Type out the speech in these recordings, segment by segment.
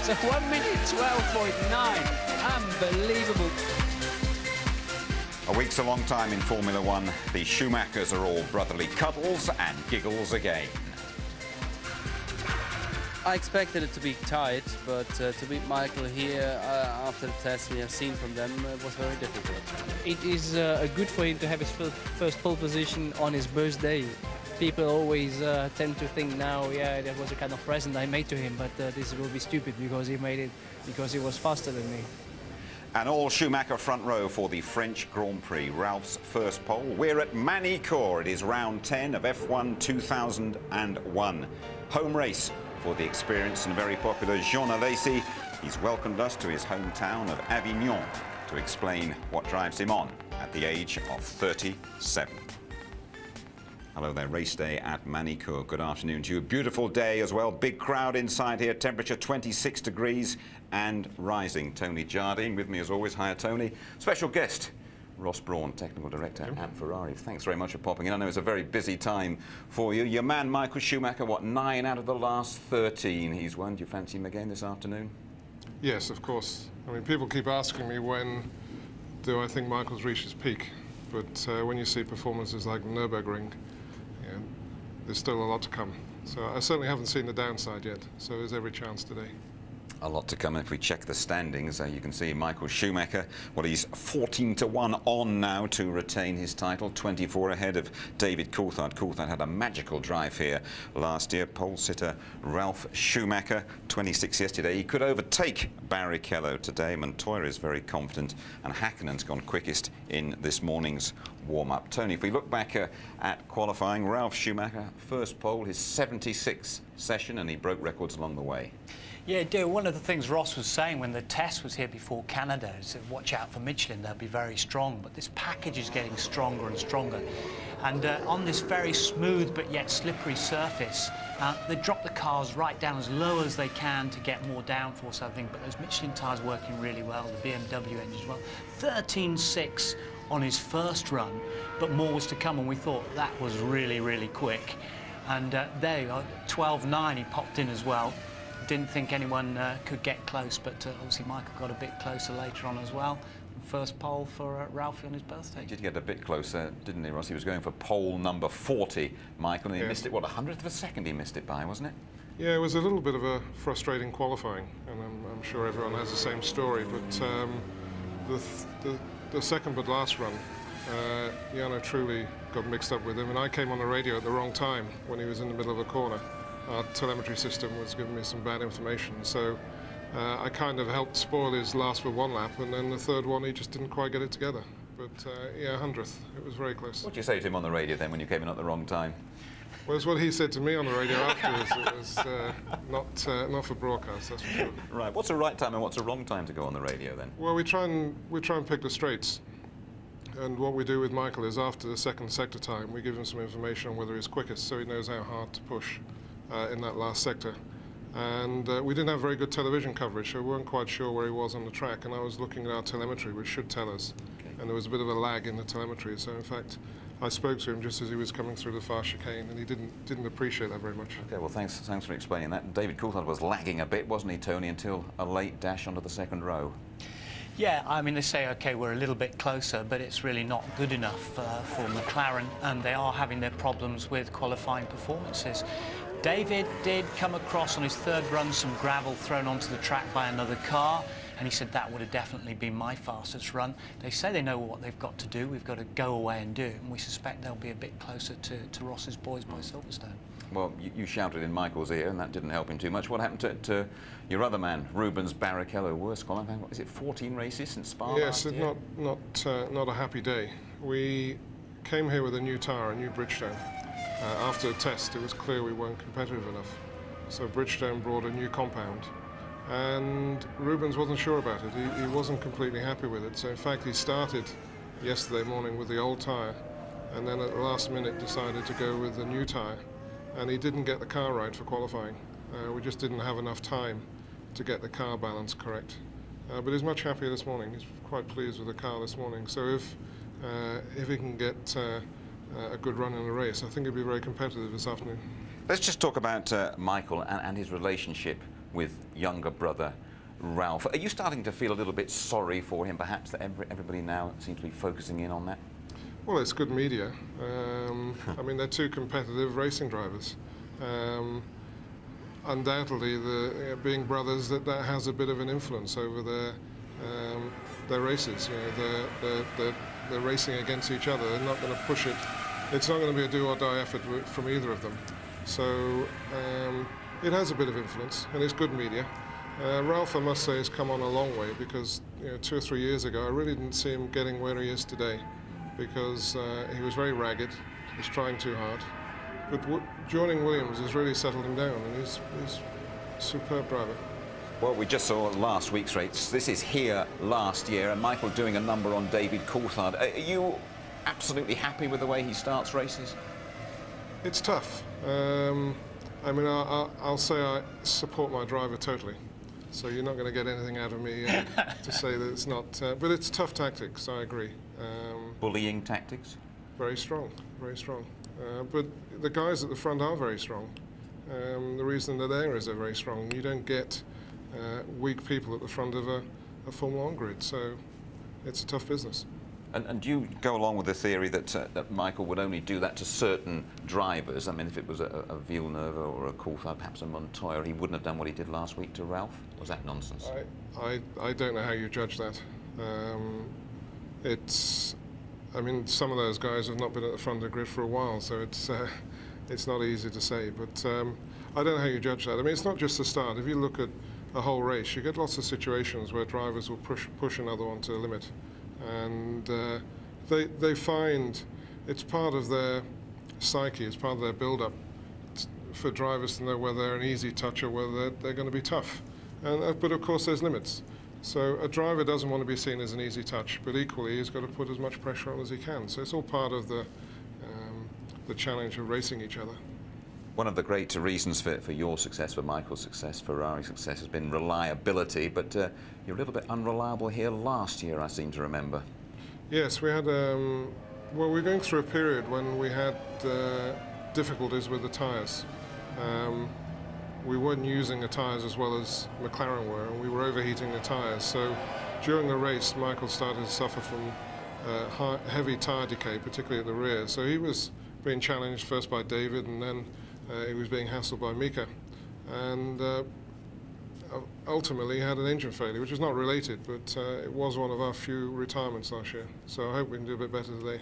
So 1 minute 12.9. Unbelievable. A week's a long time in Formula One. The Schumachers are all brotherly cuddles and giggles again. I expected it to be tight, but to beat Michael here after the test we have seen from them was very difficult. It is good for him to have his first pole position on his birthday. People always tend to think now, yeah, that was a kind of present I made to him, but this will be stupid because he made it because he was faster than me. And all Schumacher front row for the French Grand Prix. Ralph's first pole. We're at Manicourt. It is round 10 of F1 2001. Home race for the experienced and very popular Jean Alesi. He's welcomed us to his hometown of Avignon to explain what drives him on at the age of 37. Hello there, race day at Manicourt. Good afternoon to you. Beautiful day as well. Big crowd inside here. Temperature 26 degrees and rising. Tony Jardine with me as always. Hiya, Tony. Special guest, Ross Brawn, Technical Director at Ferrari. Thanks very much for popping in. I know it's a very busy time for you. Your man, Michael Schumacher, what, 9 out of the last 13 he's won. Do you fancy him again this afternoon? Yes, of course. I mean, people keep asking me when do I think Michael's reached his peak. But when you see performances like Nürburgring, there's still a lot to come. So I certainly haven't seen the downside yet, so there's every chance today. A lot to come. If we check the standings, you can see Michael Schumacher, well, he's 14-1 on now to retain his title, 24 ahead of David Coulthard. Coulthard had a magical drive here last year. Pole sitter Ralph Schumacher, 26 yesterday. He could overtake Barrichello today. Montoya is very confident, and Häkkönen's gone quickest in this morning's warm-up. Tony, if we look back at qualifying, Ralph Schumacher, first pole, his 76th session, and he broke records along the way. Yeah, dear. One of the things Ross was saying when the test was here before Canada is that watch out for Michelin, they'll be very strong. But this package is getting stronger and stronger. And on this very smooth but yet slippery surface, they drop the cars right down as low as they can to get more downforce, I think. But those Michelin tyres working really well, the BMW engine as well. 13.6 on his first run, but more was to come, and we thought that was really, really quick. And there you go, 12.9 he popped in as well. Didn't think anyone could get close, but obviously Michael got a bit closer later on as well. First pole for Ralphie on his birthday. He did get a bit closer, didn't he, Ross? He was going for pole number 40, Michael, and he missed it, what, 100th of a second he missed it by, wasn't it? Yeah, it was a little bit of a frustrating qualifying, and I'm sure everyone has the same story, but the second but last run, Jarno truly got mixed up with him, and I came on the radio at the wrong time when he was in the middle of the corner. Our telemetry system was giving me some bad information, so I kind of helped spoil his last but one lap, and then the third one he just didn't quite get it together. But yeah, 100th, it was very close. What did you say to him on the radio then when you came in at the wrong time? Well, it's what he said to me on the radio afterwards. It was not for broadcast, that's for sure. Right, what's a right time and what's a wrong time to go on the radio then? Well, we try and pick the straights. And what we do with Michael is after the second sector time, we give him some information on whether he's quickest, so he knows how hard to push in that last sector. And we didn't have very good television coverage, so we weren't quite sure where he was on the track, and I was looking at our telemetry, which should tell us. Okay. And there was a bit of a lag in the telemetry, so in fact I spoke to him just as he was coming through the fast chicane, and he didn't appreciate that very much. Okay, well thanks for explaining that. David Coulthard was lagging a bit, wasn't he, Tony, until a late dash onto the second row. Yeah, I mean, they say, OK, we're a little bit closer, but it's really not good enough for McLaren, and they are having their problems with qualifying performances. David did come across on his third run some gravel thrown onto the track by another car, and he said that would have definitely been my fastest run. They say they know what they've got to do. We've got to go away and do it, and we suspect they'll be a bit closer to Ross's boys by Silverstone. Well, you shouted in Michael's ear, and that didn't help him too much. What happened to your other man, Rubens Barrichello? Worst qualifying. What is it, 14 races since Spa? Yes, it's not a happy day. We came here with a new tyre, a new Bridgestone. After the test, it was clear we weren't competitive enough. So Bridgestone brought a new compound, and Rubens wasn't sure about it. He wasn't completely happy with it. So in fact, he started yesterday morning with the old tyre, and then at the last minute decided to go with the new tyre. And he didn't get the car right for qualifying. We just didn't have enough time to get the car balance correct. But he's much happier this morning. He's quite pleased with the car this morning. So if he can get a good run in the race, I think he'll be very competitive this afternoon. Let's just talk about Michael and his relationship with younger brother Ralph. Are you starting to feel a little bit sorry for him, perhaps, that everybody now seems to be focusing in on that? Well, it's good media. I mean, they're two competitive racing drivers. Undoubtedly, being brothers, that has a bit of an influence over their races. You know, they're racing against each other. They're not going to push it. It's not going to be a do-or-die effort from either of them. So it has a bit of influence, and it's good media. Ralph, I must say, has come on a long way, because 2 or 3 years ago, I really didn't see him getting where he is today, because he was very ragged. He was trying too hard. But joining Williams has really settled him down, and he's a superb driver. Well, we just saw last week's race. This is here last year, and Michael doing a number on David Coulthard. Are you absolutely happy with the way he starts races? It's tough. I mean, I'll say I support my driver totally. So you're not going to get anything out of me to say that it's not. But it's tough tactics, I agree. Bullying tactics? Very strong, very strong. But the guys at the front are very strong. The reason they're there is they're very strong. You don't get weak people at the front of a Formula 1 grid, so it's a tough business. And do you go along with the theory that Michael would only do that to certain drivers? I mean, if it was a Villeneuve or a Coulthard, perhaps a Montoya, he wouldn't have done what he did last week to Ralph? Was that nonsense? I don't know how you judge that. I mean, some of those guys have not been at the front of the grid for a while, so it's not easy to say. But I don't know how you judge that. I mean, it's not just the start. If you look at a whole race, you get lots of situations where drivers will push another one to the limit. And they find it's part of their psyche, it's part of their build-up for drivers to know whether they're an easy touch or whether they're going to be tough. But of course there's limits. So a driver doesn't want to be seen as an easy touch, but equally he's got to put as much pressure on as he can. So it's all part of the challenge of racing each other. One of the great reasons for your success, for Michael's success, Ferrari's success has been reliability, but you're a little bit unreliable here last year, I seem to remember. Yes, we had, well, we were going through a period when we had difficulties with the tyres. We weren't using the tyres as well as McLaren were, and we were overheating the tyres. So during the race, Michael started to suffer from heavy tyre decay, particularly at the rear. So he was being challenged first by David, and then he was being hassled by Mika, and ultimately had an engine failure, which is not related, but it was one of our few retirements last year. So I hope we can do a bit better today.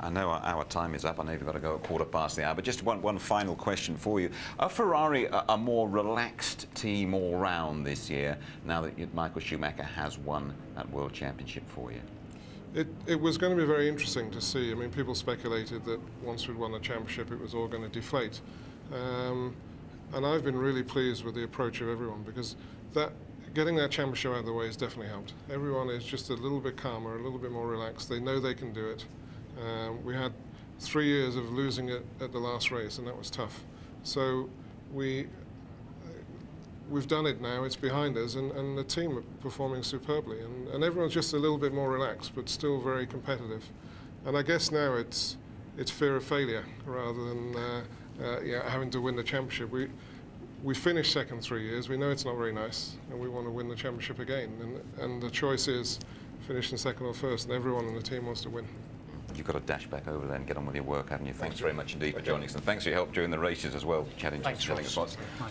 I know our time is up. I know you've got to go at 1:15, but just one final question for you. Are Ferrari a more relaxed team all round this year, now that Michael Schumacher has won that World Championship for you? It was going to be very interesting to see. I mean, people speculated that once we'd won the championship, it was all going to deflate. And I've been really pleased with the approach of everyone, because getting that championship out of the way has definitely helped. Everyone is just a little bit calmer, a little bit more relaxed. They know they can do it. We had 3 years of losing it at the last race, and that was tough. So we've done it now, it's behind us, and the team are performing superbly. And everyone's just a little bit more relaxed, but still very competitive. And I guess now it's fear of failure rather than having to win the championship. We finished second 3 years, we know it's not very nice, and we want to win the championship again. And the choice is finishing second or first, and everyone in the team wants to win. You've got to dash back over there and get on with your work, haven't you? Thanks very much indeed for joining us, and thanks for your help during the races as well, telling us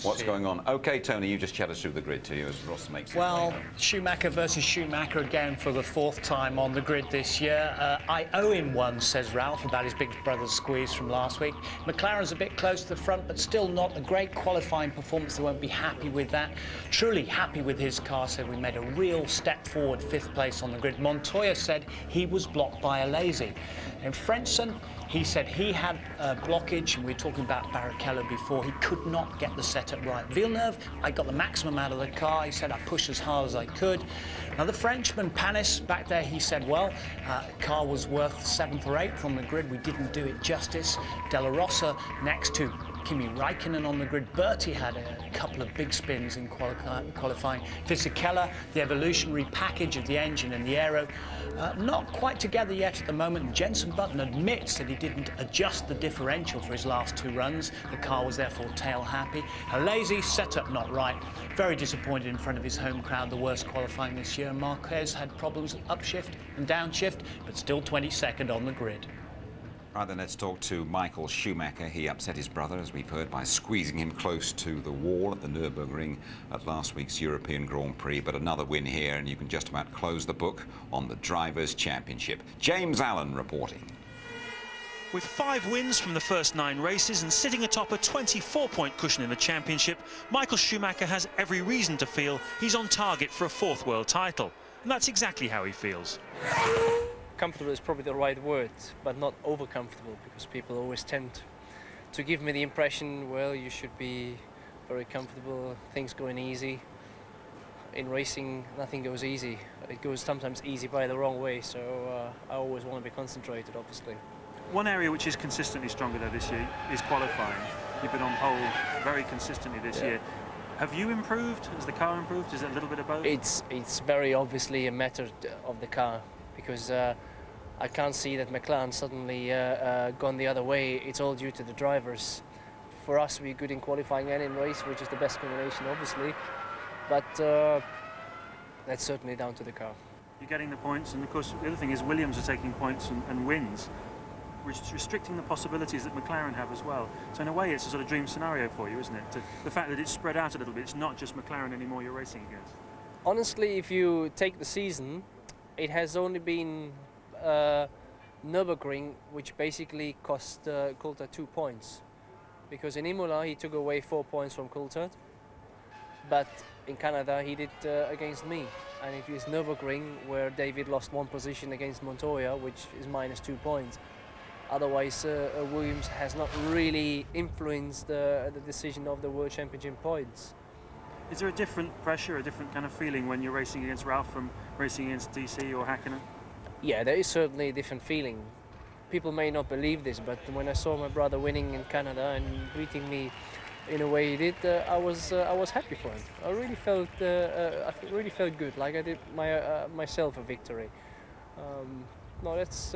what's going on. OK, Tony, you just chat us through the grid to you as Ross makes it. Well, Schumacher versus Schumacher again for the 4th time on the grid this year. I owe him one, says Ralph, about his big brother's squeeze from last week. McLaren's a bit close to the front, but still not a great qualifying performance. They won't be happy with that. Truly happy with his car, said we made a real step forward, 5th place on the grid. Montoya said he was blocked by a lazy. In Frentzen, he said he had a blockage, and we were talking about Barrichello before. He could not get the setup right. Villeneuve, I got the maximum out of the car. He said I pushed as hard as I could. Now the Frenchman, Panis, back there, he said, well, the car was worth 7th or 8th on the grid. We didn't do it justice. De La Rosa next to Kimi Räikkönen on the grid. Bertie had a couple of big spins in qualifying. Fisichella, the evolutionary package of the engine and the aero, not quite together yet at the moment. Jenson Button admits that he didn't adjust the differential for his last 2 runs. The car was therefore tail happy. A lazy setup not right. Very disappointed in front of his home crowd, the worst qualifying this year. Marquez had problems with upshift and downshift, but still 22nd on the grid. Right, then let's talk to Michael Schumacher. He upset his brother, as we've heard, by squeezing him close to the wall at the Nürburgring at last week's European Grand Prix. But another win here, and you can just about close the book on the Drivers' Championship. James Allen reporting. With 5 wins from the first 9 races and sitting atop a 24-point cushion in the championship, Michael Schumacher has every reason to feel he's on target for a 4th world title. And that's exactly how he feels. Comfortable is probably the right word, but not over-comfortable, because people always tend to give me the impression, well, you should be very comfortable, things going easy. In racing, nothing goes easy. It goes sometimes easy by the wrong way, so I always want to be concentrated, obviously. One area which is consistently stronger though this year is qualifying. You've been on pole very consistently this year. Have you improved? Has the car improved? Is it a little bit of both? It's very obviously a matter of the car, because I can't see that McLaren suddenly gone the other way. It's all due to the drivers. For us, we're good in qualifying and in race, which is the best combination, obviously. But that's certainly down to the car. You're getting the points, and of course the other thing is Williams are taking points and wins, which is restricting the possibilities that McLaren have as well. So in a way it's a sort of dream scenario for you, isn't it? The fact that it's spread out a little bit, it's not just McLaren anymore you're racing against. Honestly, if you take the season, it has only been Nürburgring which basically cost Coulthard 2 points. Because in Imola he took away 4 points from Coulthard, but in Canada he did against me. And it is Nürburgring where David lost 1 position against Montoya, which is minus 2 points. Otherwise, Williams has not really influenced the decision of the World Championship points. Is there a different pressure, a different kind of feeling when you're racing against Ralph from racing against DC or Hakkinen? Yeah, there is certainly a different feeling. People may not believe this, but when I saw my brother winning in Canada and greeting me in a way he did, I was happy for him. I really felt good, like I did myself a victory. No, that's.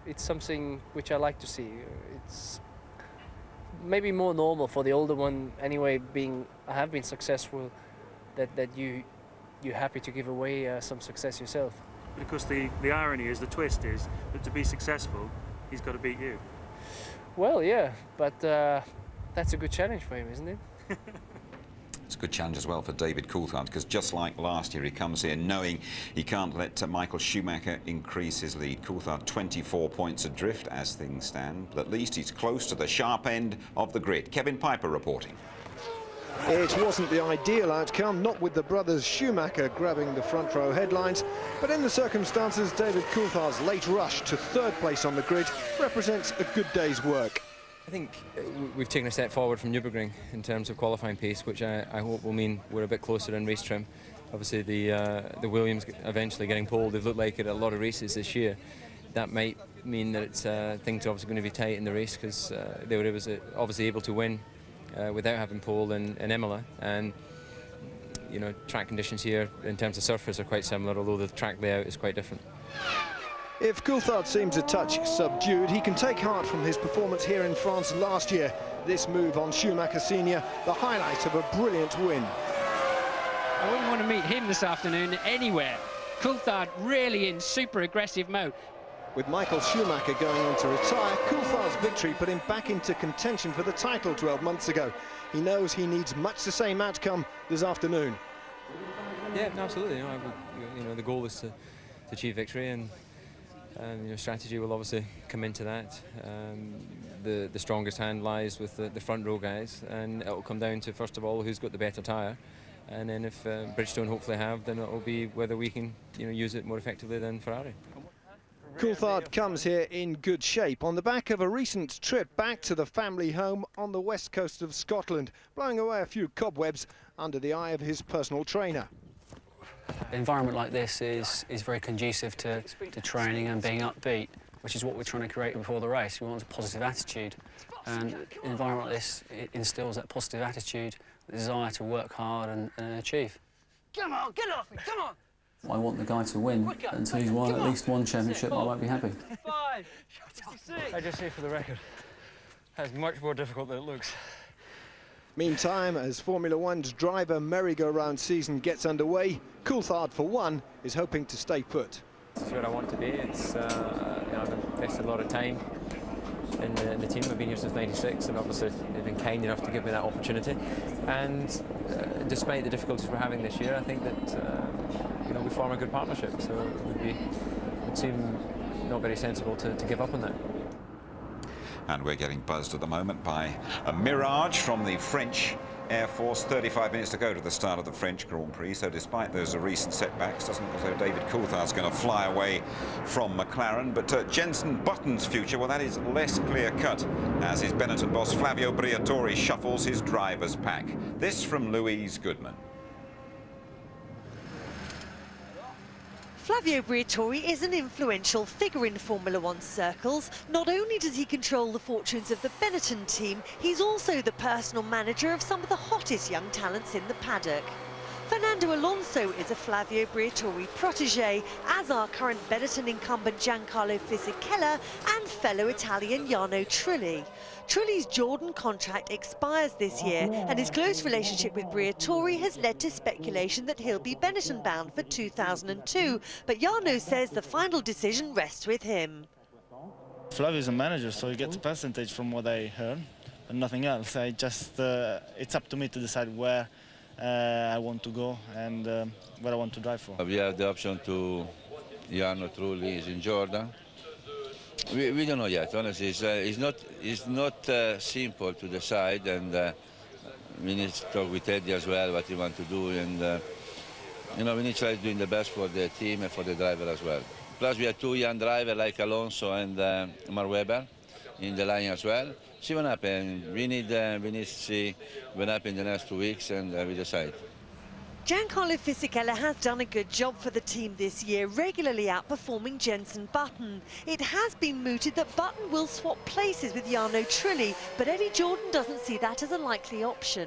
It's something which I like to see. It's maybe more normal for the older one anyway, I have been successful, that you're happy to give away some success yourself. But of course the irony is, the twist is, that to be successful, he's got to beat you. Well, yeah, but that's a good challenge for him, isn't it? It's a good challenge as well for David Coulthard, because just like last year, he comes here knowing he can't let Michael Schumacher increase his lead. Coulthard 24 points adrift as things stand, but at least he's close to the sharp end of the grid. Kevin Piper reporting. It wasn't the ideal outcome, not with the brothers Schumacher grabbing the front row headlines, but in the circumstances, David Coulthard's late rush to 3rd place on the grid represents a good day's work. I think we've taken a step forward from Nürburgring in terms of qualifying pace, which I hope will mean we're a bit closer in race trim. Obviously the Williams eventually getting pole, they've looked like it at a lot of races this year. That might mean that things are obviously going to be tight in the race, because they were obviously able to win without having pole in Imola, and you know, track conditions here in terms of surface are quite similar, although the track layout is quite different. If Coulthard seems a touch subdued, he can take heart from his performance here in France last year. This move on Schumacher Senior, the highlight of a brilliant win. I wouldn't want to meet him this afternoon anywhere. Coulthard really in super aggressive mode. With Michael Schumacher going on to retire, Coulthard's victory put him back into contention for the title 12 months ago. He knows he needs much the same outcome this afternoon. Yeah, absolutely. You know, the goal is to achieve victory, and you know, strategy will obviously come into that. The strongest hand lies with the front row guys, and it will come down to, first of all, who's got the better tyre, and then if Bridgestone hopefully have, then it will be whether we can, you know, use it more effectively than Ferrari. Coulthard comes here in good shape on the back of a recent trip back to the family home on the west coast of Scotland, blowing away a few cobwebs under the eye of his personal trainer. An environment like this is very conducive to training and being upbeat. which is what we're trying to create before the race. We want a positive attitude, and an environment like this, it instills that positive attitude, the desire to work hard and achieve. Come on, get off me, come on! I want the guy to win. Until he's won at least one championship, I won't be happy. 5, 6. I just say for the record, that's much more difficult than it looks. Meantime, as Formula One's driver merry-go-round season gets underway, Coulthard, for one, is hoping to stay put. It's where I want to be. It's, you know, I've invested a lot of time in the team. I've been here since '96, and obviously they've been kind enough to give me that opportunity. And despite the difficulties we're having this year, I think that you know, we form a good partnership. So it would seem not very sensible to give up on that. And we're getting buzzed at the moment by a mirage from the French Air Force. 35 minutes to go to the start of the French Grand Prix. So despite those recent setbacks, doesn't look as though David Coulthard's going to fly away from McLaren. But Jenson Button's future, well, that is less clear-cut as his Benetton boss Flavio Briatore shuffles his driver's pack. This from Louise Goodman. Flavio Briatore is an influential figure in Formula One circles. Not only does he control the fortunes of the Benetton team, he's also the personal manager of some of the hottest young talents in the paddock. Fernando Alonso is a Flavio Briatore protégé, as are current Benetton incumbent Giancarlo Fisichella and fellow Italian Jarno Trulli. Trulli's Jordan contract expires this year, and his close relationship with Briatore has led to speculation that he'll be Benetton bound for 2002, but Jarno says the final decision rests with him. Flavio's a manager, so he gets a percentage from what I earn and nothing else. I just, it's up to me to decide where I want to go and what I want to drive for. We have the option to Jarno Trulli is in Jordan. We don't know yet, honestly. It's not simple to decide, and we need to talk with Eddie as well what he wants to do, and you know, we need to try doing the best for the team and for the driver as well. Plus we have two young drivers like Alonso and Mark Webber in the line as well. See what happens. We need to see what happens in the next 2 weeks, and we decide. Giancarlo Fisichella has done a good job for the team this year, regularly outperforming Jenson Button. It has been mooted that Button will swap places with Jarno Trulli, but Eddie Jordan doesn't see that as a likely option.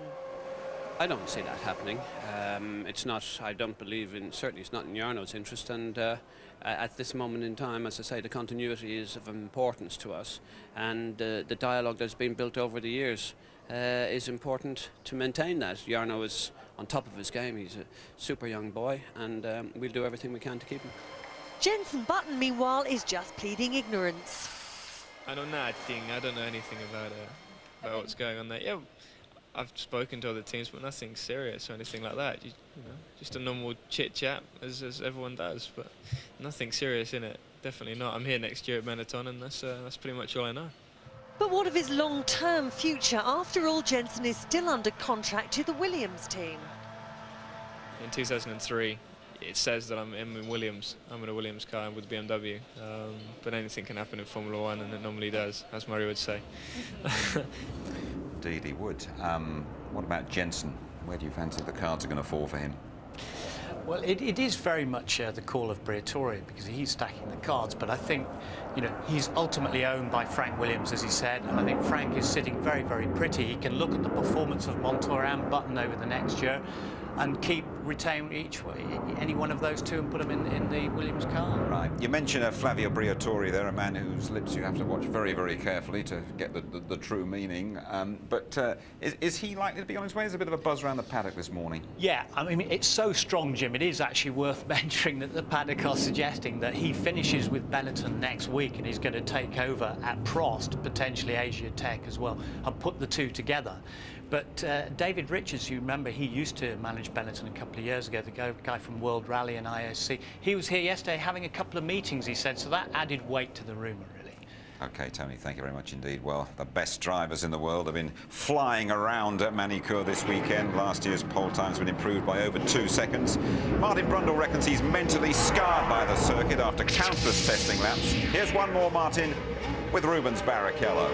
I don't see that happening. It's not, I don't believe in, certainly it's not in Jarno's interest, and at this moment in time, as I say, the continuity is of importance to us, and the dialogue that's been built over the years is important to maintain that. Jarno is on top of his game. He's a super young boy, and we'll do everything we can to keep him. Jenson Button, meanwhile, is just pleading ignorance. I don't know anything about what's going on there. Yeah, I've spoken to other teams, but nothing serious or anything like that. You know, just a normal chit-chat, as everyone does, but nothing serious in it. Definitely not. I'm here next year at Benetton, and that's pretty much all I know. But what of his long-term future? After all, Jenson is still under contract to the Williams team. In 2003, it says that I'm in Williams. I'm in a Williams car with BMW. But anything can happen in Formula One, and it normally does, as Murray would say. Indeed, he would. What about Jenson? Where do you fancy the cards are going to fall for him? Well, it is very much the call of Briatore, because he's stacking the cards, but I think, you know, he's ultimately owned by Frank Williams, as he said, and I think Frank is sitting very, very pretty. He can look at the performance of Montour and Button over the next year and retain any one of those two and put them in the Williams car. Right. You mentioned Flavio Briatore there, a man whose lips you have to watch very, very carefully to get the true meaning. But is he likely to be on his way? There's a bit of a buzz around the paddock this morning. Yeah, I mean, it's so strong, Jim. It is actually worth mentioning that the paddock are suggesting that he finishes with Benetton next week and he's going to take over at Prost, potentially Asia Tech as well, and put the two together. But David Richards, you remember, he used to manage Benetton a couple of years ago, the guy from World Rally and IOC. He was here yesterday having a couple of meetings, he said, so that added weight to the rumour, really. OK, Tony, thank you very much indeed. Well, the best drivers in the world have been flying around at Manicourt this weekend. Last year's pole time's been improved by over 2 seconds. Martin Brundle reckons he's mentally scarred by the circuit after countless testing laps. Here's one more, Martin, with Rubens Barrichello.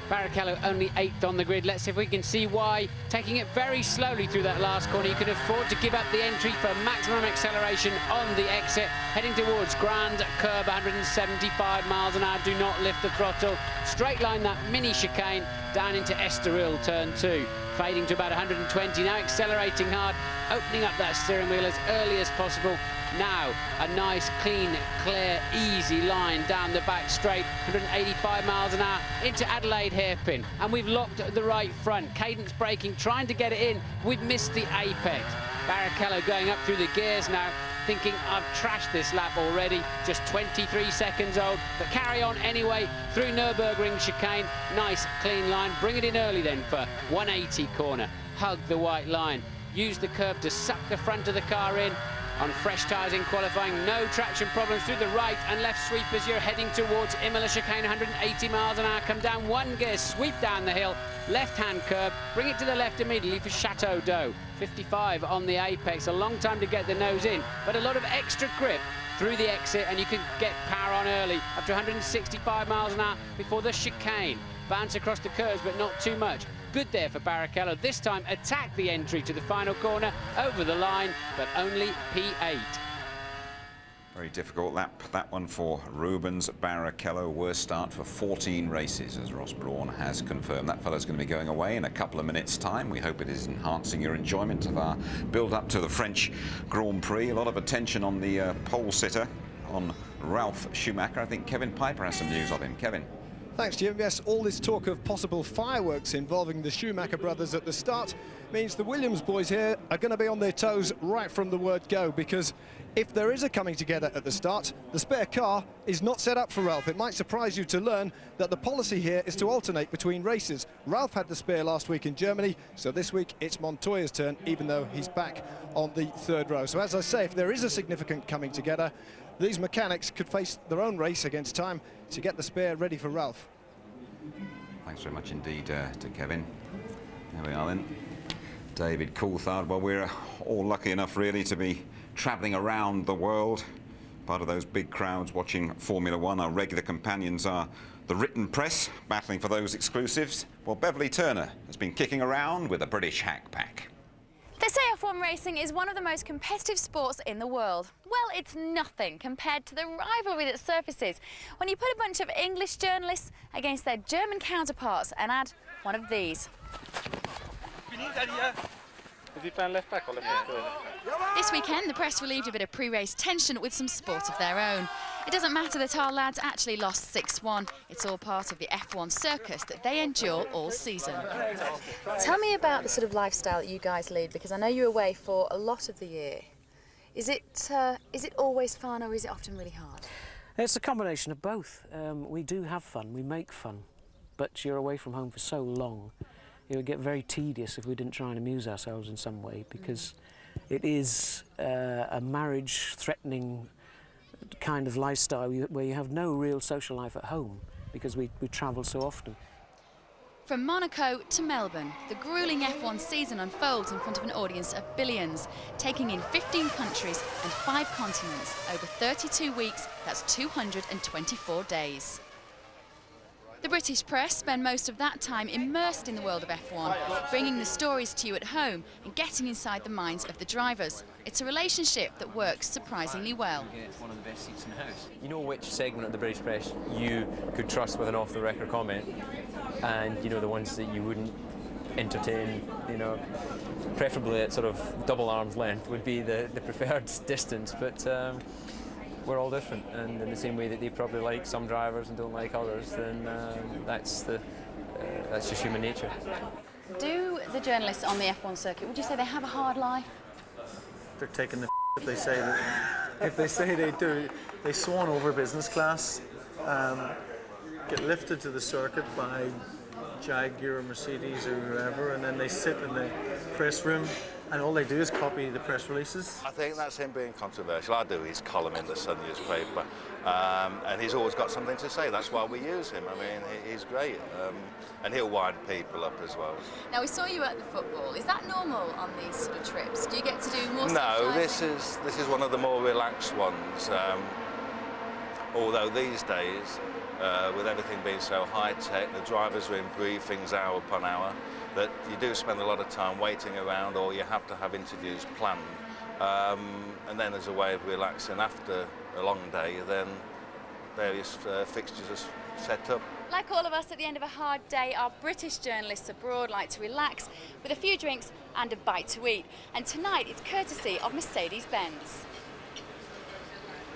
Barrichello only 8th on the grid. Let's see if we can see why. Taking it very slowly through that last corner. You can afford to give up the entry for maximum acceleration on the exit. Heading towards Grand Curb, 175 miles an hour. Do not lift the throttle. Straight line that mini chicane down into Estoril, turn 2. Fading to about 120, now accelerating hard, opening up that steering wheel as early as possible. Now, a nice, clean, clear, easy line down the back straight, 185 miles an hour into Adelaide hairpin. And we've locked the right front. Cadence braking, trying to get it in. We've missed the apex. Barrichello going up through the gears now, thinking I've trashed this lap already, just 23 seconds old, but carry on anyway through Nürburgring chicane. Nice clean line, bring it in early then for 180 corner, hug the white line, use the curb to suck the front of the car in. On fresh tyres in qualifying, no traction problems through the right and left sweep as you're heading towards Imola chicane, 180 miles an hour. Come down one gear, sweep down the hill, left-hand curb, bring it to the left immediately for Chateau d'Eau. 55 on the apex, a long time to get the nose in, but a lot of extra grip through the exit, and you can get power on early, up to 165 miles an hour before the chicane. Bounce across the curves, but not too much. Good there for Barrichello. This time attack the entry to the final corner, over the line, but only P8. Very difficult lap, that one for Rubens Barrichello. Worst start for 14 races, as Ross Brawn has confirmed. That fellow's going to be going away in a couple of minutes' time. We hope it is enhancing your enjoyment of our build-up to the French Grand Prix. A lot of attention on the pole sitter, on Ralf Schumacher. I think Kevin Piper has some news of him. Kevin. Thanks, Jim. Yes, all this talk of possible fireworks involving the Schumacher brothers at the start means the Williams boys here are going to be on their toes right from the word go, because if there is a coming together at the start, the spare car is not set up for Ralf. It might surprise you to learn that the policy here is to alternate between races. Ralf had the spare last week in Germany, so this week it's Montoya's turn, even though he's back on the third row. So as I say, if there is a significant coming together, these mechanics could face their own race against time to get the spare ready for Ralf. Thanks very much indeed to Kevin. There we are then. David Coulthard. Well, we're all lucky enough really to be travelling around the world. Part of those big crowds watching Formula One. Our regular companions are the written press, battling for those exclusives. Well, Beverly Turner has been kicking around with a British hack pack. They say F1 racing is one of the most competitive sports in the world. Well, it's nothing compared to the rivalry that surfaces when you put a bunch of English journalists against their German counterparts and add one of these. Is he playing left back or left back? This weekend, the press relieved a bit of pre-race tension with some sport of their own. It doesn't matter that our lads actually lost 6-1. It's all part of the F1 circus that they endure all season. Tell me about the sort of lifestyle that you guys lead, because I know you're away for a lot of the year. Is it always fun, or is it often really hard? It's a combination of both. We do have fun, we make fun, but you're away from home for so long. It would get very tedious if we didn't try and amuse ourselves in some way, because it is a marriage-threatening kind of lifestyle where you have no real social life at home, because we travel so often. From Monaco to Melbourne, the gruelling F1 season unfolds in front of an audience of billions, taking in 15 countries and 5 continents over 32 weeks. That's 224 days. The British press spend most of that time immersed in the world of F1, bringing the stories to you at home and getting inside the minds of the drivers. It's a relationship that works surprisingly well. It's one of the best seats in the house. You know which segment of the British press you could trust with an off-the-record comment, and you know the ones that you wouldn't entertain, you know, preferably at sort of double arm's length would be the preferred distance, but we're all different, and in the same way that they probably like some drivers and don't like others, then that's just human nature. Do the journalists on the F1 circuit, would you say they have a hard life? They're taking the if they say that. If they say they do, they swan over business class, get lifted to the circuit by Jaguar or Mercedes or whoever, and then they sit in the press room and all they do is copy the press releases. I think that's him being controversial. I do his column in the Sun newspaper, and he's always got something to say. That's why we use him. I mean, he's great, and he'll wind people up as well. Now, we saw you at the football. Is that normal on these sort of trips? Do you get to do more? No, this is one of the more relaxed ones. Although these days, with everything being so high-tech, the drivers are in briefings hour upon hour, that you do spend a lot of time waiting around, or you have to have interviews planned. And then as a way of relaxing after a long day, then various fixtures are set up. Like all of us at the end of a hard day, our British journalists abroad like to relax with a few drinks and a bite to eat. And tonight it's courtesy of Mercedes-Benz.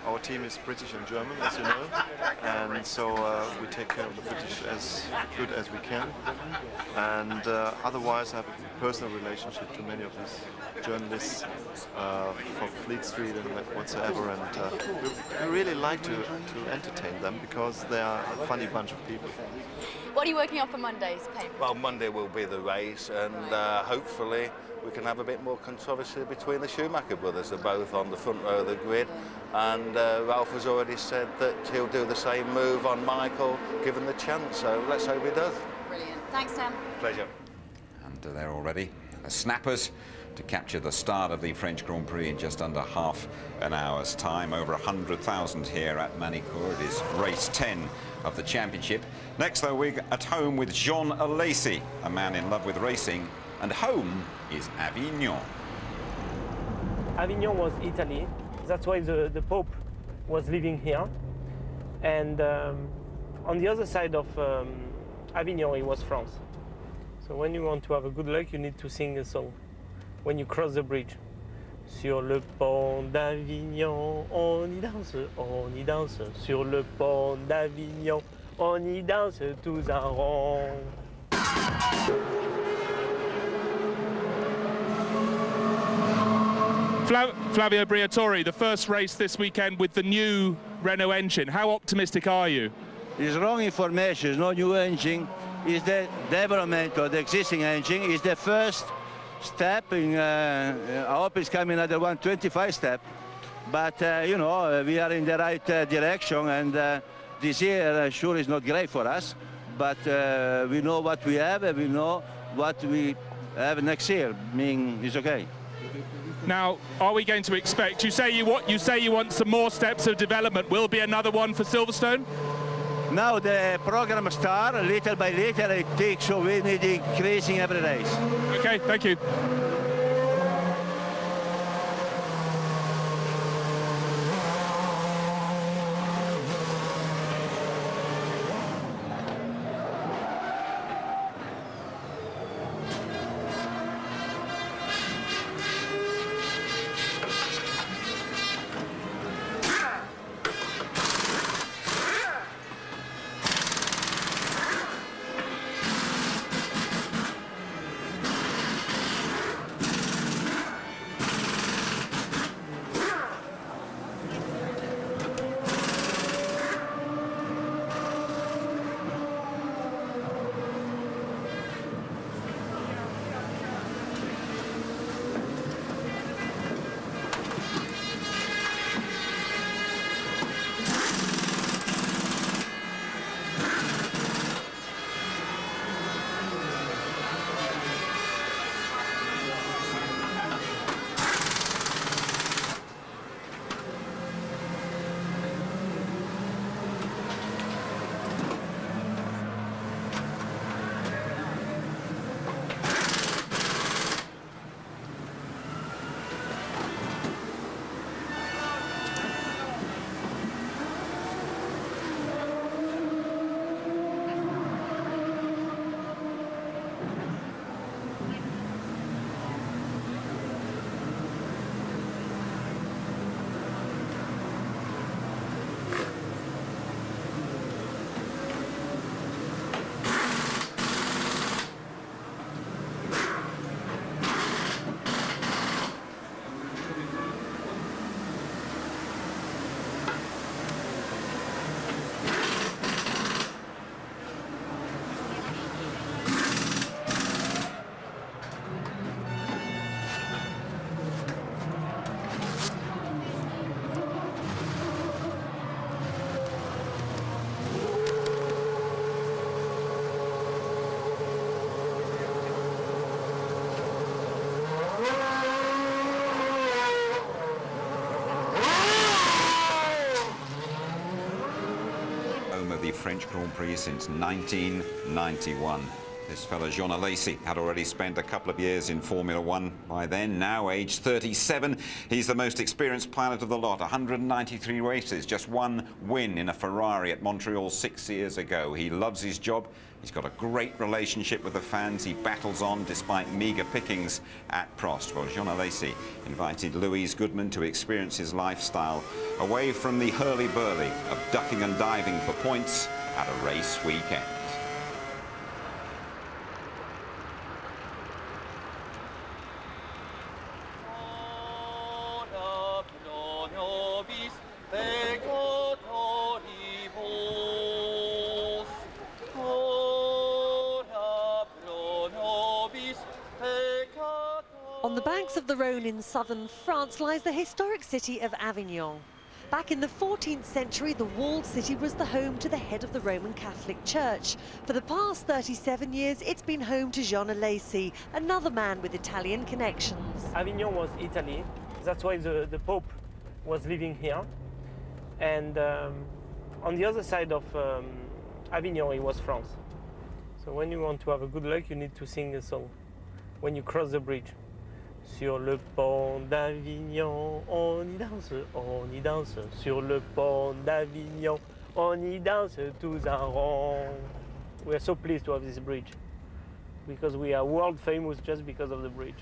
Our team is British and German, as you know, and so we take care of the British as good as we can. And otherwise, I have a personal relationship to many of these journalists from Fleet Street and whatsoever, and we really like to entertain them because they are a funny bunch of people. What are you working on for Monday's paper? Well, Monday will be the race, and hopefully we can have a bit more controversy between the Schumacher brothers. They're both on the front row of the grid, and Ralph has already said that he'll do the same move on Michael given the chance, so let's hope he does. Brilliant. Thanks, Tom. Pleasure. And they're already the snappers to capture the start of the French Grand Prix in just under half an hour's time. Over 100,000 here at Manicourt. It is race 10 of the championship. Next, though, we're at home with Jean Alesi, a man in love with racing, and home is Avignon. Avignon was Italy. That's why the Pope was living here. And on the other side of Avignon, it was France. So when you want to have a good luck, you need to sing a song. When you cross the bridge. Sur le pont d'Avignon, on y danse, on y danse. Sur le pont d'Avignon, on y danse tous en rond. Flavio Briatore, the first race this weekend with the new Renault engine. How optimistic are you? It's wrong information. It's no new engine. It's the development of the existing engine. It's the first step in, I hope it's coming another 125 step. But, you know, we are in the right direction, and this year sure is not great for us. But we know what we have, and we know what we have next year. I mean, it's okay. Now, are we going to expect? You say you want some more steps of development. Will be another one for Silverstone? Now the program starts little by little. It takes, so we need increasing every race. Okay, thank you. French Grand Prix since 1991. This fella, Jean Alesi, had already spent a couple of years in Formula One by then. Now, aged 37, he's the most experienced pilot of the lot. 193 races, just one win in a Ferrari at Montreal 6 years ago. He loves his job. He's got a great relationship with the fans. He battles on despite meagre pickings at Prost. Well, Jean Alesi invited Louise Goodman to experience his lifestyle away from the hurly-burly of ducking and diving for points at a race weekend. On the banks of the Rhone in southern France lies the historic city of Avignon. Back in the 14th century, the walled city was the home to the head of the Roman Catholic Church. For the past 37 years, it's been home to Jean Alesi, another man with Italian connections. Avignon was Italy. That's why the Pope was living here. And on the other side of Avignon, it was France. So when you want to have a good luck, you need to sing a song when you cross the bridge. Sur le pont d'Avignon, on y danse. Sur le pont d'Avignon, on y danse tous en rond. We are so pleased to have this bridge because we are world famous just because of the bridge.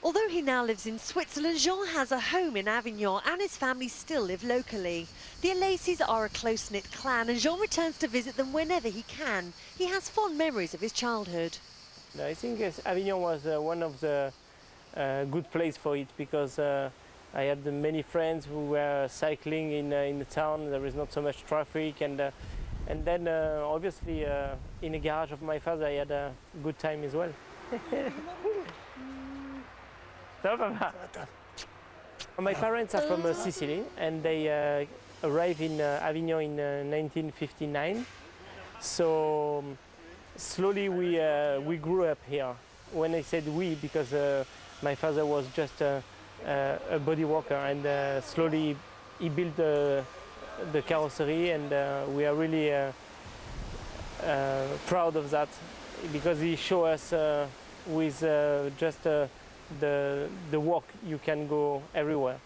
Although he now lives in Switzerland, Jean has a home in Avignon and his family still live locally. The Alesis are a close-knit clan and Jean returns to visit them whenever he can. He has fond memories of his childhood. I think Avignon was one of the good place for it because I had many friends who were cycling in the town. There is not so much traffic, and then obviously in the garage of my father I had a good time as well. My parents are from Sicily and they arrived in Avignon in 1959. So slowly we grew up here. When I said we, because my father was just a body worker, and slowly he built the carrosserie, and we are really proud of that because he showed us with just the work you can go everywhere.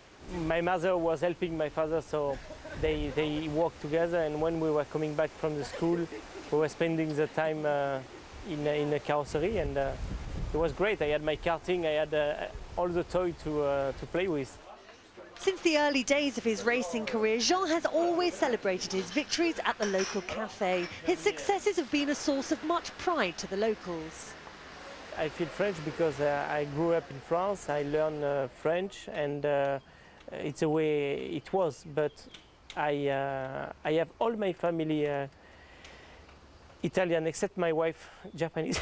My mother was helping my father, so they worked together, and when we were coming back from the school, we were spending the time in the carrosserie, and it was great. I had my karting, I had all the toys to play with. Since the early days of his racing career, Jean has always celebrated his victories at the local cafe. His successes have been a source of much pride to the locals. I feel French because I grew up in France, I learned French, and it's the way it was, but I have all my family Italian, except my wife, Japanese.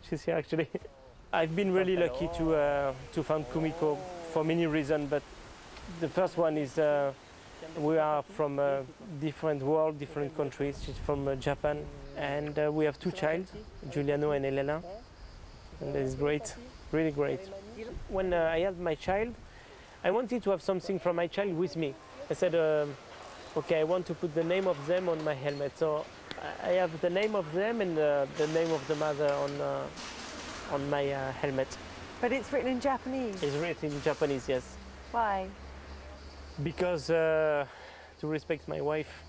She's here actually. I've been really lucky to find Kumiko for many reasons, but the first one is we are from a different world, different countries. She's from Japan, and we have two children, Giuliano and Elena, and that is great, really great. When I had my child, I wanted to have something from my child with me. I said, okay, I want to put the name of them on my helmet. So I have the name of them and the name of the mother on my helmet. But it's written in Japanese? It's written in Japanese, yes. Why? Because to respect my wife.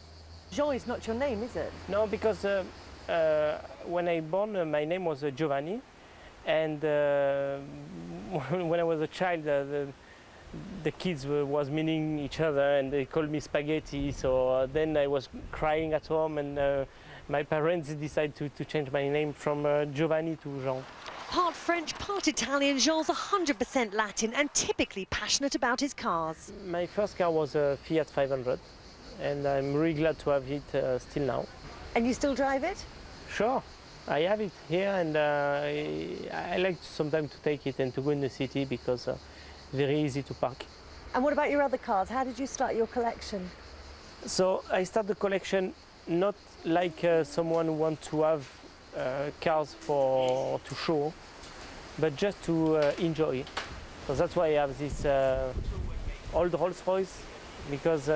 Jean is not your name, is it? No, because when I born, my name was Giovanni, and when I was a child, the kids was meaning each other, and they called me spaghetti. So then I was crying at home, and my parents decided to change my name from Giovanni to Jean. Part French, part Italian, Jean's 100% Latin and typically passionate about his cars. My first car was a Fiat 500, and I'm really glad to have it still now. And you still drive it? Sure. I have it here, and I like sometimes to take it and to go in the city because it's very easy to park. And what about your other cars? How did you start your collection? So I start the collection not like someone who wants to have cars to show, but just to enjoy. So that's why I have this old Rolls-Royce, because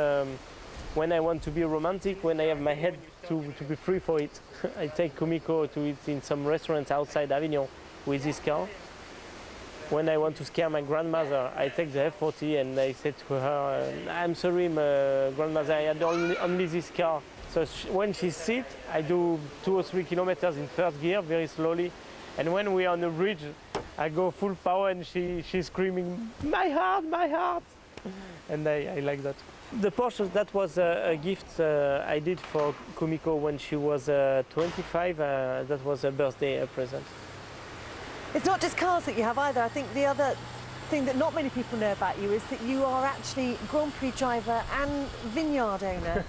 When I want to be romantic, when I have my head to be free for it, I take Kumiko to eat in some restaurants outside Avignon with this car. When I want to scare my grandmother, I take the F40 and I say to her, I'm sorry, grandmother, I had only this car. So when she sits, I do 2 or 3 kilometers in first gear, very slowly. And when we are on the bridge, I go full power and she's screaming, my heart, my heart. And I like that. The Porsche, that was a gift I did for Kumiko when she was 25. That was a birthday present. It's not just cars that you have either. I think the other thing that not many people know about you is that you are actually Grand Prix driver and vineyard owner.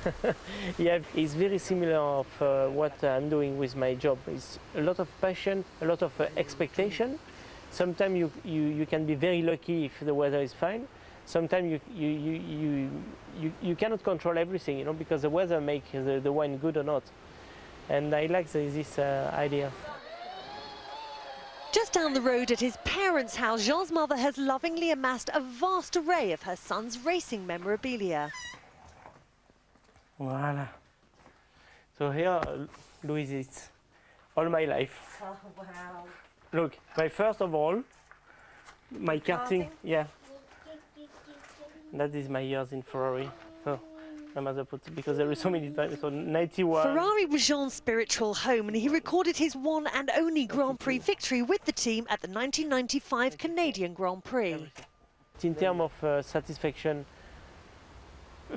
Yeah, it's very similar of what I'm doing with my job. It's a lot of passion, a lot of expectation. Sometimes you can be very lucky if the weather is fine. Sometimes you cannot control everything, you know, because the weather makes the wine good or not. And I like this idea. Just down the road at his parents' house, Jean's mother has lovingly amassed a vast array of her son's racing memorabilia. Voila. So here, Louis, is all my life. Oh, wow. Look, first of all, my karting, yeah. That is my years in Ferrari. Oh. My mother put, because there is so many times, so 91. Ferrari was Jean's spiritual home, and he recorded his one and only Grand Prix victory with the team at the 1995 Canadian Grand Prix. In terms of satisfaction,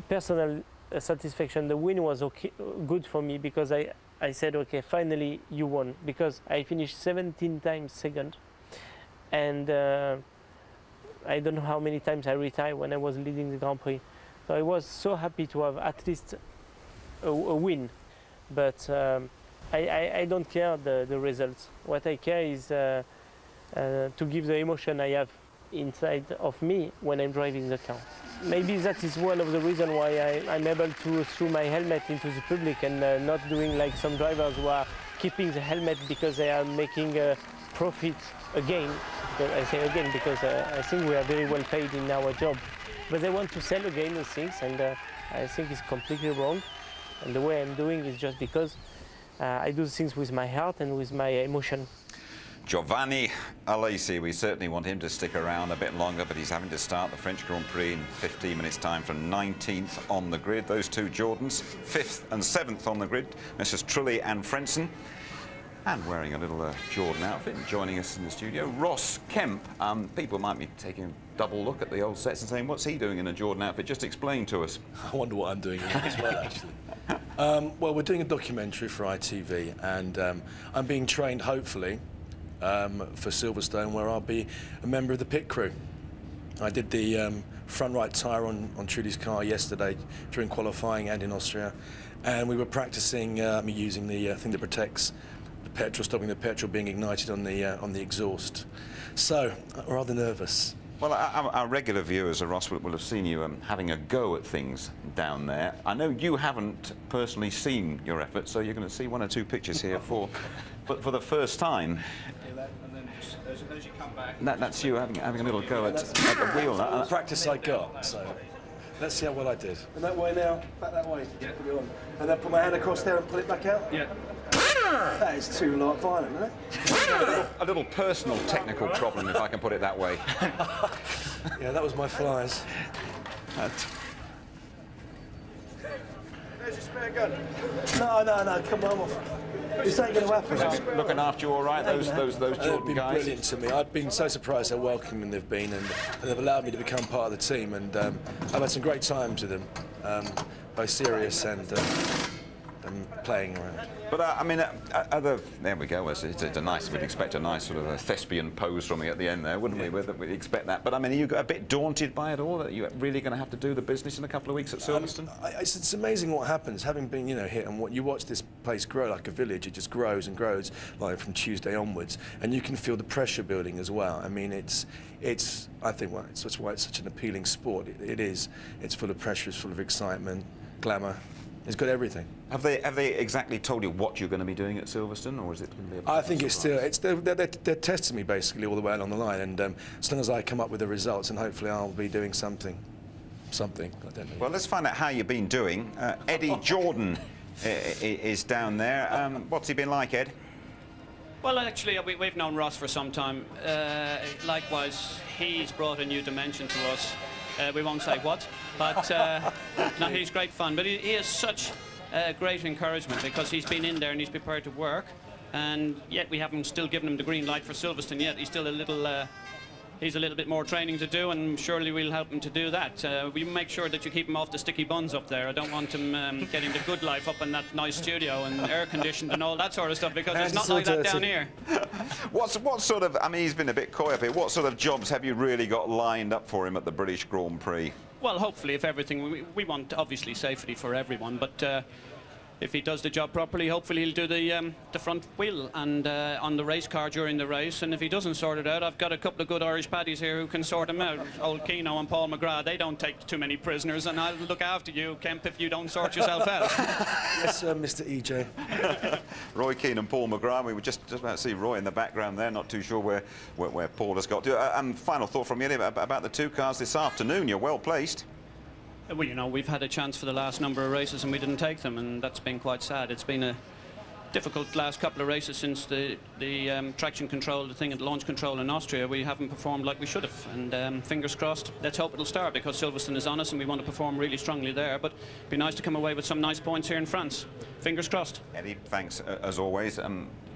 personal satisfaction, the win was okay, good for me, because I said, okay, finally you won, because I finished 17 times second, and I don't know how many times I retired when I was leading the Grand Prix. So I was so happy to have at least a win, but I don't care the results. What I care is to give the emotion I have inside of me when I'm driving the car. Maybe that is one of the reasons why I'm able to throw my helmet into the public and not doing like some drivers who are keeping the helmet because they are making a profit again. I say again because I think we are very well paid in our job. But they want to sell again the things, and I think it's completely wrong. And the way I'm doing is just because I do things with my heart and with my emotion. Giovanni Alesi, we certainly want him to stick around a bit longer, but he's having to start the French Grand Prix in 15 minutes' time from 19th on the grid. Those two Jordans, 5th and 7th on the grid, Messrs. Trulli and Frentzen. And wearing a little Jordan outfit, joining us in the studio, Ross Kemp. People might be taking a double look at the old sets and saying, what's he doing in a Jordan outfit? Just explain to us. I wonder what I'm doing in it as well, actually. Well, we're doing a documentary for ITV, and I'm being trained, hopefully, for Silverstone, where I'll be a member of the pit crew. I did the front right tyre on Trudy's car yesterday during qualifying and in Austria, and we were practicing using the thing that protects petrol, stopping the petrol being ignited on the exhaust. So, rather nervous. Well, our regular viewers, Ross, will have seen you having a go at things down there. I know you haven't personally seen your effort, so you're going to see 1 or 2 pictures here for the first time. And then just, as you come back... That's you having a little go at the wheel. The practice I got, so let's see how well I did. And that way now, back that way. Yeah. Put it on. And then put my hand across there and pull it back out. Yeah. That is too violent, isn't it? A little personal technical problem, if I can put it that way. Yeah, that was my flies. There's your spare gun. No, come on. This ain't going to happen. Looking after you all right, those Jordan been guys? Brilliant to me. I've been so surprised how welcoming they've been, and they've allowed me to become part of the team, and I've had some great times with them, both serious and playing around. But I mean, there we go. It's a nice. We'd expect a nice sort of a thespian pose from me at the end there, wouldn't we? We'd expect that. But I mean, are you a bit daunted by it all? That you're really going to have to do the business in a couple of weeks at Silverstone? It's amazing what happens, having been here, and what you watch this place grow like a village. It just grows and grows, like from Tuesday onwards, and you can feel the pressure building as well. I mean, it's. I think that's why it's such an appealing sport. It is. It's full of pressure. It's full of excitement, glamour. It's got everything. Have they exactly told you what you're going to be doing at Silverstone, or is it going to be? I think it's still. They're testing me basically all the way along the line, and as long as I come up with the results, and hopefully I'll be doing something something. I don't know. Well, let's find out how you've been doing. Eddie Jordan is down there. What's he been like, Ed? Well, actually, we've known Ross for some time. Likewise, he's brought a new dimension to us. We won't say what, but no, he's great fun. But he is such great encouragement because he's been in there and he's prepared to work. And yet we haven't still given him the green light for Silverstone yet. He's still a little... He's a little bit more training to do, and surely we'll help him to do that. We make sure that you keep him off the sticky buns up there. I don't want him getting the good life up in that nice studio and air-conditioned and all that sort of stuff, because it's not like that down here. What sort of... I mean, he's been a bit coy up here. What sort of jobs have you really got lined up for him at the British Grand Prix? Well, hopefully, if everything... We want, obviously, safety for everyone, but... if he does the job properly, hopefully he'll do the front wheel and on the race car during the race. And if he doesn't sort it out, I've got a couple of good Irish paddies here who can sort him out. Old Keno and Paul McGrath, they don't take too many prisoners, and I'll look after you, Kemp, if you don't sort yourself out. Yes, Mr. EJ. Roy Keane and Paul McGrath. We were just about to see Roy in the background there. Not too sure where Paul has got to. Final thought from you about the two cars this afternoon. You're well placed. Well, you know, we've had a chance for the last number of races and we didn't take them, and that's been quite sad. It's been a difficult last couple of races since the traction control, the thing at launch control in Austria. We haven't performed like we should have, and fingers crossed, let's hope it'll start, because Silverstone is on us and we want to perform really strongly there, but it'd be nice to come away with some nice points here in France. Fingers crossed. Eddie, thanks as always.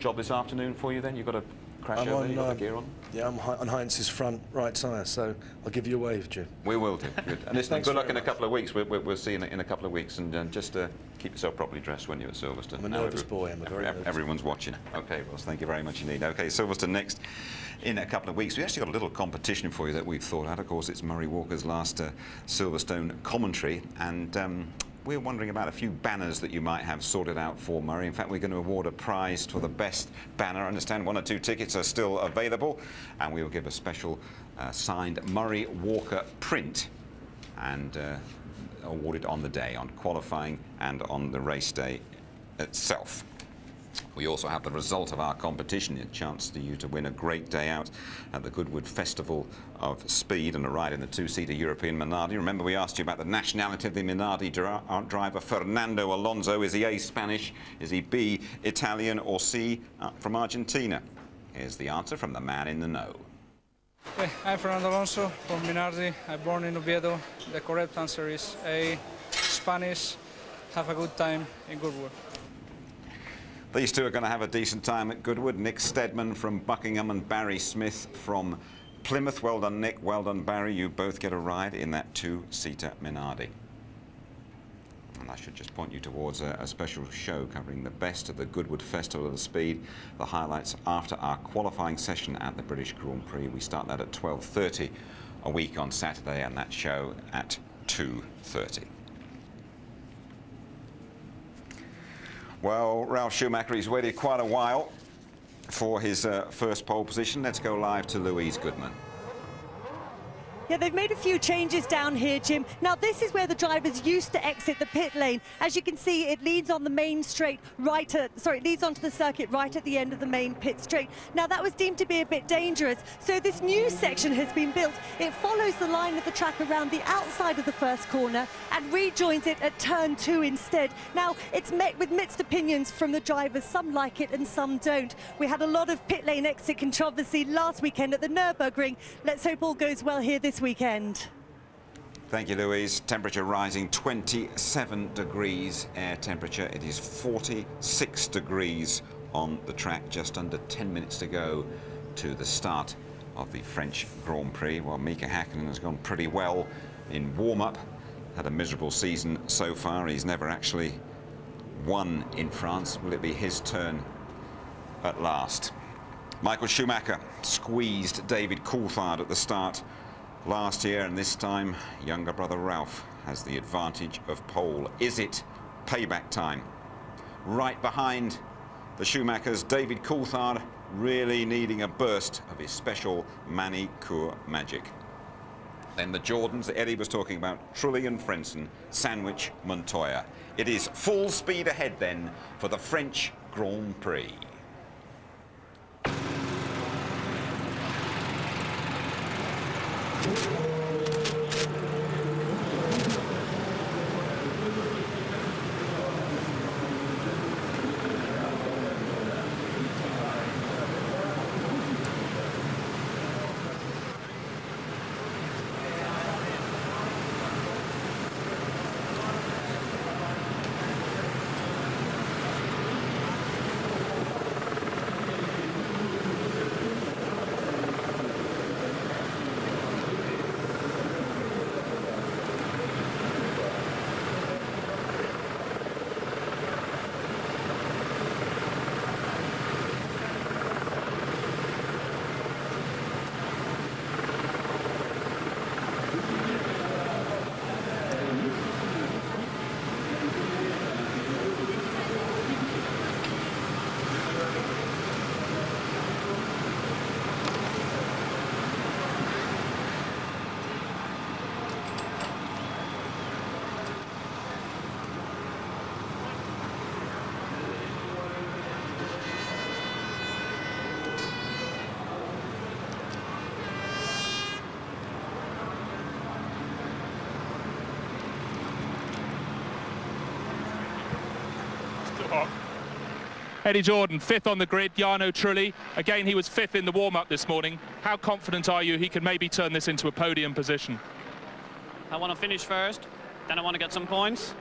Job this afternoon for you then? You've got to crash over, you've got the gear on? Yeah, I'm on Heinz's front right tyre, so I'll give you a wave, Jim. We will do. Good. And listen, good luck in a couple of weeks. We'll see you in a couple of weeks, and just keep yourself properly dressed when you're at Silverstone. I'm a nervous boy. I'm a very nervous Everyone's watching. Okay, Ross, thank you very much indeed. Okay, Silverstone next in a couple of weeks. We actually got a little competition for you that we've thought out. Of course, it's Murray Walker's last Silverstone commentary, and we're wondering about a few banners that you might have sorted out for Murray. In fact, we're going to award a prize for the best banner. I understand 1 or 2 tickets are still available, and we will give a special signed Murray Walker print and awarded on the day, on qualifying and on the race day itself. We also have the result of our competition, a chance for you to win a great day out at the Goodwood Festival of Speed and a ride in the 2-seater European Minardi. Remember, we asked you about the nationality of the Minardi driver, Fernando Alonso. Is he A, Spanish? Is he B, Italian? Or C, from Argentina? Here's the answer from the man in the know. Hey, I'm Fernando Alonso from Minardi. I'm born in Oviedo. The correct answer is A, Spanish. Have a good time in Goodwood. These two are going to have a decent time at Goodwood. Nick Steadman from Buckingham and Barry Smith from Plymouth. Well done, Nick. Well done, Barry. You both get a ride in that 2-seater Minardi. And I should just point you towards a special show covering the best of the Goodwood Festival of the Speed. The highlights after our qualifying session at the British Grand Prix. We start that at 12:30 a week on Saturday, and that show at 2:30. Well, Ralf Schumacher, he's waited quite a while for his first pole position. Let's go live to Louise Goodman. Yeah, they've made a few changes down here, Jim. Now, this is where the drivers used to exit the pit lane. As you can see, it leads on the main straight it leads onto the circuit right at the end of the main pit straight. Now, that was deemed to be a bit dangerous, so this new section has been built. It follows the line of the track around the outside of the first corner and rejoins it at turn 2 instead. Now, it's met with mixed opinions from the drivers. Some like it and some don't. We had a lot of pit lane exit controversy last weekend at the Nürburgring. Let's hope all goes well here this weekend. Thank you, Louise. Temperature rising 27 degrees air temperature. It is 46 degrees on the track. Just under 10 minutes to go to the start of the French Grand Prix. Well, Mika Häkkinen has gone pretty well in warm-up. Had a miserable season so far. He's never actually won in France. Will it be his turn at last? Michael Schumacher squeezed David Coulthard at the start last year, and this time younger brother Ralph has the advantage of pole. Is it payback time? Right behind the Schumachers, David Coulthard really needing a burst of his special manicure magic. Then the Jordans that Eddie was talking about, Trulli and Frentzen, Sandwich, Montoya. It is full speed ahead then for the French Grand Prix. Eddie Jordan, 5th on the grid. Jarno Trulli, again, he was 5th in the warm-up this morning. How confident are you he can maybe turn this into a podium position? I want to finish first, then I want to get some points.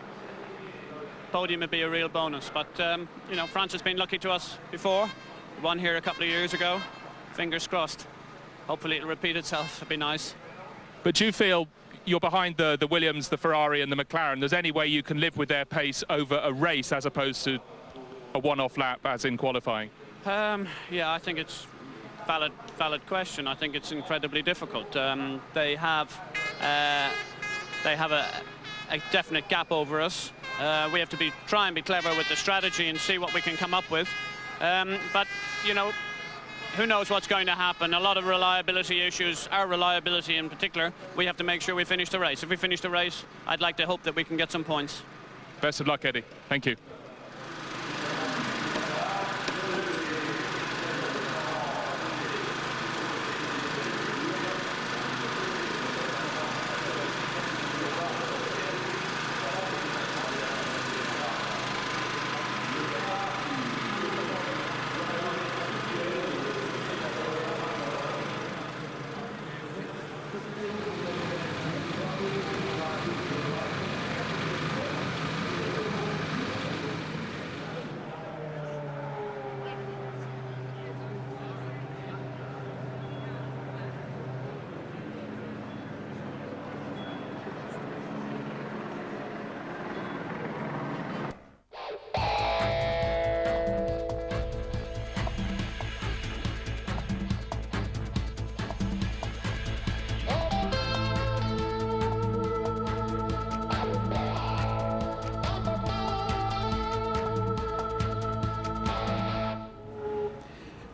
Podium would be a real bonus, but you know, France has been lucky to us before. We won here a couple of years ago. Fingers crossed. Hopefully it'll repeat itself. It'd be nice. But do you feel you're behind the Williams, the Ferrari and the McLaren? There's any way you can live with their pace over a race as opposed to a one-off lap as in qualifying? Yeah, I think it's valid question. I think it's incredibly difficult. They have a definite gap over us. We have to try and be clever with the strategy and see what we can come up with. But you know, who knows what's going to happen? A lot of reliability issues, our reliability in particular. We have to make sure we finish the race. If we finish the race, I'd like to hope that we can get some points. Best of luck, Eddie. Thank you.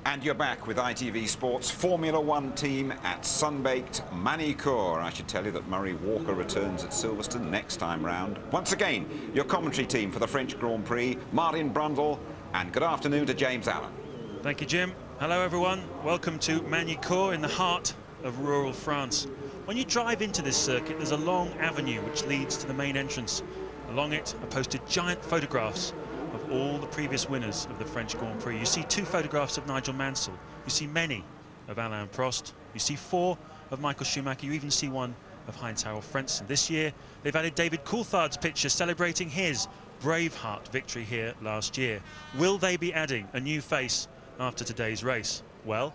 And you're back with ITV Sports Formula One team at Sunbaked Manicourt. I should tell you that Murray Walker returns at Silverstone next time round. Once again, your commentary team for the French Grand Prix, Martin Brundle, and good afternoon to James Allen. Thank you, Jim. Hello, everyone. Welcome to Manicourt in the heart of rural France. When you drive into this circuit, there's a long avenue which leads to the main entrance. Along it are posted giant photographs of all the previous winners of the French Grand Prix. You see 2 photographs of Nigel Mansell. You see many of Alain Prost. You see 4 of Michael Schumacher. You even see 1 of Heinz-Harald Frentzen. This year, they've added David Coulthard's picture celebrating his Braveheart victory here last year. Will they be adding a new face after today's race? Well,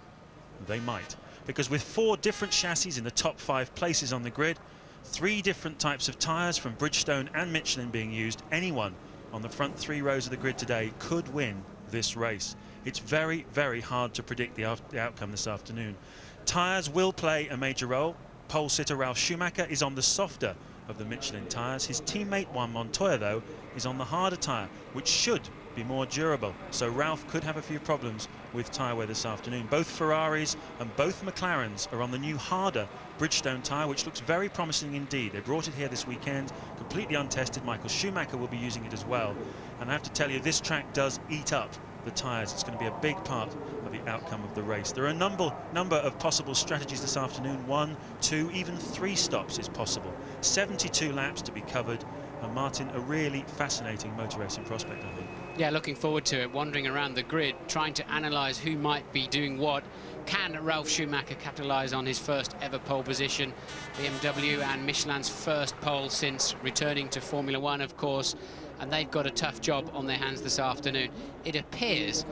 they might. Because with 4 different chassis in the top 5 places on the grid, 3 different types of tyres from Bridgestone and Michelin being used, anyone on the front 3 rows of the grid today could win this race. It's very, very hard to predict the outcome this afternoon. Tyres will play a major role. Pole sitter Ralf Schumacher is on the softer of the Michelin tyres. His teammate Juan Montoya, though, is on the harder tyre, which should be more durable. So Ralf could have a few problems with tyre wear this afternoon. Both Ferraris and both McLarens are on the new harder Bridgestone tyre, which looks very promising indeed. They brought it here this weekend, completely untested. Michael Schumacher will be using it as well. And I have to tell you, this track does eat up the tyres. It's going to be a big part of the outcome of the race. There are a number of possible strategies this afternoon. 1, 2, even 3 stops is possible. 72 laps to be covered. And Martin, a really fascinating motor racing prospect, I think. Yeah, looking forward to it, wandering around the grid, trying to analyse who might be doing what. Can Ralf Schumacher capitalise on his first ever pole position? BMW and Michelin's first pole since returning to Formula One, of course, and they've got a tough job on their hands this afternoon. It appears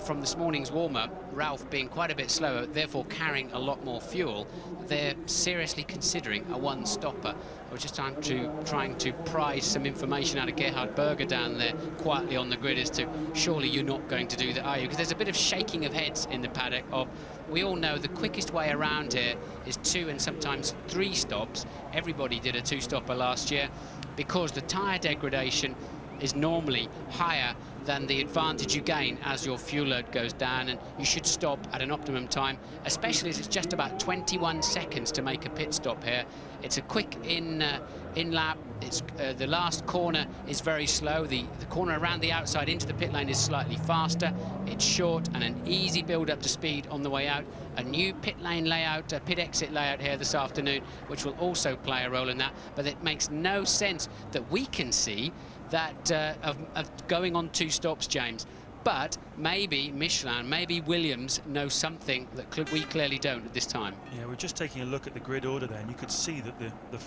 from this morning's warm-up, Ralf being quite a bit slower, therefore carrying a lot more fuel, they're seriously considering a one-stopper. I was just trying to pry some information out of Gerhard Berger down there quietly on the grid as to, surely you're not going to do that, are you? Because there's a bit of shaking of heads in the paddock of, we all know the quickest way around here is 2 and sometimes 3 stops. Everybody did a 2-stopper last year because the tyre degradation is normally higher than the advantage you gain as your fuel load goes down, and you should stop at an optimum time, especially as it's just about 21 seconds to make a pit stop here. It's a quick in lap. It's the last corner is very slow. The corner around the outside into the pit lane is slightly faster. It's short and an easy build up to speed on the way out. A new pit lane layout, pit exit layout here this afternoon, which will also play a role in that. But it makes no sense that we can see that of going on 2 stops, James. But maybe Michelin, maybe Williams know something that we clearly don't at this time. Yeah, we're just taking a look at the grid order there, and you could see that the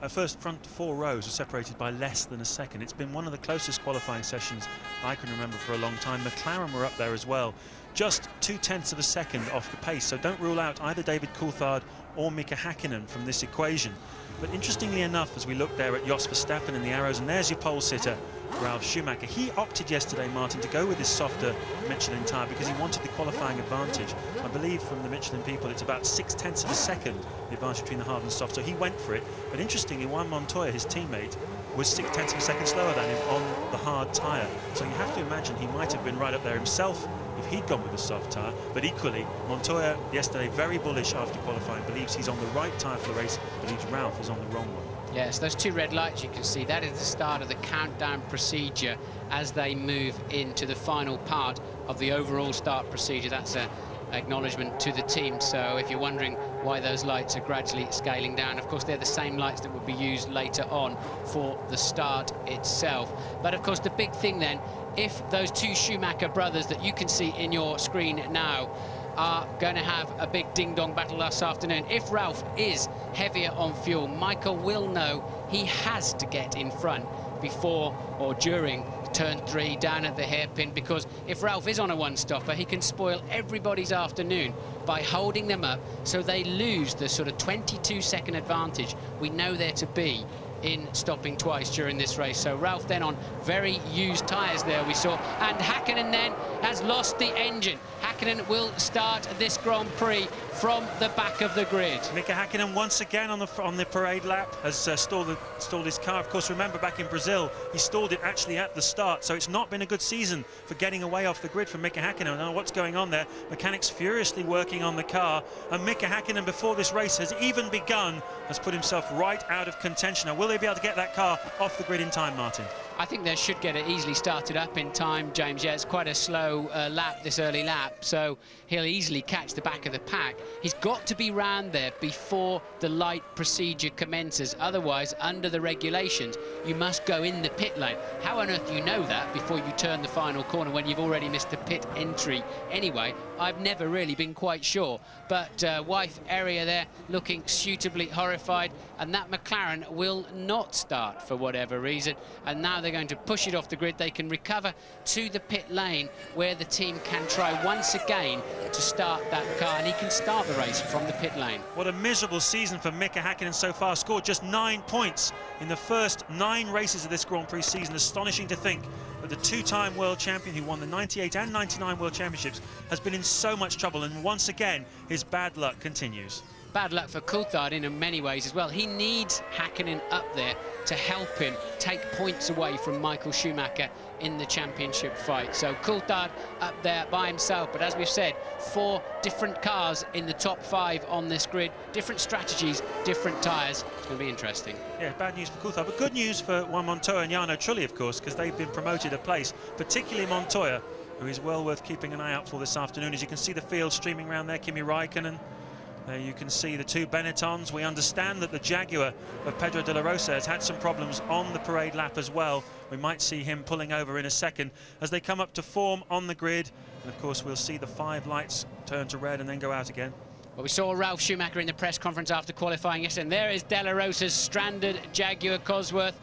first front four rows are separated by less than a second. It's been one of the closest qualifying sessions I can remember for a long time. McLaren were up there as well, just 0.2 of a second off the pace. So don't rule out either David Coulthard or Mika Häkkinen from this equation. But interestingly enough, as we look there at Jos Verstappen in the arrows, and there's your pole sitter, Ralf Schumacher. He opted yesterday, Martin, to go with his softer Michelin tyre because he wanted the qualifying advantage. I believe from the Michelin people it's about 0.6 of a second, the advantage between the hard and soft, so he went for it. But interestingly, Juan Montoya, his teammate, was 0.6 of a second slower than him on the hard tyre. So you have to imagine he might have been right up there himself if he'd gone with the soft tyre. But equally, Montoya yesterday very bullish after qualifying, believes he's on the right tyre for the race, believes Ralf is on the wrong one. Yes, those two red lights you can see, that is the start of the countdown procedure as they move into the final part of the overall start procedure. That's an acknowledgement to the team. So if you're wondering why those lights are gradually scaling down, of course they're the same lights that will be used later on for the start itself. But of course the big thing then, if those two Schumacher brothers that you can see in your screen now are going to have a big ding-dong battle this afternoon. If Ralf is heavier on fuel, Michael will know he has to get in front before or during turn 3 down at the hairpin, because if Ralf is on a one-stopper, he can spoil everybody's afternoon by holding them up so they lose the sort of 22-second advantage we know there to be in stopping twice during this race. So Ralf then on very used tyres there we saw, and Häkkinen then has lost the engine. Häkkinen will start this Grand Prix from the back of the grid. Mika Häkkinen once again on the parade lap has stalled his car. Of course, remember back in Brazil, he stalled it actually at the start, so it's not been a good season for getting away off the grid for Mika Häkkinen. I don't know what's going on there. Mechanics furiously working on the car, and Mika Häkkinen, before this race has even begun, has put himself right out of contention. Now, will they be able to get that car off the grid in time, Martin? I think they should get it easily started up in time, James. Yeah, it's quite a slow lap, this early lap, so he'll easily catch the back of the pack. He's got to be round there before the light procedure commences. Otherwise, under the regulations, you must go in the pit lane. How on earth do you know that before you turn the final corner when you've already missed the pit entry? Anyway, I've never really been quite sure. But wife area there looking suitably horrified, and that McLaren will not start for whatever reason. And now they're going to push it off the grid. They can recover to the pit lane where the team can try once again to start that car, and he can start the race from the pit lane. What a miserable season for Mika Häkkinen so far. Scored just 9 points in the first 9 races of this Grand Prix season. Astonishing to think that the two-time world champion who won the 98 and 99 world championships has been in so much trouble, and once again his bad luck continues. Bad luck for Coulthard in many ways as well. He needs Häkkinen up there to help him take points away from Michael Schumacher in the championship fight. So Coulthard up there by himself, but as we've said, 4 different cars in the top 5 on this grid, different strategies, different tyres. It's going to be interesting. Yeah, bad news for Coulthard, but good news for Juan Montoya and Jarno Trulli, of course, because they've been promoted a place, particularly Montoya, who is well worth keeping an eye out for this afternoon. As you can see the field streaming around there, Kimi Räikkönen. There you can see the 2 Benettons. We understand that the Jaguar of Pedro de la Rosa has had some problems on the parade lap as well. We might see him pulling over in a second as they come up to form on the grid. And of course, we'll see the 5 lights turn to red and then go out again. Well, we saw Ralf Schumacher in the press conference after qualifying yesterday, and there is de la Rosa's stranded Jaguar Cosworth.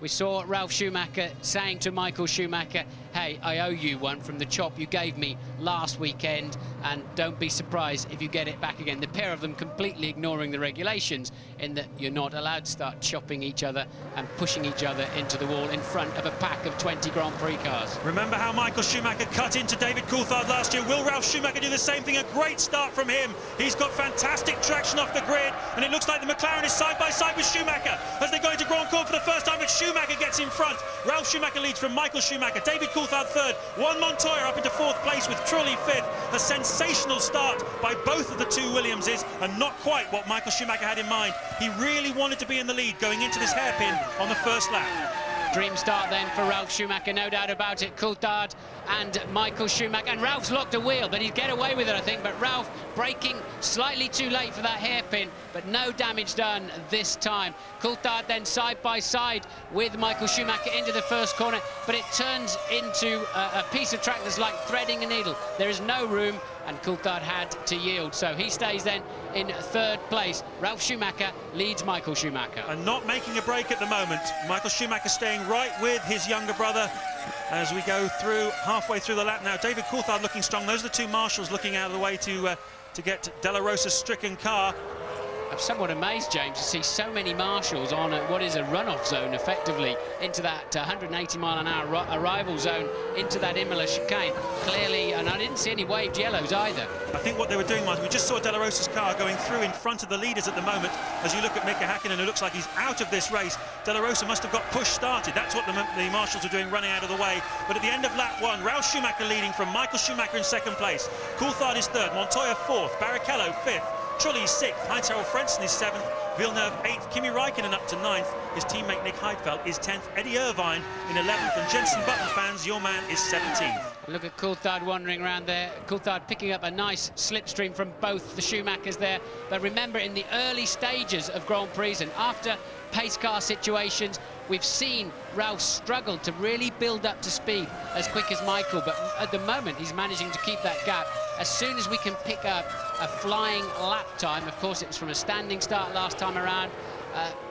We saw Ralf Schumacher saying to Michael Schumacher, hey, I owe you one from the chop you gave me last weekend, and don't be surprised if you get it back again. The pair of them completely ignoring the regulations in that you're not allowed to start chopping each other and pushing each other into the wall in front of a pack of 20 Grand Prix cars. Remember how Michael Schumacher cut into David Coulthard last year? Will Ralf Schumacher do the same thing? A great start from him. He's got fantastic traction off the grid, and it looks like the McLaren is side by side with Schumacher as they go into Grand Court for the first time, but Schumacher gets in front. Ralf Schumacher leads from Michael Schumacher, David Coulthard third, Juan Montoya up into 4th place with Trulli 5th. A sensational start by both of the 2 Williamses, and not quite what Michael Schumacher had in mind. He really wanted to be in the lead going into this hairpin on the first lap. Dream start then for Ralf Schumacher, no doubt about it. Coulthard and Michael Schumacher. And Ralph's locked a wheel, but he'd get away with it, I think. But Ralph braking slightly too late for that hairpin, but no damage done this time. Coulthard then side by side with Michael Schumacher into the first corner, but it turns into a piece of track that's like threading a needle. There is no room, and Coulthard had to yield. So he stays then in third place. Ralf Schumacher leads Michael Schumacher. And not making a break at the moment. Michael Schumacher staying right with his younger brother as we go through, halfway through the lap now. David Coulthard looking strong. Those are the two marshals looking out of the way to get De La Rosa's stricken car. I'm somewhat amazed, James, to see so many marshals on what is a runoff zone, effectively, into that 180-mile-an-hour arrival zone, into that Imola chicane. Clearly, and I didn't see any waved yellows either. I think what they were doing, Martin, we just saw De La Rosa's car going through in front of the leaders at the moment. As you look at Mika Häkkinen, who looks like he's out of this race, De La Rosa must have got push started. That's what the marshals are doing, running out of the way. But at the end of lap 1, Ralf Schumacher leading from Michael Schumacher in second place. Coulthard is third, Montoya fourth, Barrichello fifth. Trulli is 6th, Heinz-Harald Frentzen is 7th, Villeneuve 8th, Kimi Räikkönen up to 9th, his teammate Nick Heidfeld is 10th, Eddie Irvine in 11th, and Jenson Button fans, your man is 17th. Look at Coulthard wandering around there. Coulthard picking up a nice slipstream from both the Schumachers there. But remember, in the early stages of Grand Prix and after pace car situations, we've seen Ralf struggle to really build up to speed as quick as Michael, but at the moment he's managing to keep that gap. As soon as we can pick up a flying lap time, of course it was from a standing start last time around,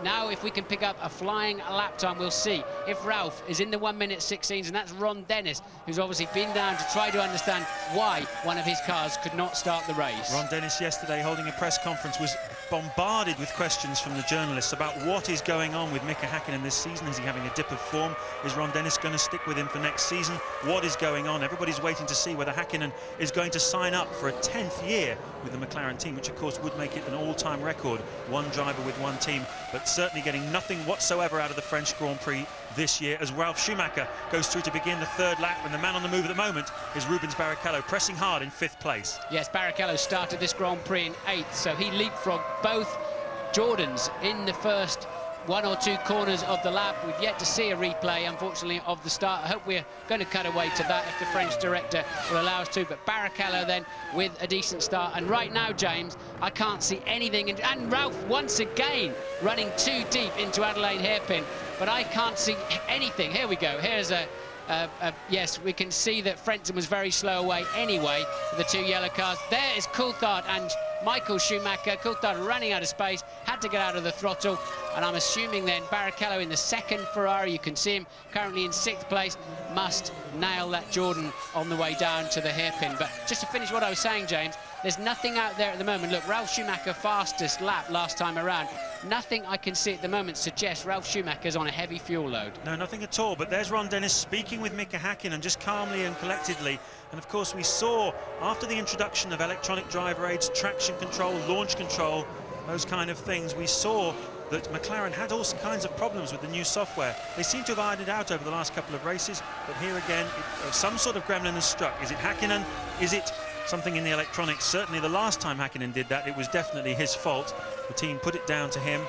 now if we can pick up a flying lap time, we'll see if Ralf is in the 1:16s, and that's Ron Dennis, who's obviously been down to try to understand why one of his cars could not start the race. Ron Dennis yesterday holding a press conference was bombarded with questions from the journalists about what is going on with Mika Häkkinen this season. Is he having a dip of form? Is Ron Dennis going to stick with him for next season? What is going on? Everybody's waiting to see whether Häkkinen is going to sign up for a 10th year with the McLaren team, which of course would make it an all-time record, one driver with one team, but certainly getting nothing whatsoever out of the French Grand Prix this year as Ralf Schumacher goes through to begin the third lap, and the man on the move at the moment is Rubens Barrichello, pressing hard in 5th place. Yes, Barrichello started this Grand Prix in 8th, so he leapfrogged both Jordans in the first 1 or 2 corners of the lap. We've yet to see a replay, unfortunately, of the start. I hope we're going to cut away to that if the French director will allow us to. But Barrichello then with a decent start. And right now, James, I can't see anything. And Ralf once again running too deep into Adelaide hairpin. But I can't see anything. Here we go. Here's yes, we can see that Frentzen was very slow away anyway with the 2 yellow cars. There is Coulthard and Michael Schumacher. Coulthard running out of space, had to get out of the throttle, and I'm assuming then Barrichello in the 2nd Ferrari, you can see him currently in 6th place, must nail that Jordan on the way down to the hairpin. But just to finish what I was saying, James, there's nothing out there at the moment. Look, Ralf Schumacher fastest lap last time around. Nothing I can see at the moment suggests Ralf Schumacher's on a heavy fuel load. No, nothing at all. But there's Ron Dennis speaking with Mika Häkkinen just calmly and collectedly. And of course we saw after the introduction of electronic driver aids, traction control, launch control, those kind of things, we saw that McLaren had all kinds of problems with the new software. They seem to have ironed it out over the last couple of races, but here again, some sort of gremlin has struck. Is it Häkkinen? Is it something in the electronics? Certainly the last time Häkkinen did that, it was definitely his fault. The team put it down to him,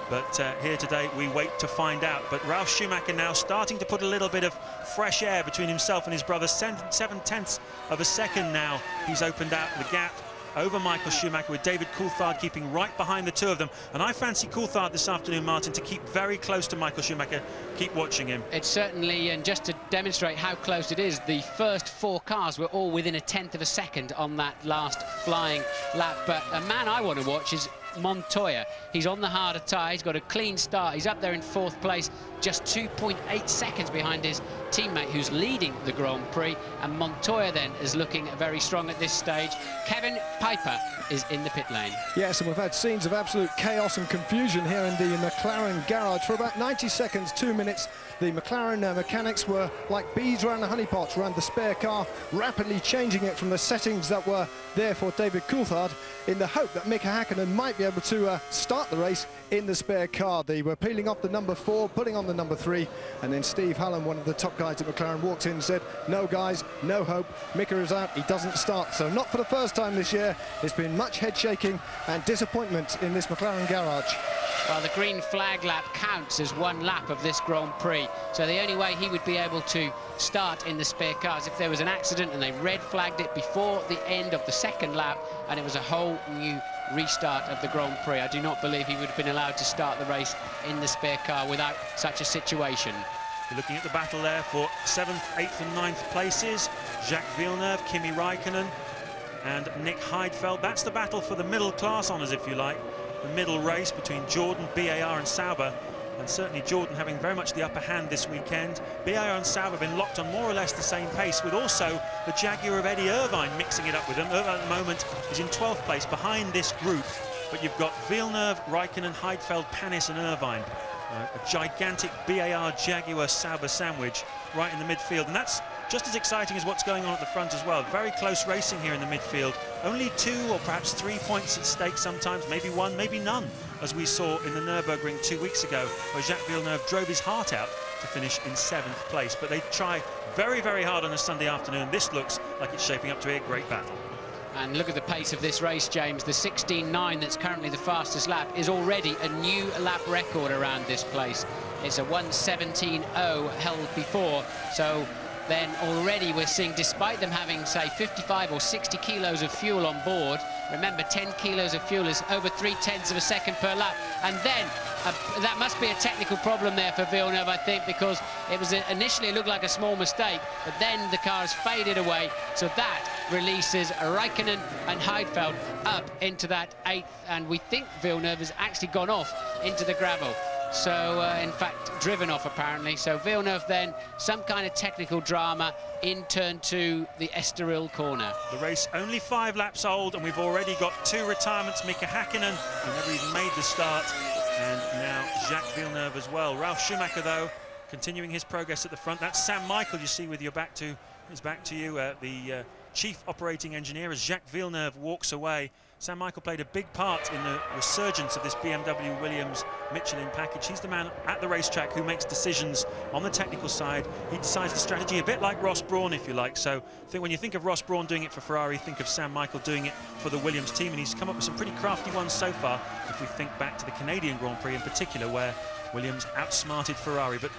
but here today we wait to find out. But Ralf Schumacher now starting to put a little bit of fresh air between himself and his brother. 7/10 of a second now he's opened out the gap over Michael Schumacher, with David Coulthard keeping right behind the 2 of them. And I fancy Coulthard this afternoon, Martin, to keep very close to Michael Schumacher, keep watching him. It's certainly, and just to demonstrate how close it is, the first 4 cars were all within a 1/10 of a second on that last flying lap. But a man I want to watch is Montoya. He's on the harder tyre, he's got a clean start, he's up there in 4th place, just 2.8 seconds behind his teammate who's leading the Grand Prix, and Montoya then is looking very strong at this stage. Kevin Piper is in the pit lane. Yes, and we've had scenes of absolute chaos and confusion here in the McLaren garage for about 90 seconds, 2 minutes. The McLaren mechanics were like bees around the honeypots around the spare car, rapidly changing it from the settings that were there for David Coulthard in the hope that Mika Häkkinen might be able to start the race in the spare car. They were peeling off the number 4, putting on the number 3, and then Steve Hallam, one of the top guys at McLaren, walked in and said, no guys, no hope, Mika is out, he doesn't start. So not for the first time this year. It's been much head shaking and disappointment in this McLaren garage. Well, the green flag lap counts as one lap of this Grand Prix, so the only way he would be able to start in the spare car is if there was an accident and they red flagged it before the end of the second lap and it was a whole new restart of the Grand Prix. I do not believe he would have been allowed to start the race in the spare car without such a situation. We're looking at the battle there for 7th, 8th and 9th places. Jacques Villeneuve, Kimi Räikkönen and Nick Heidfeld. That's the battle for the middle class honours, if you like. The middle race between Jordan, BAR and Sauber, and certainly Jordan having very much the upper hand this weekend. BAR and Sauber have been locked on more or less the same pace, with also the Jaguar of Eddie Irvine mixing it up with them. Irvine at the moment is in 12th place behind this group, but you've got Villeneuve, Räikkönen, Heidfeld, Panis and Irvine. A gigantic BAR Jaguar Sauber sandwich right in the midfield, and that's just as exciting as what's going on at the front as well. Very close racing here in the midfield. Only 2 or perhaps 3 points at stake sometimes, maybe 1, maybe none, as we saw in the Nürburgring 2 weeks ago, where Jacques Villeneuve drove his heart out to finish in 7th place. But they try very, very hard on a Sunday afternoon. This looks like it's shaping up to be a great battle. And look at the pace of this race, James. The 16.9 that's currently the fastest lap is already a new lap record around this place. It's a 1:17.0 held before, so then already we're seeing, despite them having, say, 55 or 60 kilos of fuel on board, remember 10 kilos of fuel is over 0.3 of a second per lap, and then that must be a technical problem there for Villeneuve, I think, because it was initially, it looked like a small mistake, but then the car has faded away, so that releases Räikkönen and Heidfeld up into that 8th, and we think Villeneuve has actually gone off into the gravel. So, in fact, driven off, apparently. So Villeneuve then, some kind of technical drama in turn 2, the Estoril corner. The race only 5 laps old, and we've already got 2 retirements. Mika Häkkinen, who never even made the start, and now Jacques Villeneuve as well. Ralf Schumacher, though, continuing his progress at the front. That's Sam Michael, you see, with your back to you, the chief operating engineer, as Jacques Villeneuve walks away. Sam Michael played a big part in the resurgence of this BMW Williams Michelin package. He's the man at the racetrack who makes decisions on the technical side. He decides the strategy, a bit like Ross Brawn, if you like. So I think when you think of Ross Brawn doing it for Ferrari, think of Sam Michael doing it for the Williams team, and he's come up with some pretty crafty ones so far, if we think back to the Canadian Grand Prix in particular, where Williams outsmarted Ferrari. But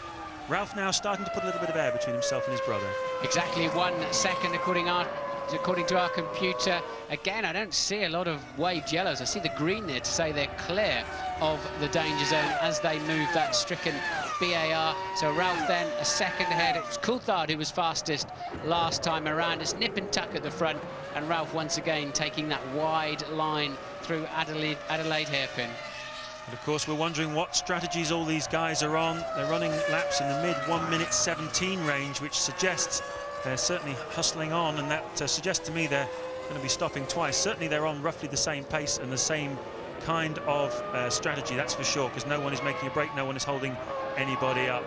Ralph now starting to put a little bit of air between himself and his brother. Exactly 1 second, according to our computer. Again, I don't see a lot of waved yellows. I see the green there to say they're clear of the danger zone as they move that stricken BAR. So Ralph then a second ahead. It was Coulthard who was fastest last time around. It's nip and tuck at the front, and Ralph once again taking that wide line through Adelaide hairpin. And of course, we're wondering what strategies all these guys are on. They're running laps in the mid 1:17 range, which suggests they're certainly hustling on, and that suggests to me they're going to be stopping twice. Certainly they're on roughly the same pace and the same kind of strategy, that's for sure, because no one is making a break, no one is holding anybody up.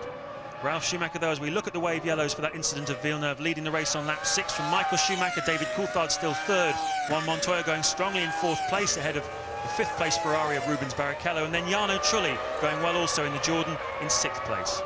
Ralf Schumacher, though, as we look at the wave yellows for that incident of Villeneuve, leading the race on lap 6 from Michael Schumacher. David Coulthard still 3rd. Juan Montoya going strongly in 4th place ahead of the 5th place Ferrari of Rubens Barrichello, and then Jarno Trulli going well also in the Jordan in 6th place.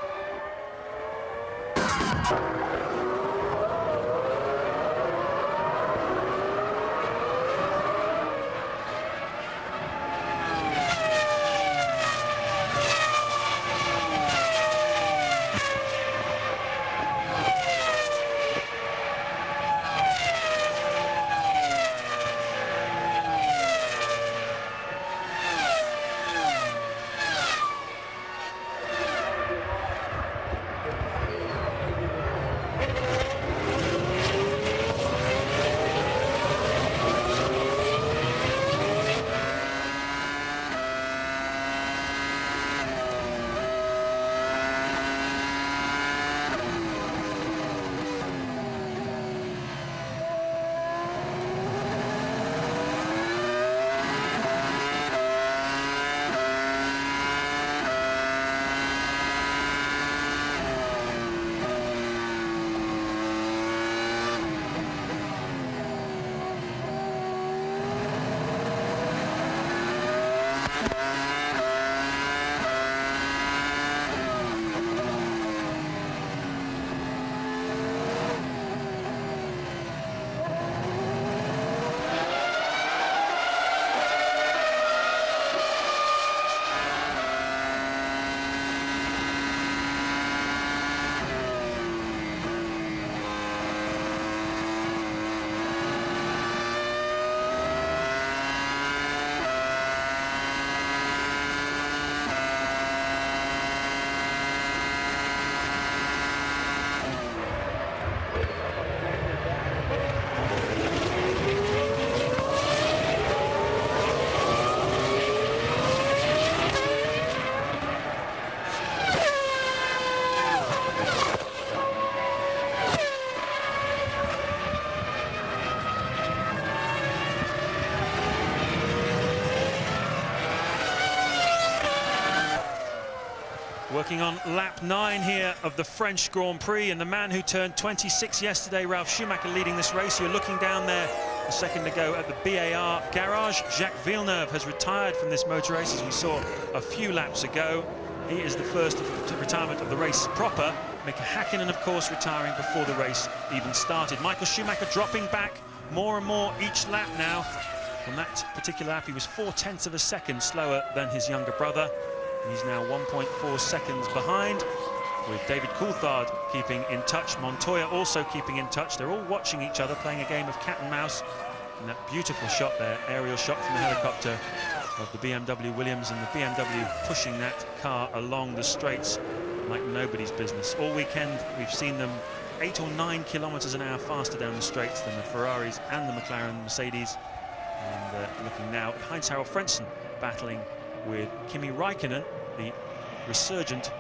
Working on lap 9 here of the French Grand Prix, and the man who turned 26 yesterday, Ralf Schumacher, leading this race. You're looking down there a second ago at the BAR garage. Jacques Villeneuve has retired from this motor race, as we saw a few laps ago. He is the first retirement of the race proper. Mika Häkkinen, of course, retiring before the race even started. Michael Schumacher dropping back more and more each lap now. On that particular lap, he was 0.4 of a second slower than his younger brother. He's now 1.4 seconds behind, with David Coulthard keeping in touch. Montoya also keeping in touch. They're all watching each other, playing a game of cat and mouse. And that beautiful shot there, aerial shot from the helicopter of the BMW Williams, and the BMW pushing that car along the straights like nobody's business. All weekend we've seen them 8 or 9 kilometers an hour faster down the straights than the Ferraris and the McLaren Mercedes. And looking now at Heinz-Harald Frentzen battling with Kimi Räikkönen, the resurgent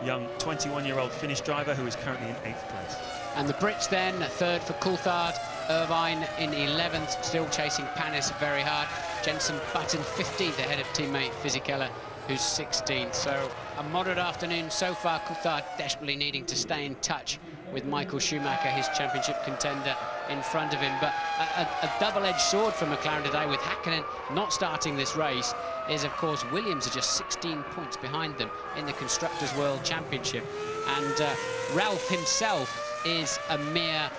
young 21-year-old Finnish driver who is currently in 8th place. And the Brits then, 3rd for Coulthard, Irvine in 11th, still chasing Panis very hard. Jenson Button 15th ahead of teammate Fisichella, who's 16th. So a moderate afternoon so far. Coulthard desperately needing to stay in touch with Michael Schumacher, his championship contender, in front of him. But a double-edged sword for McLaren today, with Häkkinen not starting this race, is of course Williams are just 16 points behind them in the Constructors' World Championship. And Ralf himself is a mere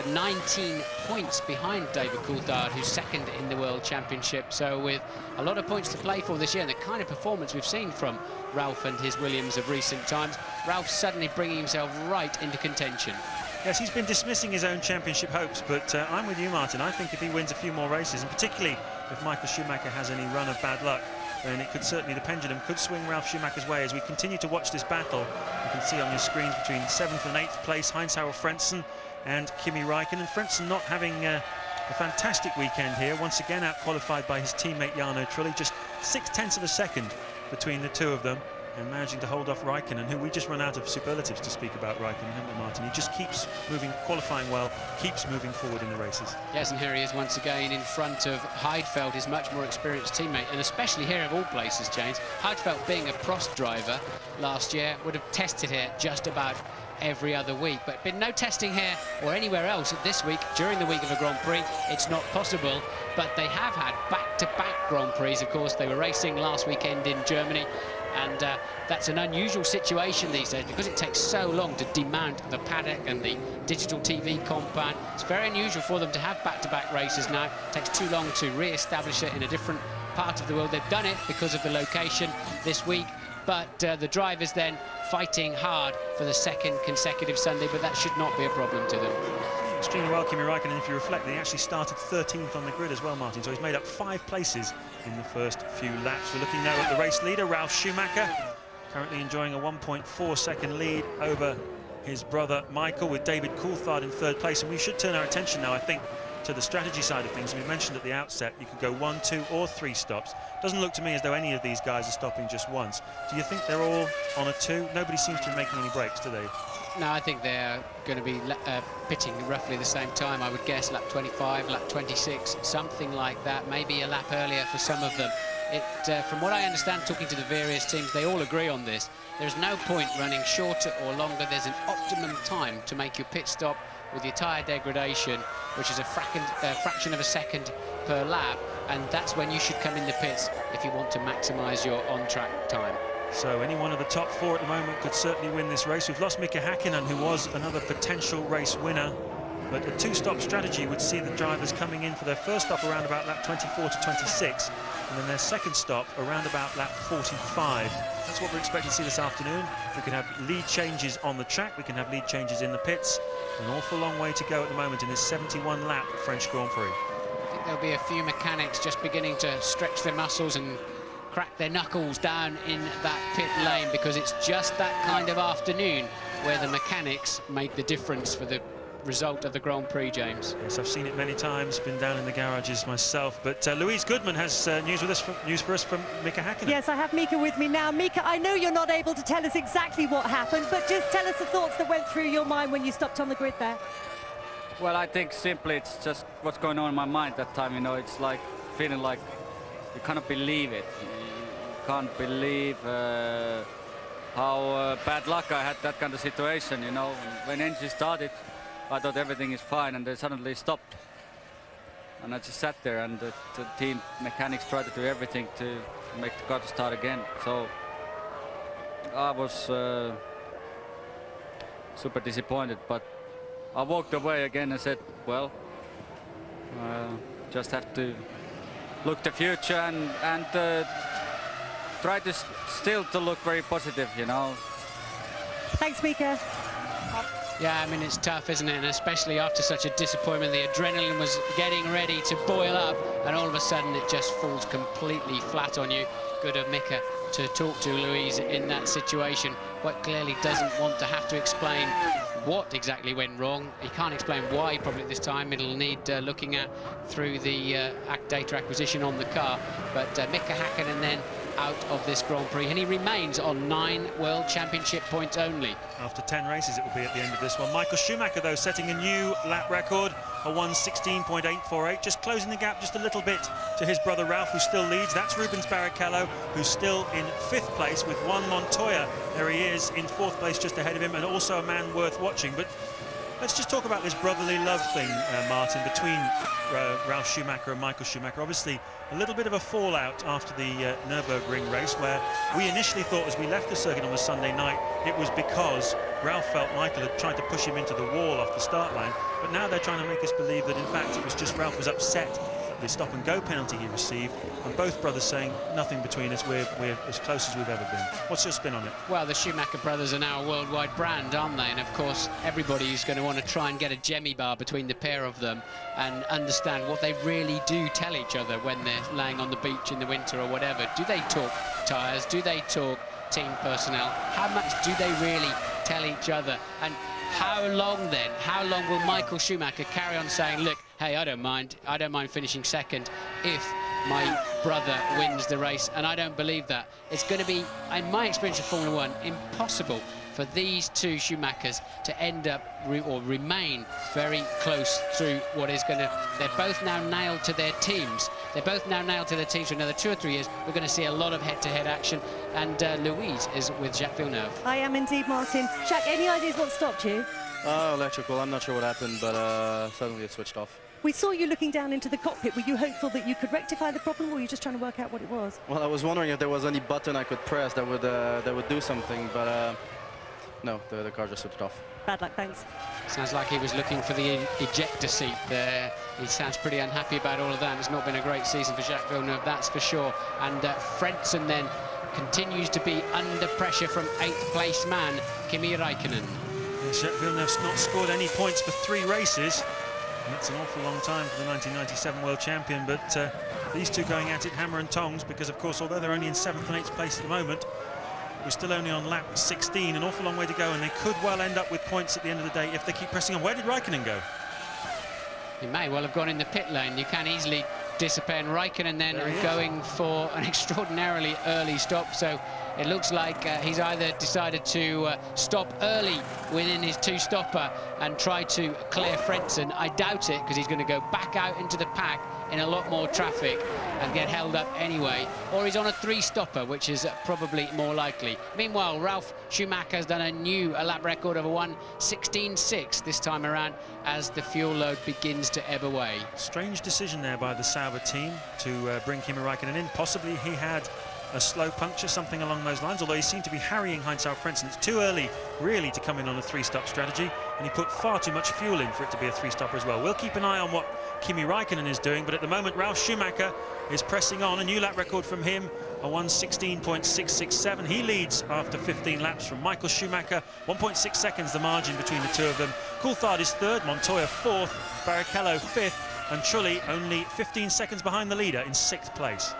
19 points behind David Coulthard, who's 2nd in the World Championship. So with a lot of points to play for this year, and the kind of performance we've seen from Ralf and his Williams of recent times, Ralf suddenly bringing himself right into contention. Yes, he's been dismissing his own championship hopes, but I'm with you, Martin. I think if he wins a few more races, and particularly if Michael Schumacher has any run of bad luck, then it could certainly, the pendulum could swing Ralf Schumacher's way. As we continue to watch this battle, you can see on your screens between 7th and 8th place, Heinz-Harald Frentzen and Kimi Räikkönen. Frentzen not having a fantastic weekend here, once again out-qualified by his teammate Jarno Trulli, just 0.6 of a second between the two of them, and managing to hold off Räikkönen, who we just run out of superlatives to speak about Räikkönen, haven't we, Martin? He just keeps moving, qualifying well, keeps moving forward in the races. Yes, and here he is once again in front of Heidfeld, his much more experienced teammate, and especially here of all places, James. Heidfeld, being a Prost driver last year, would have tested here just about every other week, but been no testing here or anywhere else this week. During the week of a Grand Prix, it's not possible, but they have had back-to-back Grand Prix. Of course, they were racing last weekend in Germany, and that's an unusual situation these days because it takes so long to demount the paddock and the digital TV compound. It's very unusual for them to have back-to-back races now. It takes too long to re-establish it in a different part of the world. They've done it because of the location this week, but the drivers then fighting hard for the 2nd consecutive Sunday, but that should not be a problem to them. Extremely well, Kimi Räikkönen. If you reflect, he actually started 13th on the grid as well, Martin, so he's made up 5 places in the first few laps. We're looking now at the race leader, Ralf Schumacher, currently enjoying a 1.4 second lead over his brother Michael, with David Coulthard in 3rd place. And we should turn our attention now, I think, to the strategy side of things. We mentioned at the outset you could go 1, 2 or 3 stops. Doesn't look to me as though any of these guys are stopping just once. Do you think they're all on a 2? Nobody seems to be making any breaks, do they? No, I think they're going to be pitting roughly the same time. I would guess lap 25, lap 26, something like that. Maybe a lap earlier for some of them. From what I understand, talking to the various teams, they all agree on this. There's no point running shorter or longer. There's an optimum time to make your pit stop with your tyre degradation, which is a fraction of a second per lap, and that's when you should come in the pits if you want to maximise your on-track time. So any one of the top 4 at the moment could certainly win this race. We've lost Mika Häkkinen, who was another potential race winner, but a 2-stop strategy would see the drivers coming in for their first stop around about lap 24 to 26, and then their second stop around about lap 45. That's what we're expecting to see this afternoon. We can have lead changes on the track, we can have lead changes in the pits. An awful long way to go at the moment in this 71-lap French Grand Prix. I think there'll be a few mechanics just beginning to stretch their muscles and crack their knuckles down in that pit lane, because it's just that kind of afternoon where the mechanics make the difference for the result of the Grand Prix, James. Yes, I've seen it many times, been down in the garages myself, but Louise Goodman has news for us from Mika Häkkinen. Yes, I have Mika with me now. Mika, I know you're not able to tell us exactly what happened, but just tell us the thoughts that went through your mind when you stopped on the grid there. Well, I think simply it's just what's going on in my mind that time, you know. It's like feeling like you cannot believe it. You can't believe how bad luck I had that kind of situation, you know. When engine started, I thought everything is fine, and they suddenly stopped. And I just sat there, and the team mechanics tried to do everything to make the car to start again. So I was super disappointed, but I walked away again and said, well, just have to look the future and try to still to look very positive, you know. Thanks, Mika. Yeah, I mean, it's tough, isn't it? And especially after such a disappointment, the adrenaline was getting ready to boil up, and all of a sudden it just falls completely flat on you. Good of Mika to talk to Louise in that situation. Quite clearly doesn't want to have to explain what exactly went wrong. He can't explain why probably at this time. It'll need looking at through the data acquisition on the car. But Mika Häkkinen then out of this Grand Prix, and he remains on 9 World Championship points only. After 10 races it will be at the end of this one. Michael Schumacher though setting a new lap record, a 1:16.848, just closing the gap just a little bit to his brother Ralph, who still leads. That's Rubens Barrichello, who's still in 5th place with Juan Montoya. There he is in 4th place just ahead of him, and also a man worth watching. But let's just talk about this brotherly love thing, Martin, between Ralf Schumacher and Michael Schumacher. Obviously, a little bit of a fallout after the Nürburgring race, where we initially thought as we left the circuit on the Sunday night, it was because Ralf felt Michael had tried to push him into the wall off the start line. But now they're trying to make us believe that, in fact, it was just Ralf was upset at the stop-and-go penalty he received, and both brothers saying nothing between us, we're as close as we've ever been. What's your spin on it? Well, the Schumacher brothers are now a worldwide brand, aren't they? And of course, everybody's going to want to try and get a Jemmy bar between the pair of them and understand what they really do tell each other when they're laying on the beach in the winter or whatever. Do they talk tyres? Do they talk team personnel? How much do they really tell each other? And how long then? How long will Michael Schumacher carry on saying, look, hey, I don't mind finishing second if my brother wins the race? And I don't believe that. It's going to be, in my experience of Formula One, impossible for these two Schumachers to end up or remain very close through what is going to... They're both now nailed to their teams. They're both now nailed to their teams for another 2 or 3 years. We're going to see a lot of head-to-head action. And Louise is with Jacques Villeneuve. I am indeed, Martin. Jacques, any ideas what stopped you? Electrical. I'm not sure what happened, but suddenly it switched off. We saw you looking down into the cockpit. Were you hopeful that you could rectify the problem, or were you just trying to work out what it was? Well, I was wondering if there was any button I could press that would do something, but no, the car just switched off. Bad luck, thanks. Sounds like he was looking for the ejector seat there. He sounds pretty unhappy about all of that. It's not been a great season for Jacques Villeneuve, that's for sure. And Frentzen then continues to be under pressure from 8th place man, Kimi Räikkönen. Yeah, Jacques Villeneuve's not scored any points for 3 races. And that's an awful long time for the 1997 world champion, but these two going at it hammer and tongs, because of course, although they're only in 7th and 8th place at the moment, we're still only on lap 16, an awful long way to go, and they could well end up with points at the end of the day if they keep pressing on. Where did Räikkönen go? He may well have gone in the pit lane. You can easily disappear, and Räikkönen then going for an extraordinarily early stop, so it looks like he's either decided to stop early within his 2-stopper and try to clear Frentzen. I doubt it, because he's going to go back out into the pack in a lot more traffic and get held up anyway, or he's on a 3-stopper, which is probably more likely. Meanwhile, Ralf Schumacher has done a lap record of a 1:16.6 this time around as the fuel load begins to ebb away. Strange decision there by the Sauber team to bring Kimi Räikkönen in. Possibly he had a slow puncture, something along those lines, although he seemed to be harrying Heinz-Harald Frentzen. It's too early, really, to come in on a 3-stop strategy, and he put far too much fuel in for it to be a 3-stopper as well. We'll keep an eye on what Kimi Räikkönen is doing, but at the moment, Ralf Schumacher is pressing on. A new lap record from him, a 1:16.667. He leads after 15 laps from Michael Schumacher. 1.6 seconds the margin between the two of them. Coulthard is 3rd, Montoya 4th, Barrichello 5th, and Trulli only 15 seconds behind the leader in 6th place.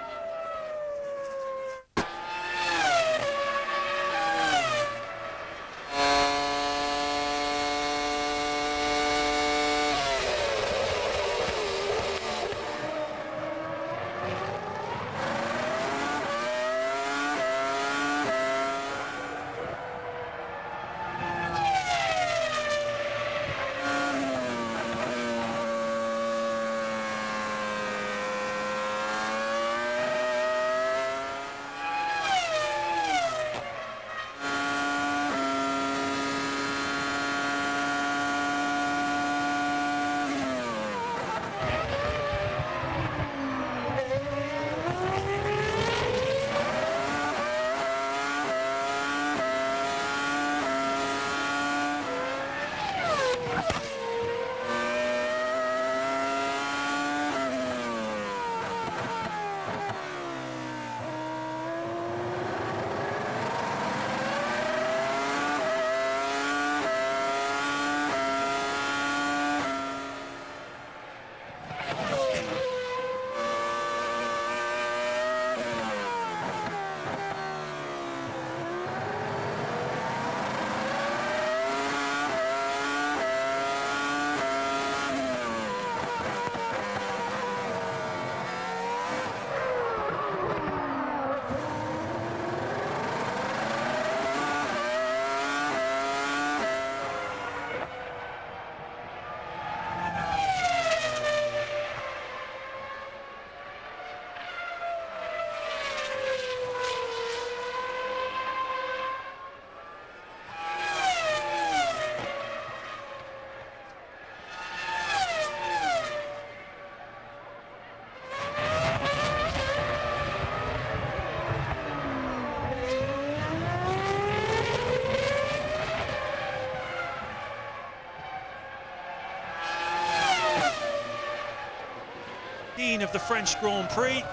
Of the French Grand Prix,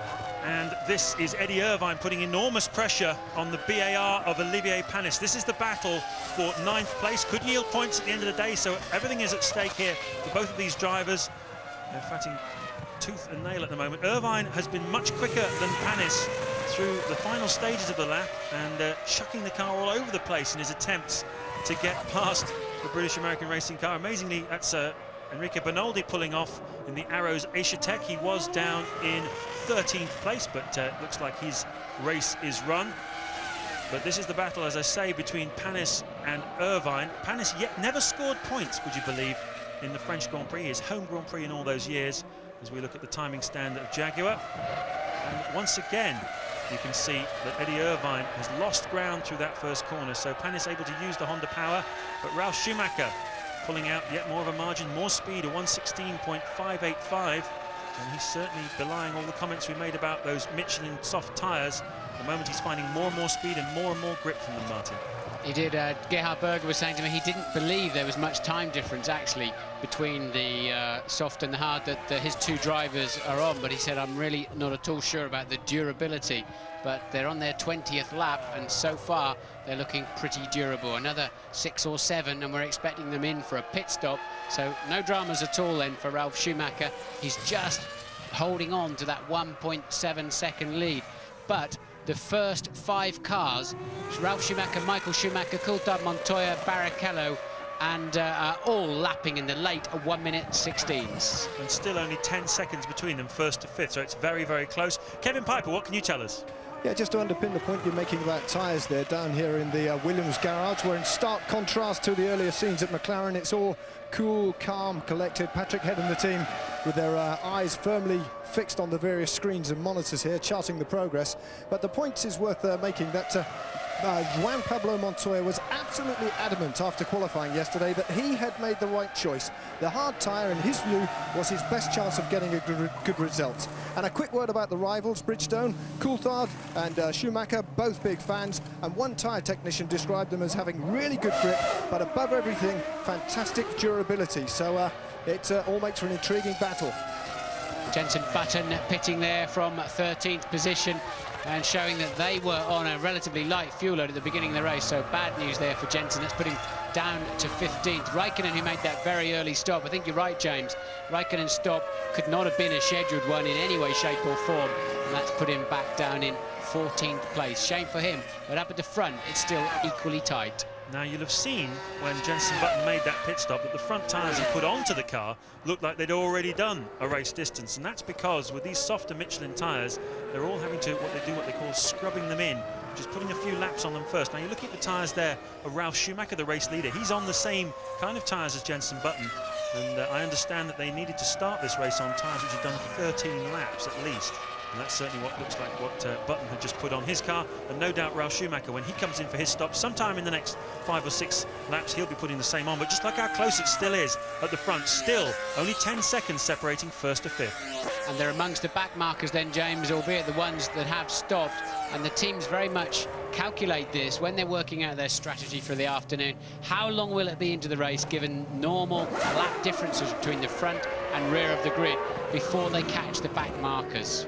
and this is Eddie Irvine putting enormous pressure on the BAR of Olivier Panis. This is the battle for 9th place. Could yield points at the end of the day, so everything is at stake here for both of these drivers. They're fighting tooth and nail at the moment. Irvine has been much quicker than Panis through the final stages of the lap, and chucking the car all over the place in his attempts to get past the British-American racing car. Amazingly, that's Enrique Bernoldi pulling off in the Arrows Asia Tech. He was down in 13th place, but looks like his race is run. But this is the battle, as I say, between Panis and Irvine. Panis yet never scored points, would you believe, in the French Grand Prix, his home Grand Prix in all those years, as we look at the timing stand of Jaguar. And once again, you can see that Eddie Irvine has lost ground through that first corner, so Panis able to use the Honda power, but Ralf Schumacher pulling out yet more of a margin, more speed, a 1:16.585, and he's certainly belying all the comments we made about those Michelin soft tyres. At the moment he's finding more and more speed and more grip from them, Martin. He did. Gerhard Berger was saying to me he didn't believe there was much time difference actually between the soft and the hard that his two drivers are on, but he said, I'm really not at all sure about the durability, but they're on their 20th lap and so far they're looking pretty durable. Another 6 or 7 and we're expecting them in for a pit stop, so no dramas at all then for Ralf Schumacher. He's just holding on to that 1.7 second lead, but the first 5 cars, Ralf Schumacher, Michael Schumacher, Coulthard, Montoya, Barrichello, and are all lapping in the late 1:16. And still only 10 seconds between them, first to fifth, so it's very close. Kevin Piper, what can you tell us? Yeah, just to underpin the point you're making about tyres there, down here in the Williams garage, we're in stark contrast to the earlier scenes at McLaren. It's all cool, calm, collected. Patrick Head and the team with their eyes firmly fixed on the various screens and monitors here, charting the progress. But the point is worth making that Juan Pablo Montoya was absolutely adamant after qualifying yesterday that he had made the right choice. The hard tyre, in his view, was his best chance of getting a good result. And a quick word about the rivals, Bridgestone, Coulthard and Schumacher, both big fans, and one tyre technician described them as having really good grip, but above everything, fantastic durability. So it all makes for an intriguing battle. Jenson Button pitting there from 13th position and showing that they were on a relatively light fuel load at the beginning of the race, so bad news there for Jenson. That's put him down to 15th. Raikkonen, who made that very early stop, I think you're right, James, Raikkonen's stop could not have been a scheduled one in any way, shape or form, and that's put him back down in 14th place. Shame for him, but up at the front it's still equally tight. Now, you'll have seen when Jenson Button made that pit stop that the front tyres he put onto the car looked like they'd already done a race distance, and that's because with these softer Michelin tyres, they're all having to what they call scrubbing them in, just putting a few laps on them first. Now, you look at the tyres there of Ralf Schumacher, the race leader. He's on the same kind of tyres as Jenson Button, and I understand that they needed to start this race on tyres which have done 13 laps at least. And that's certainly what looks like what Button had just put on his car. And no doubt Ralf Schumacher, when he comes in for his stop, sometime in the next 5 or 6 laps, he'll be putting the same on. But just look how close it still is at the front. Still only 10 seconds separating first to fifth. And they're amongst the back markers then, James, albeit the ones that have stopped. And the teams very much calculate this when they're working out their strategy for the afternoon. How long will it be into the race, given normal lap differences between the front and rear of the grid, before they catch the back markers?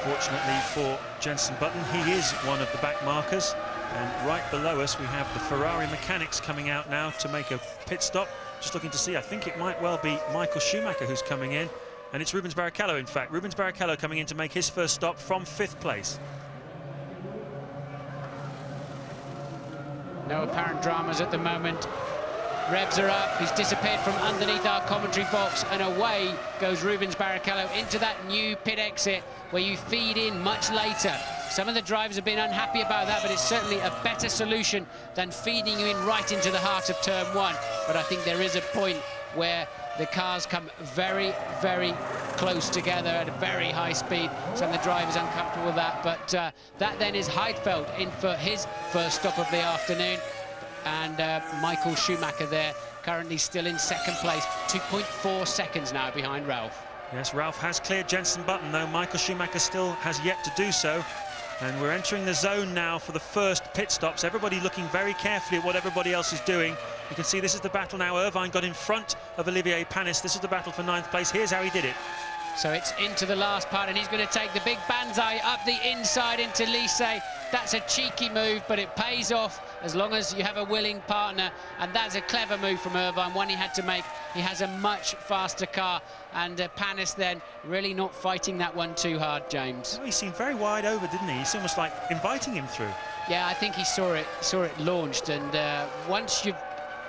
Fortunately for Jenson Button, he is one of the back markers, and right below us we have the Ferrari mechanics coming out now to make a pit stop. Just looking to see, I think it might well be Michael Schumacher who's coming in, and it's Rubens Barrichello, in fact. Rubens Barrichello coming in to make his first stop from 5th place. No apparent dramas at the moment. Revs are up, he's disappeared from underneath our commentary box, and away goes Rubens Barrichello into that new pit exit where you feed in much later. Some of the drivers have been unhappy about that, but it's certainly a better solution than feeding you in right into the heart of turn 1. But I think there is a point where the cars come very close together at a very high speed. Some of the drivers uncomfortable with that, but that then is Heidfeld in for his first stop of the afternoon. And Michael Schumacher there, currently still in 2nd place, 2.4 seconds now behind Ralf. Yes, Ralf has cleared Jenson Button, though Michael Schumacher still has yet to do so. And we're entering the zone now for the first pit stops. Everybody looking very carefully at what everybody else is doing. You can see this is the battle now. Irvine got in front of Olivier Panis. This is the battle for 9th place. Here's how he did it. So it's into the last part, and he's going to take the big banzai up the inside into Lise. That's a cheeky move, but it pays off as long as you have a willing partner, and that's a clever move from Irvine, one he had to make. He has a much faster car, and Panis then really not fighting that one too hard, James. Oh, he seemed very wide over, didn't he? It's almost like inviting him through. Yeah, I think he saw it launched, and once you've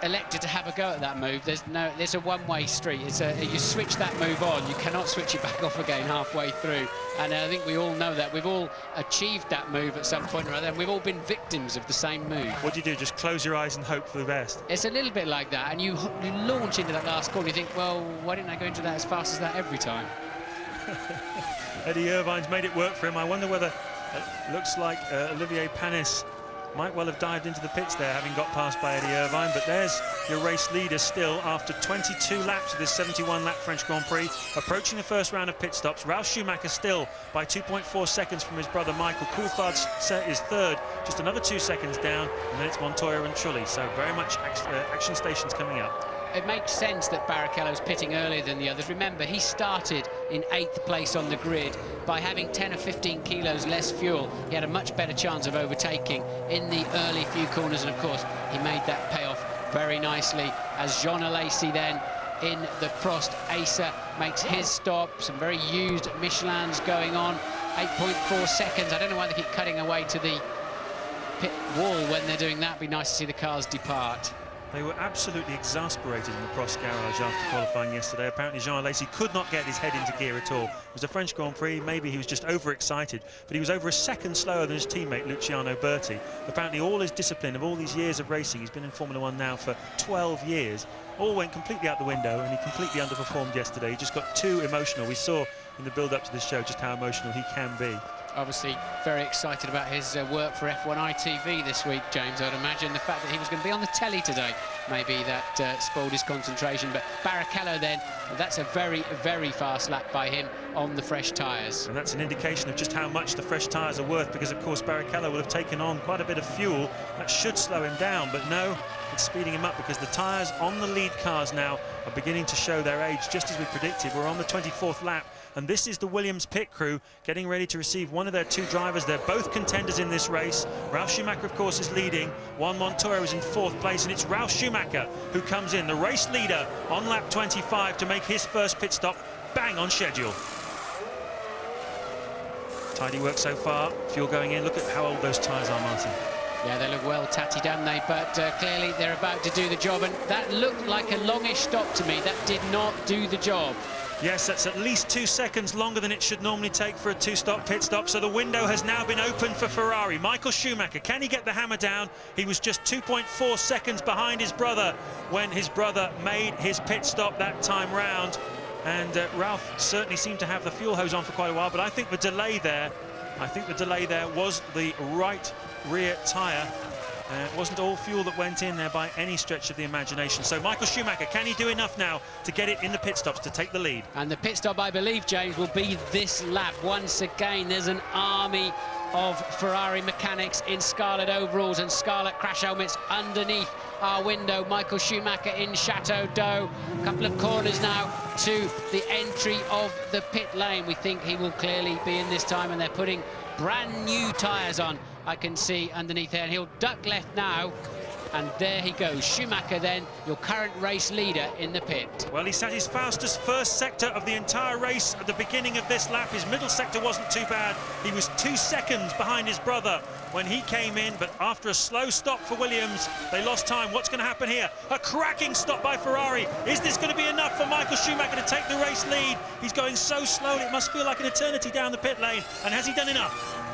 elected to have a go at that move, there's a one-way street. You switch that move on, you cannot switch it back off again halfway through, and I think we all know that. We've all achieved that move at some point or other, and we've all been victims of the same move. What do? Just close your eyes and hope for the best? It's a little bit like that, and you launch into that last corner, you think, well, why didn't I go into that as fast as that every time? Eddie Irvine's made it work for him. I wonder whether it looks like Olivier Panis might well have dived into the pits there, having got past by Eddie Irvine, but there's your race leader still after 22 laps of this 71-lap French Grand Prix, approaching the first round of pit stops. Ralf Schumacher still by 2.4 seconds from his brother Michael. Coulthard is third, just another 2 seconds down, and then it's Montoya and Trulli, so very much action stations coming up. It makes sense that Barrichello's pitting earlier than the others. Remember, he started in 8th place on the grid. By having 10 or 15 kilos less fuel, he had a much better chance of overtaking in the early few corners, and of course, he made that pay off very nicely as Jean Alesi then in the Prost Acer makes his stop. Some very used Michelins going on. 8.4 seconds. I don't know why they keep cutting away to the pit wall when they're doing that. It'd be nice to see the cars depart. They were absolutely exasperated in the Prost garage after qualifying yesterday. Apparently Jean Alesi could not get his head into gear at all. It was a French Grand Prix, maybe he was just overexcited, but he was over a second slower than his teammate Luciano Berti. Apparently all his discipline of all these years of racing, he's been in Formula 1 now for 12 years, all went completely out the window, and he completely underperformed yesterday. He just got too emotional. We saw in the build-up to this show just how emotional he can be. Obviously very excited about his work for F1 ITV this week, James. I'd imagine the fact that he was going to be on the telly today, maybe that spoiled his concentration. But Barrichello then, that's a very, very fast lap by him on the fresh tyres. And that's an indication of just how much the fresh tyres are worth, because of course Barrichello will have taken on quite a bit of fuel. That should slow him down, but no, it's speeding him up because the tyres on the lead cars now are beginning to show their age, just as we predicted. We're on the 24th lap, and this is the Williams pit crew getting ready to receive one of their two drivers. They're both contenders in this race. Ralf Schumacher, of course, is leading. Juan Montoya is in 4th place, and it's Ralf Schumacher who comes in, the race leader, on lap 25 to make his first pit stop, bang on schedule. Tidy work so far. Fuel going in. Look at how old those tyres are, Martin. Yeah, they look well tatty, don't they? But clearly they're about to do the job, and that looked like a longish stop to me. That did not do the job. Yes, that's at least 2 seconds longer than it should normally take for a two-stop pit stop, so the window has now been opened for Ferrari. Michael Schumacher, can he get the hammer down? He was just 2.4 seconds behind his brother when his brother made his pit stop that time round. And Ralf certainly seemed to have the fuel hose on for quite a while, but I think the delay there was the right rear tyre. It wasn't all fuel that went in there by any stretch of the imagination. So Michael Schumacher, can he do enough now to get it in the pit stops to take the lead? And the pit stop, I believe, James, will be this lap. Once again, there's an army of Ferrari mechanics in scarlet overalls and scarlet crash helmets underneath our window. Michael Schumacher in Chateau d'Eau. A couple of corners now to the entry of the pit lane. We think he will clearly be in this time, and they're putting brand new tyres on, I can see underneath there, and he'll duck left now, and there he goes. Schumacher then, your current race leader in the pit. Well, he sat his fastest first sector of the entire race at the beginning of this lap. His middle sector wasn't too bad. He was 2 seconds behind his brother when he came in, but after a slow stop for Williams, they lost time. What's going to happen here? A cracking stop by Ferrari. Is this going to be enough for Michael Schumacher to take the race lead? He's going so slowly, it must feel like an eternity down the pit lane. And has he done enough?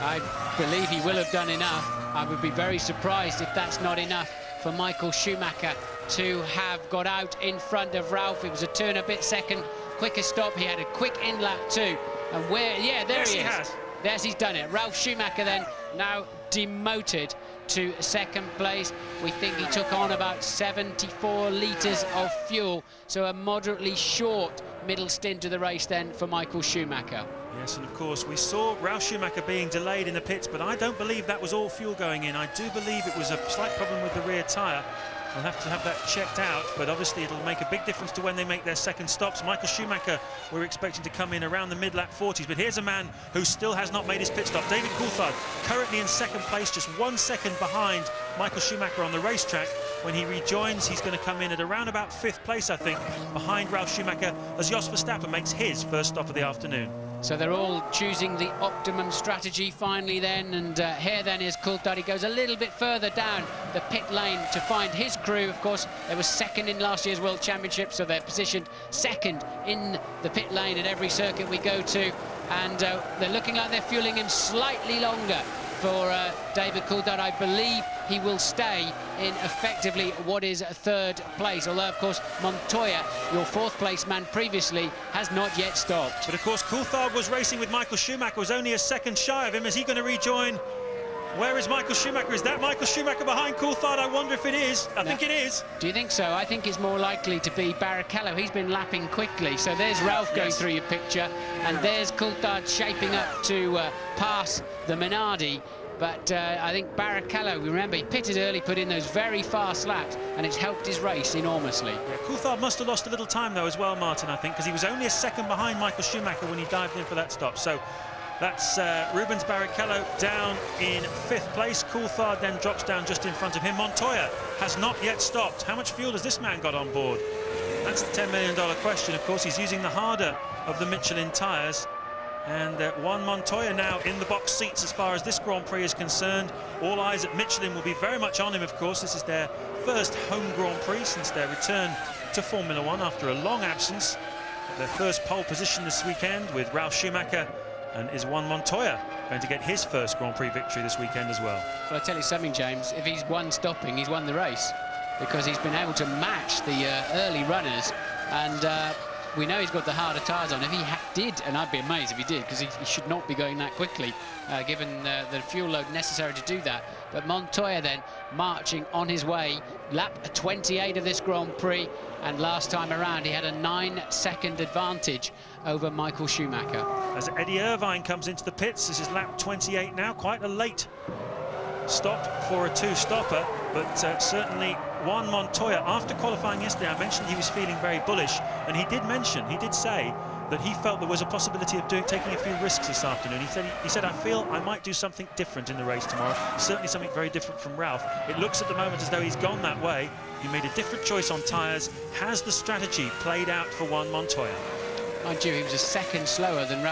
I believe he will have done enough. I would be very surprised if that's not enough for Michael Schumacher to have got out in front of Ralf. It was a turn a bit second, quicker stop. He had a quick in lap too. And where, yeah, there he is. Yes, he's done it. Ralf Schumacher then now demoted to 2nd place. We think he took on about 74 litres of fuel, so a moderately short middle stint of the race then for Michael Schumacher. Yes, and of course we saw Ralf Schumacher being delayed in the pits, but I don't believe that was all fuel going in. I do believe it was a slight problem with the rear tyre. We'll have to have that checked out, but obviously it'll make a big difference to when they make their second stops. Michael Schumacher, we're expecting to come in around the mid-lap 40s, but here's a man who still has not made his pit stop. David Coulthard, currently in second place, just 1 second behind Michael Schumacher on the racetrack. When he rejoins, he's going to come in at around about 5th place, I think, behind Ralf Schumacher, as Jos Verstappen makes his first stop of the afternoon. So they're all choosing the optimum strategy finally then, and here then is Coulthard. He goes a little bit further down the pit lane to find his crew. Of course, they were second in last year's World Championship, so they're positioned second in the pit lane at every circuit we go to, and they're looking like they're fueling him slightly longer for David Coulthard. I believe he will stay in effectively what is 3rd place, although of course Montoya, your 4th place man previously, has not yet stopped. But of course Coulthard was racing with Michael Schumacher, was only a second shy of him. Is he going to rejoin? Where is Michael Schumacher? Is that Michael Schumacher behind Coulthard? I wonder if it is. I think it is. Do you think so? I think it's more likely to be Barrichello. He's been lapping quickly. So there's Ralf going through your picture, and there's Coulthard shaping up to pass the Minardi. But I think Barrichello, remember, he pitted early, put in those very fast laps, and it's helped his race enormously. Yeah, Coulthard must have lost a little time, though, as well, Martin, I think, because he was only a second behind Michael Schumacher when he dived in for that stop. So that's Rubens Barrichello down in 5th place. Coulthard then drops down just in front of him. Montoya has not yet stopped. How much fuel has this man got on board? That's the $10 million question. Of course, he's using the harder of the Michelin tyres. And Juan Montoya now in the box seats as far as this Grand Prix is concerned. All eyes at Michelin will be very much on him, of course. This is their first home Grand Prix since their return to Formula One after a long absence. Their first pole position this weekend with Ralf Schumacher, and is Juan Montoya going to get his first Grand Prix victory this weekend as well? Well, I tell you something, James, if he's won stopping, he's won the race, because he's been able to match the early runners, and we know he's got the harder tyres on. If he did, and I'd be amazed if he did, because he should not be going that quickly, given the fuel load necessary to do that. But Montoya then marching on his way, lap 28 of this Grand Prix, and last time around he had a 9-second advantage over Michael Schumacher. As Eddie Irvine comes into the pits, this is lap 28 now, quite a late stop for a two-stopper, but certainly Juan Montoya, after qualifying yesterday, I mentioned he was feeling very bullish, and he did say that he felt there was a possibility of taking a few risks this afternoon. He said, I feel I might do something different in the race tomorrow, certainly something very different from Ralf. It looks at the moment as though he's gone that way. He made a different choice on tyres. Has the strategy played out for Juan Montoya? Mind you, he was a second slower than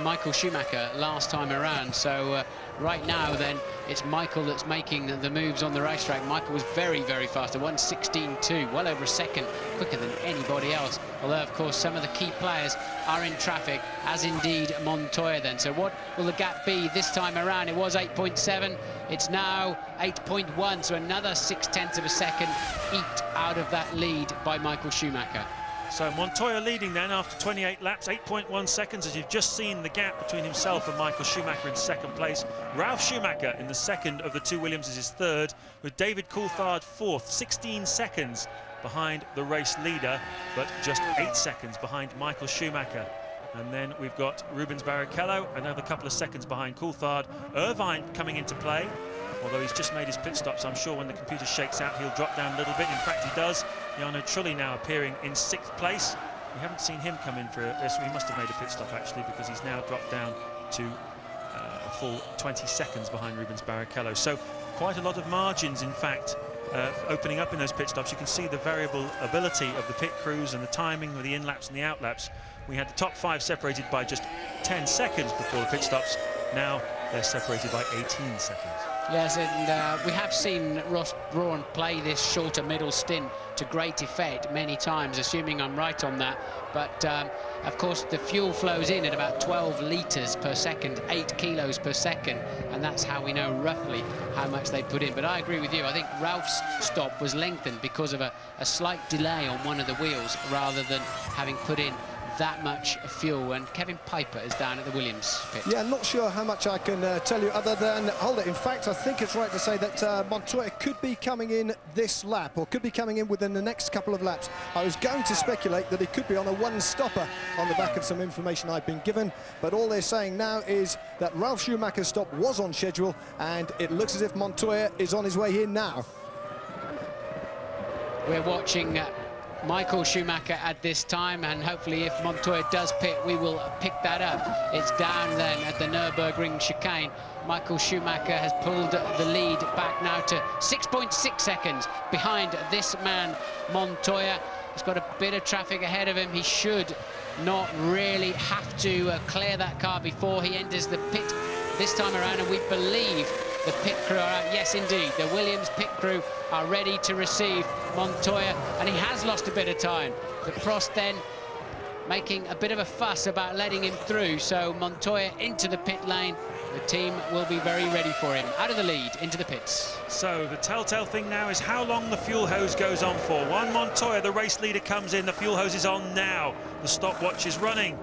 Michael Schumacher last time around. So right now, then, it's Michael that's making the moves on the racetrack. Michael was very, very fast. A 1:16.2, well over a second quicker than anybody else. Although, of course, some of the key players are in traffic, as indeed Montoya then. So what will the gap be this time around? It was 8.7. It's now 8.1. So another 0.6 of a second eked out of that lead by Michael Schumacher. So Montoya leading then after 28 laps, 8.1 seconds, as you've just seen the gap between himself and Michael Schumacher in second place. Ralf Schumacher in the second of the two Williamses is third, with David Coulthard fourth, 16 seconds behind the race leader, but just 8 seconds behind Michael Schumacher. And then we've got Rubens Barrichello, another couple of seconds behind Coulthard. Irvine coming into play, although he's just made his pit stop, so I'm sure when the computer shakes out he'll drop down a little bit. In fact, he does. Jarno Trulli now appearing in 6th place. We haven't seen him come in for this. He must have made a pit stop actually, because he's now dropped down to a full 20 seconds behind Rubens Barrichello. So quite a lot of margins, in fact, opening up in those pit stops. You can see the variable ability of the pit crews and the timing of the in-laps and the out-laps. We had the top 5 separated by just 10 seconds before the pit stops. Now they're separated by 18 seconds. Yes, and we have seen Ross Brawn play this shorter middle stint to great effect many times, assuming I'm right on that. But, of course, the fuel flows in at about 12 litres per second, 8 kilos per second, and that's how we know roughly how much they put in. But I agree with you. I think Ralph's stop was lengthened because of a slight delay on one of the wheels rather than having put in that much fuel. And Kevin Piper is down at the Williams pit. Yeah, not sure how much I can tell you other than, hold it, in fact I think it's right to say that Montoya could be coming in this lap, or could be coming in within the next couple of laps. I was going to speculate that he could be on a one-stopper on the back of some information I've been given, but all they're saying now is that Ralf Schumacher's stop was on schedule, and it looks as if Montoya is on his way here now. We're watching Michael Schumacher at this time, and hopefully if Montoya does pit, we will pick that up. It's down then at the Nürburgring chicane. Michael Schumacher has pulled the lead back now to 6.6 seconds behind this man, Montoya. He's got a bit of traffic ahead of him. He should not really have to clear that car before he enters the pit this time around, and we believe the pit crew are out. Yes, indeed, the Williams pit crew are ready to receive Montoya, and he has lost a bit of time. The Prost then making a bit of a fuss about letting him through, so Montoya into the pit lane. The team will be very ready for him. Out of the lead, into the pits. So the telltale thing now is how long the fuel hose goes on for. Juan Montoya, the race leader, comes in. The fuel hose is on now. The stopwatch is running.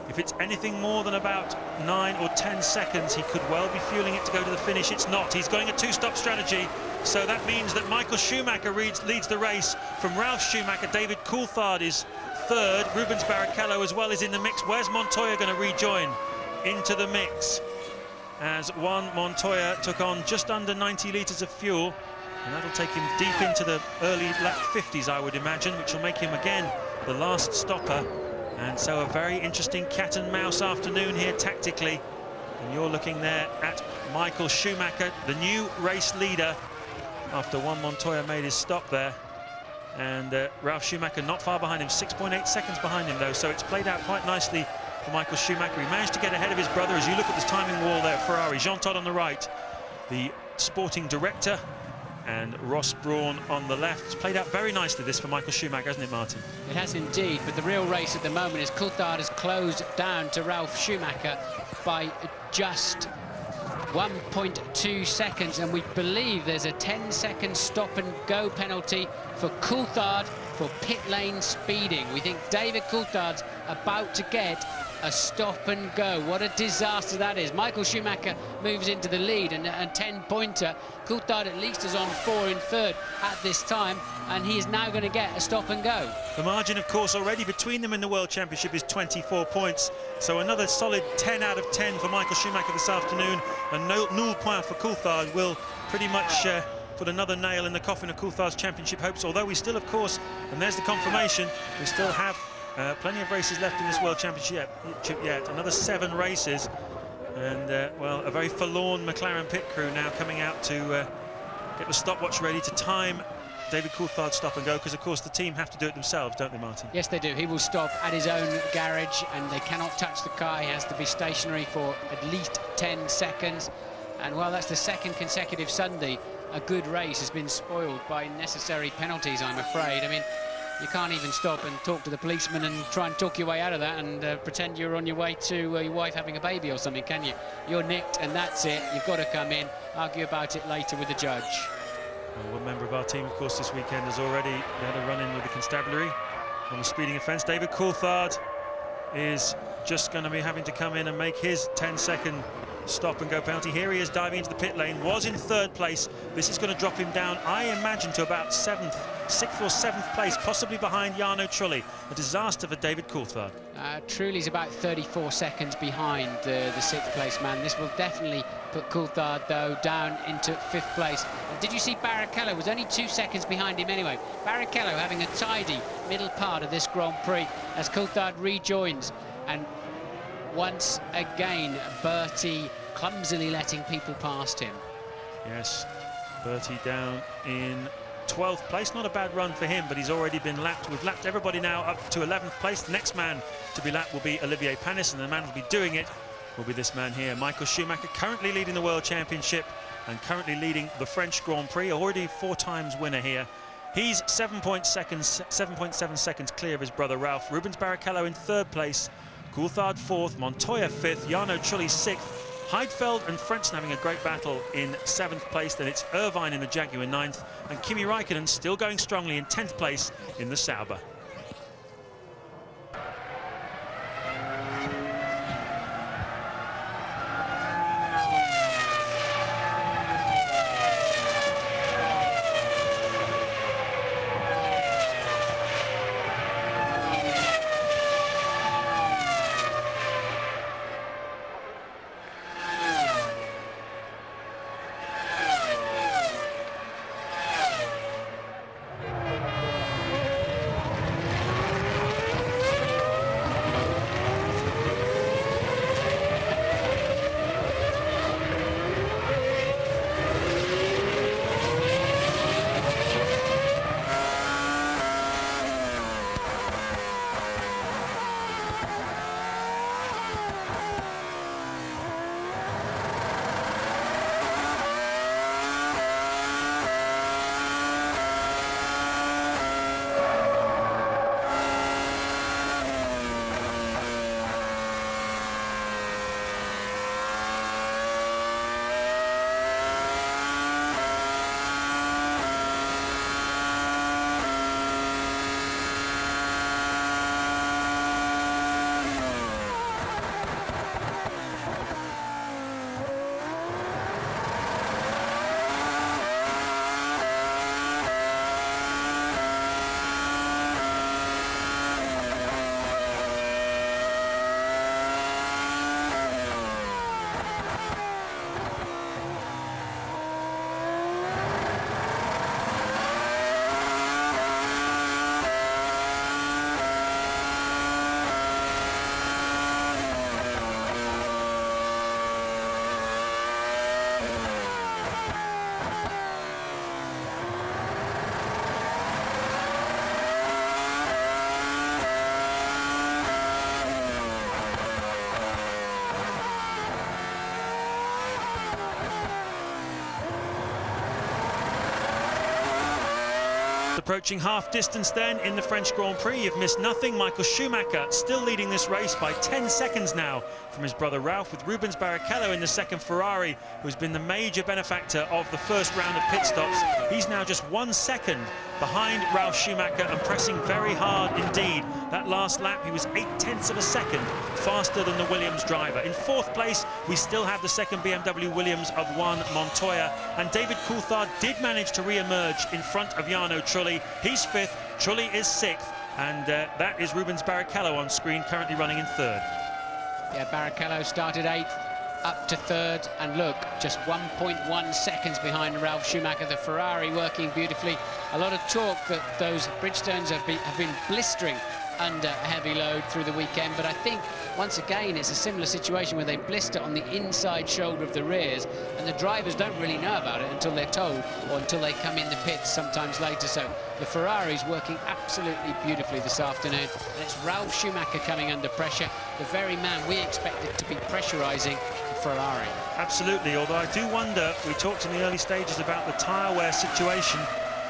If it's anything more than about 9 or 10 seconds, he could well be fueling it to go to the finish. It's not. He's going a two-stop strategy. So that means that Michael Schumacher leads the race. From Ralf Schumacher, David Coulthard is third. Rubens Barrichello as well is in the mix. Where's Montoya going to rejoin into the mix? As Juan Montoya took on just under 90 litres of fuel, and that'll take him deep into the early lap 50s, I would imagine, which will make him again the last stopper. And so a very interesting cat and mouse afternoon here tactically, and you're looking there at Michael Schumacher, the new race leader, after Juan Montoya made his stop there. And Ralf Schumacher not far behind him, 6.8 seconds behind him though, so it's played out quite nicely for Michael Schumacher. He managed to get ahead of his brother. As you look at this timing wall there, Ferrari, Jean Todt on the right, the sporting director, and Ross Brawn on the left. It's played out very nicely, this, for Michael Schumacher, hasn't it, Martin? It has indeed, but the real race at the moment is Coulthard has closed down to Ralf Schumacher by just 1.2 seconds, and we believe there's a 10-second stop-and-go penalty for Coulthard for pit lane speeding. We think David Coulthard's about to get a stop-and-go. What a disaster that is. Michael Schumacher moves into the lead, and a 10-pointer. Coulthard at least is on 4 in third at this time, and he is now going to get a stop-and-go. The margin, of course, already between them in the World Championship is 24 points. So another solid 10 out of 10 for Michael Schumacher this afternoon. And null point for Coulthard will pretty much put another nail in the coffin of Coulthard's championship hopes. Although we still, of course, and there's the confirmation, we still have plenty of races left in this World Championship yet. Another 7 races. And, well, a very forlorn McLaren pit crew now coming out to get the stopwatch ready to time David Coulthard's stop and go, because, of course, the team have to do it themselves, don't they, Martin? Yes, they do. He will stop at his own garage, and they cannot touch the car. He has to be stationary for at least 10 seconds. And, well, that's the second consecutive Sunday a good race has been spoiled by necessary penalties, I'm afraid. I mean, you can't even stop and talk to the policeman and try and talk your way out of that and pretend you're on your way to your wife having a baby or something, can you? You're nicked and that's it. You've got to come in, argue about it later with the judge. Well, one member of our team, of course, this weekend has already had a run-in with the constabulary on the speeding offence. David Coulthard is just going to be having to come in and make his 10-second stop-and-go penalty. Here he is diving into the pit lane, was in third place. This is going to drop him down, I imagine, to about 6th or 7th place, possibly behind Jarno Trulli. A disaster for David Coulthard. Trulli's about 34 seconds behind the 6th place man. This will definitely put Coulthard, though, down into 5th place. And did you see Barrichello was only 2 seconds behind him anyway. Barrichello having a tidy middle part of this Grand Prix as Coulthard rejoins. And once again, Bertie clumsily letting people past him. Yes, Bertie down in 12th place. Not a bad run for him, but he's already been lapped. We've lapped everybody now up to 11th place. The next man to be lapped will be Olivier Panis, and the man who will be doing it will be this man here, Michael Schumacher, currently leading the World Championship and currently leading the French Grand Prix, already 4 times winner here. He's 7.7 seconds clear of his brother Ralf. Rubens Barrichello in 3rd place, Coulthard 4th, Montoya 5th, Jarno Trulli 6th. Heidfeld and Frentzen having a great battle in 7th place. Then it's Irvine in the Jaguar 9th, and Kimi Räikkönen still going strongly in 10th place in the Sauber. Approaching half distance then in the French Grand Prix. You've missed nothing. Michael Schumacher still leading this race by 10 seconds now from his brother Ralph, with Rubens Barrichello in the second Ferrari, who's been the major benefactor of the first round of pit stops. He's now just 1 second behind Ralf Schumacher and pressing very hard indeed. That last lap, he was 0.8 of a second faster than the Williams driver. In fourth place, we still have the second BMW Williams of Juan Montoya, and David Coulthard did manage to re-emerge in front of Jarno Trulli. He's fifth, Trulli is sixth, and that is Rubens Barrichello on screen, currently running in third. Yeah, Barrichello started eighth, up to third, and look, just 1.1 seconds behind Ralf Schumacher. The Ferrari working beautifully. A lot of talk that those Bridgestones have been blistering under a heavy load through the weekend, but I think once again it's a similar situation where they blister on the inside shoulder of the rears, and the drivers don't really know about it until they're told, or until they come in the pits sometimes later. So the Ferrari's working absolutely beautifully this afternoon, and it's Ralf Schumacher coming under pressure, the very man we expected to be pressurising the Ferrari. Absolutely, although I do wonder, we talked in the early stages about the tyre wear situation,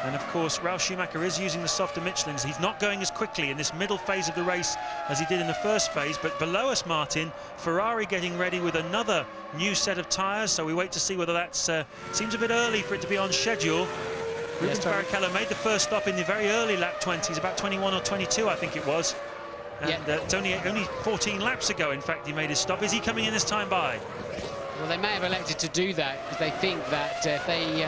and of course Ralf Schumacher is using the softer Michelins. He's not going as quickly in this middle phase of the race as he did in the first phase, but below us, Martin, Ferrari getting ready with another new set of tyres, so we wait to see whether that's seems a bit early for it to be on schedule. Rubens Barrichello made the first stop in the very early lap 20s, about 21 or 22 I think it was, and it's only 14 laps ago in fact he made his stop. Is he coming in this time by? Well, they may have elected to do that because they think that if they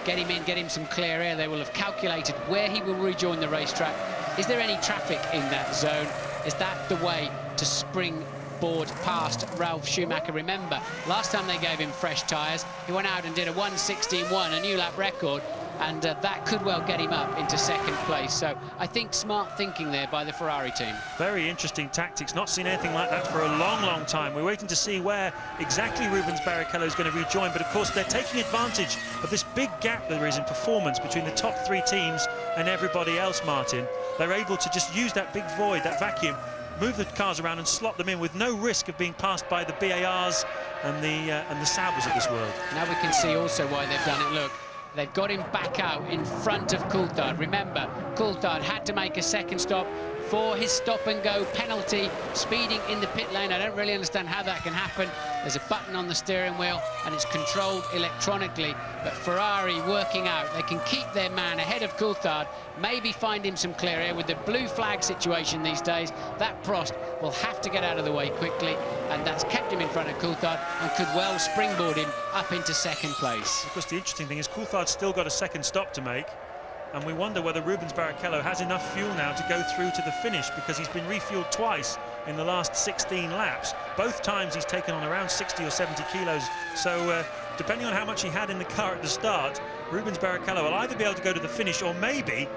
get him in, get him some clear air, they will have calculated where he will rejoin the racetrack. Is there any traffic in that zone? Is that the way to springboard past Ralf Schumacher? Remember, last time they gave him fresh tyres, he went out and did a 1:16.1, a new lap record, and that could well get him up into second place. So I think smart thinking there by the Ferrari team. Very interesting tactics. Not seen anything like that for a long, long time. We're waiting to see where exactly Rubens Barrichello is going to rejoin, but of course they're taking advantage of this big gap there is in performance between the top three teams and everybody else, Martin. They're able to just use that big void, that vacuum, move the cars around and slot them in with no risk of being passed by the BARs and the Saubers of this world. Now we can see also why they've done it. Look, they've got him back out in front of Coulthard. Remember, Coulthard had to make a second stop for his stop-and-go penalty, speeding in the pit lane. I don't really understand how that can happen. There's a button on the steering wheel, and it's controlled electronically. But Ferrari working out. They can keep their man ahead of Coulthard, maybe find him some clear air. With the blue flag situation these days, that Prost will have to get out of the way quickly, and that's kept him in front of Coulthard and could well springboard him up into second place. Of course, the interesting thing is Coulthard's still got a second stop to make, and we wonder whether Rubens Barrichello has enough fuel now to go through to the finish, because he's been refueled twice in the last 16 laps. Both times he's taken on around 60 or 70 kilos. So depending on how much he had in the car at the start, Rubens Barrichello will either be able to go to the finish or maybe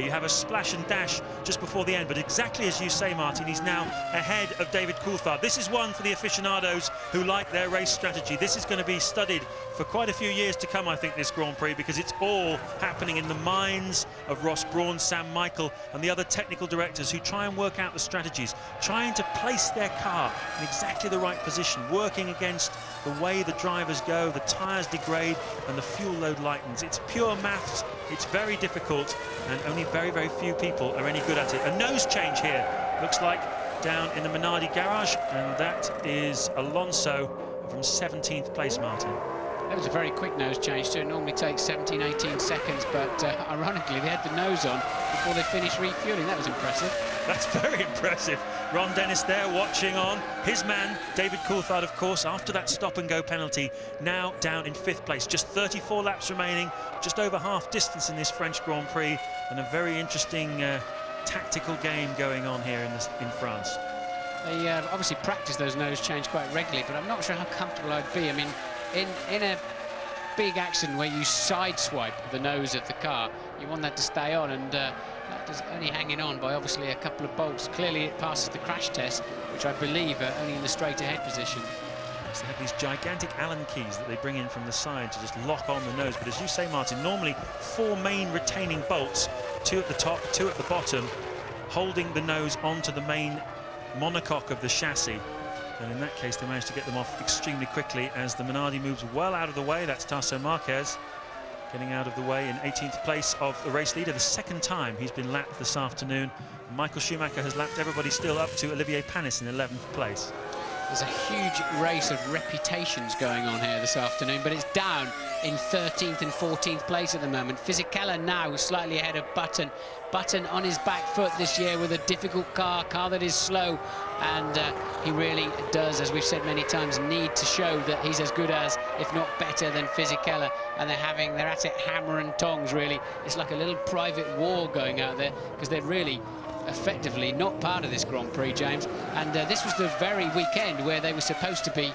have a splash and dash just before the end. But exactly as you say, Martin, he's now ahead of David Coulthard. This is one for the aficionados who like their race strategy. This is going to be studied for quite a few years to come, I think, this Grand Prix, because it's all happening in the minds of Ross Brawn, Sam Michael and the other technical directors who try and work out the strategies, trying to place their car in exactly the right position, working against the way the drivers go, the tyres degrade and the fuel load lightens. It's pure maths, it's very difficult, and only very, very few people are any good at it. A nose change here, looks like, down in the Minardi garage, and that is Alonso from 17th place, Martin. That was a very quick nose change too. It normally takes 17, 18 seconds, but ironically they had the nose on before they finished refueling. That was impressive. That's very impressive. Ron Dennis there watching on. His man, David Coulthard, of course, after that stop-and-go penalty, now down in 5th place. Just 34 laps remaining, just over half distance in this French Grand Prix, and a very interesting tactical game going on here in France. They obviously practice those nose change quite regularly, but I'm not sure how comfortable I'd be. I mean, in a big accident where you sideswipe the nose of the car, you want that to stay on, and that is only hanging on by obviously a couple of bolts. Clearly it passes the crash test, which I believe are only in the straight ahead position. They have these gigantic Allen keys that they bring in from the side to just lock on the nose, but as you say, Martin, normally 4 main retaining bolts, 2 at the top, 2 at the bottom, holding the nose onto the main monocoque of the chassis. And in that case, they managed to get them off extremely quickly as the Minardi moves well out of the way. That's Tasso Marquez. getting out of the way in 18th place of the race leader, the second time he's been lapped this afternoon. Michael Schumacher has lapped everybody still up to Olivier Panis in 11th place. There's a huge race of reputations going on here this afternoon, but it's down in 13th and 14th place at the moment. Fisichella now slightly ahead of Button. Button on his back foot this year with a difficult car that is slow, and he really does, as we've said many times, need to show that he's as good as, if not better than Fisichella, and they're at it hammer and tongs, really. It's like a little private war going out there, because they're really effectively not part of this Grand Prix, James, and this was the very weekend where they were supposed to be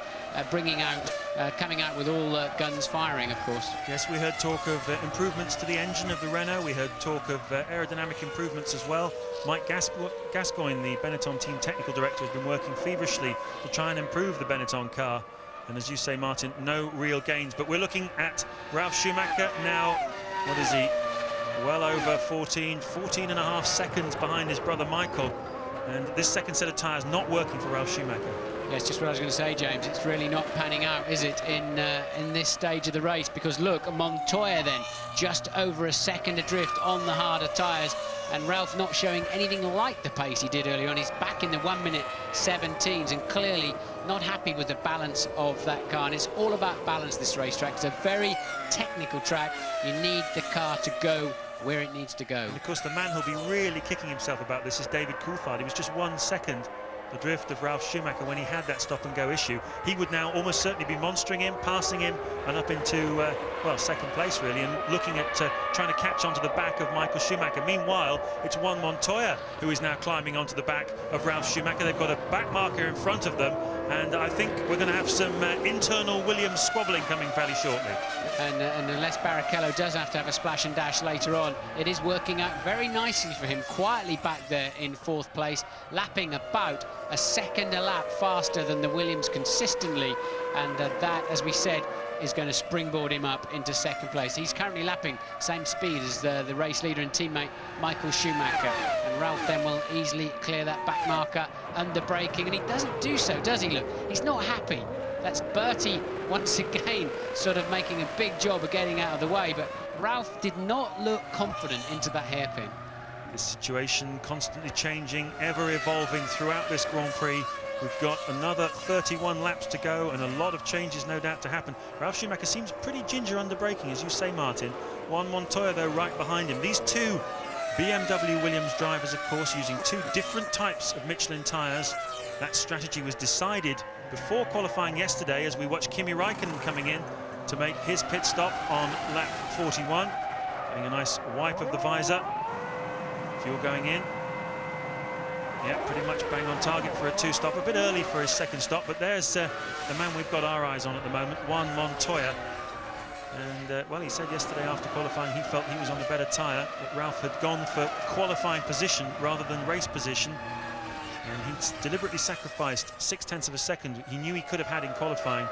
coming out with all guns firing, of course. Yes, we heard talk of improvements to the engine of the Renault. We heard talk of aerodynamic improvements as well. Mike Gascoigne, the Benetton team technical director, has been working feverishly to try and improve the Benetton car, and as you say, Martin, no real gains. But we're looking at Ralf Schumacher now. What is he? Well over 14 and a half seconds behind his brother Michael, and this second set of tyres not working for Ralf Schumacher. Yeah, it's just what I was going to say, James. It's really not panning out, is it, in this stage of the race? Because look, Montoya then just over a second adrift on the harder tyres, and Ralf not showing anything like the pace he did earlier on. He's back in the 1:17s and clearly not happy with the balance of that car. And it's all about balance, this racetrack. It's a very technical track. You need the car to go where it needs to go. And of course, the man who'll be really kicking himself about this is David Coulthard. He was just 1 second adrift of Ralf Schumacher when he had that stop-and-go issue. He would now almost certainly be monstering him, passing him, and up into, well, second place, really, and looking at trying to catch onto the back of Michael Schumacher. Meanwhile, it's Juan Montoya who is now climbing onto the back of Ralf Schumacher. They've got a back marker in front of them, and I think we're going to have some internal Williams squabbling coming fairly shortly. And unless Barrichello does have to have a splash and dash later on, it is working out very nicely for him, quietly back there in 4th place, lapping about a second a lap faster than the Williams consistently, and that, as we said, is going to springboard him up into 2nd place. He's currently lapping same speed as the race leader and teammate Michael Schumacher, and Ralf then will easily clear that back marker under braking, and he doesn't do so, does he? Look, he's not happy. That's Bertie once again sort of making a big job of getting out of the way, but Ralf did not look confident into that hairpin. The situation constantly changing, ever evolving throughout this Grand Prix. We've got another 31 laps to go and a lot of changes no doubt to happen. Ralf Schumacher seems pretty ginger under braking, as you say, Martin. Juan Montoya, though, right behind him. These two BMW Williams drivers, of course, using 2 different types of Michelin tyres. That strategy was decided before qualifying yesterday as we watched Kimi Räikkönen coming in to make his pit stop on lap 41. Getting a nice wipe of the visor. Fuel going in. Yeah, pretty much bang on target for a 2-stop. A bit early for his 2nd stop, but there's the man we've got our eyes on at the moment, Juan Montoya. And, well, he said yesterday after qualifying he felt he was on a better tyre, that Ralf had gone for qualifying position rather than race position. And he's deliberately sacrificed 0.6 of a second he knew he could have had in qualifying,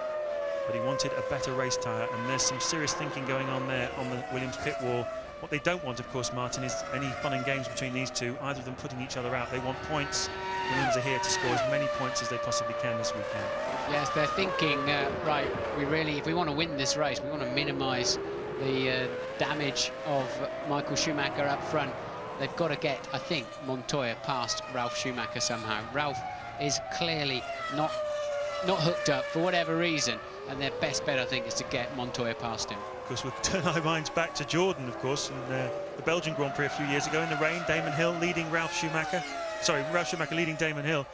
but he wanted a better race tyre, and there's some serious thinking going on there on the Williams pit wall. What they don't want, of course, Martin, is any fun and games between these two, either of them putting each other out. They want points. Williams are here to score as many points as they possibly can this weekend. Yes, they're thinking, right, if we want to win this race, we want to minimise the damage of Michael Schumacher up front. They've got to get, I think, Montoya past Ralf Schumacher somehow. Ralf is clearly not hooked up for whatever reason, and their best bet, I think, is to get Montoya past him. Of course, we'll turn our minds back to Jordan, of course, in the Belgian Grand Prix a few years ago in the rain. Damon Hill leading Ralf Schumacher. Sorry, Ralf Schumacher leading Damon Hill.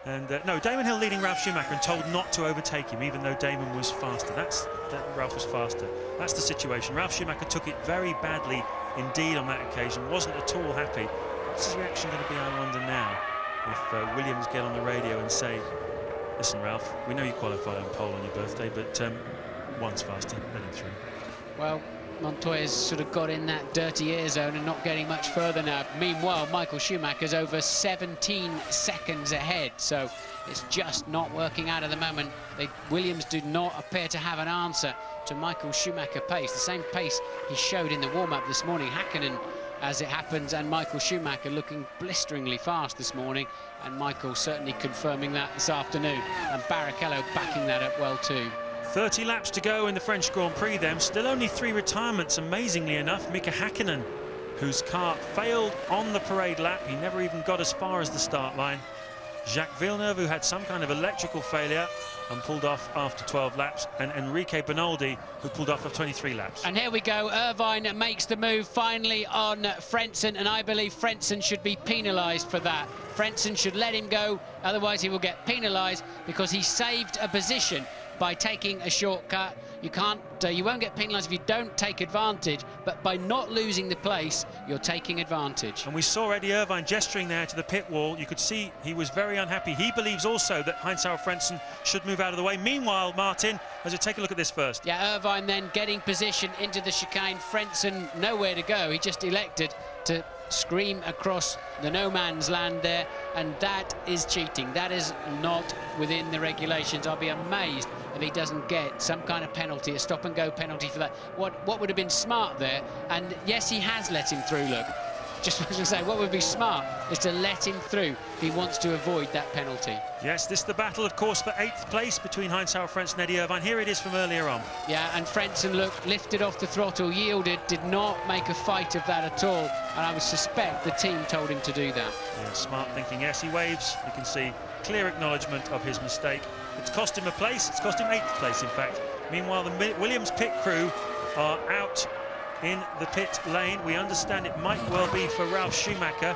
And no, Damon Hill leading Ralf Schumacher and told not to overtake him, even though Damon was faster. Ralf was faster. That's the situation. Ralf Schumacher took it very badly indeed on that occasion. Wasn't at all happy. What's his reaction going to be, I wonder now, if Williams get on the radio and say, listen, Ralf, we know you qualified on pole on your birthday, but one's faster, let him through. Well, Montoya's sort of got in that dirty air zone and not getting much further now. Meanwhile, Michael Schumacher's over 17 seconds ahead, so it's just not working out at the moment. Williams do not appear to have an answer to Michael Schumacher pace, the same pace he showed in the warm-up this morning. Häkkinen, as it happens, and Michael Schumacher looking blisteringly fast this morning, and Michael certainly confirming that this afternoon, and Barrichello backing that up well too. 30 laps to go in the French Grand Prix then. Still only 3 retirements, amazingly enough. Mika Häkkinen, whose car failed on the parade lap. He never even got as far as the start line. Jacques Villeneuve, who had some kind of electrical failure and pulled off after 12 laps, and Enrique Bernoldi, who pulled off after 23 laps. And here we go, Irvine makes the move finally on Frentzen, and I believe Frentzen should be penalised for that. Frentzen should let him go, otherwise he will get penalised because he saved a position by taking a shortcut. You won't get penalised if you don't take advantage, but by not losing the place, you're taking advantage. And we saw Eddie Irvine gesturing there to the pit wall. You could see he was very unhappy. He believes also that Heinz-Harald Frentzen should move out of the way. Meanwhile, Martin, as we take a look at this first. Yeah, Irvine then getting position into the chicane. Frentzen nowhere to go. He just elected to scream across the no man's land there, and that is cheating. That is not within the regulations. I'll be amazed if he doesn't get some kind of penalty, a stop-and-go penalty for that. What would have been smart there, and yes, he has let him through, look. Just was going to say, what would be smart is to let him through if he wants to avoid that penalty. Yes, this is the battle, of course, for 8th place between Heinz-Harald Frentzen and Eddie Irvine. Here it is from earlier on. Yeah, and Frentzen, look, lifted off the throttle, yielded, did not make a fight of that at all, and I would suspect the team told him to do that. Yeah, smart thinking. Yes, he waves. You can see clear acknowledgement of his mistake. It's cost him a place. It's cost him 8th place, in fact. Meanwhile, the Williams pit crew are out in the pit lane. We understand it might well be for Ralf Schumacher,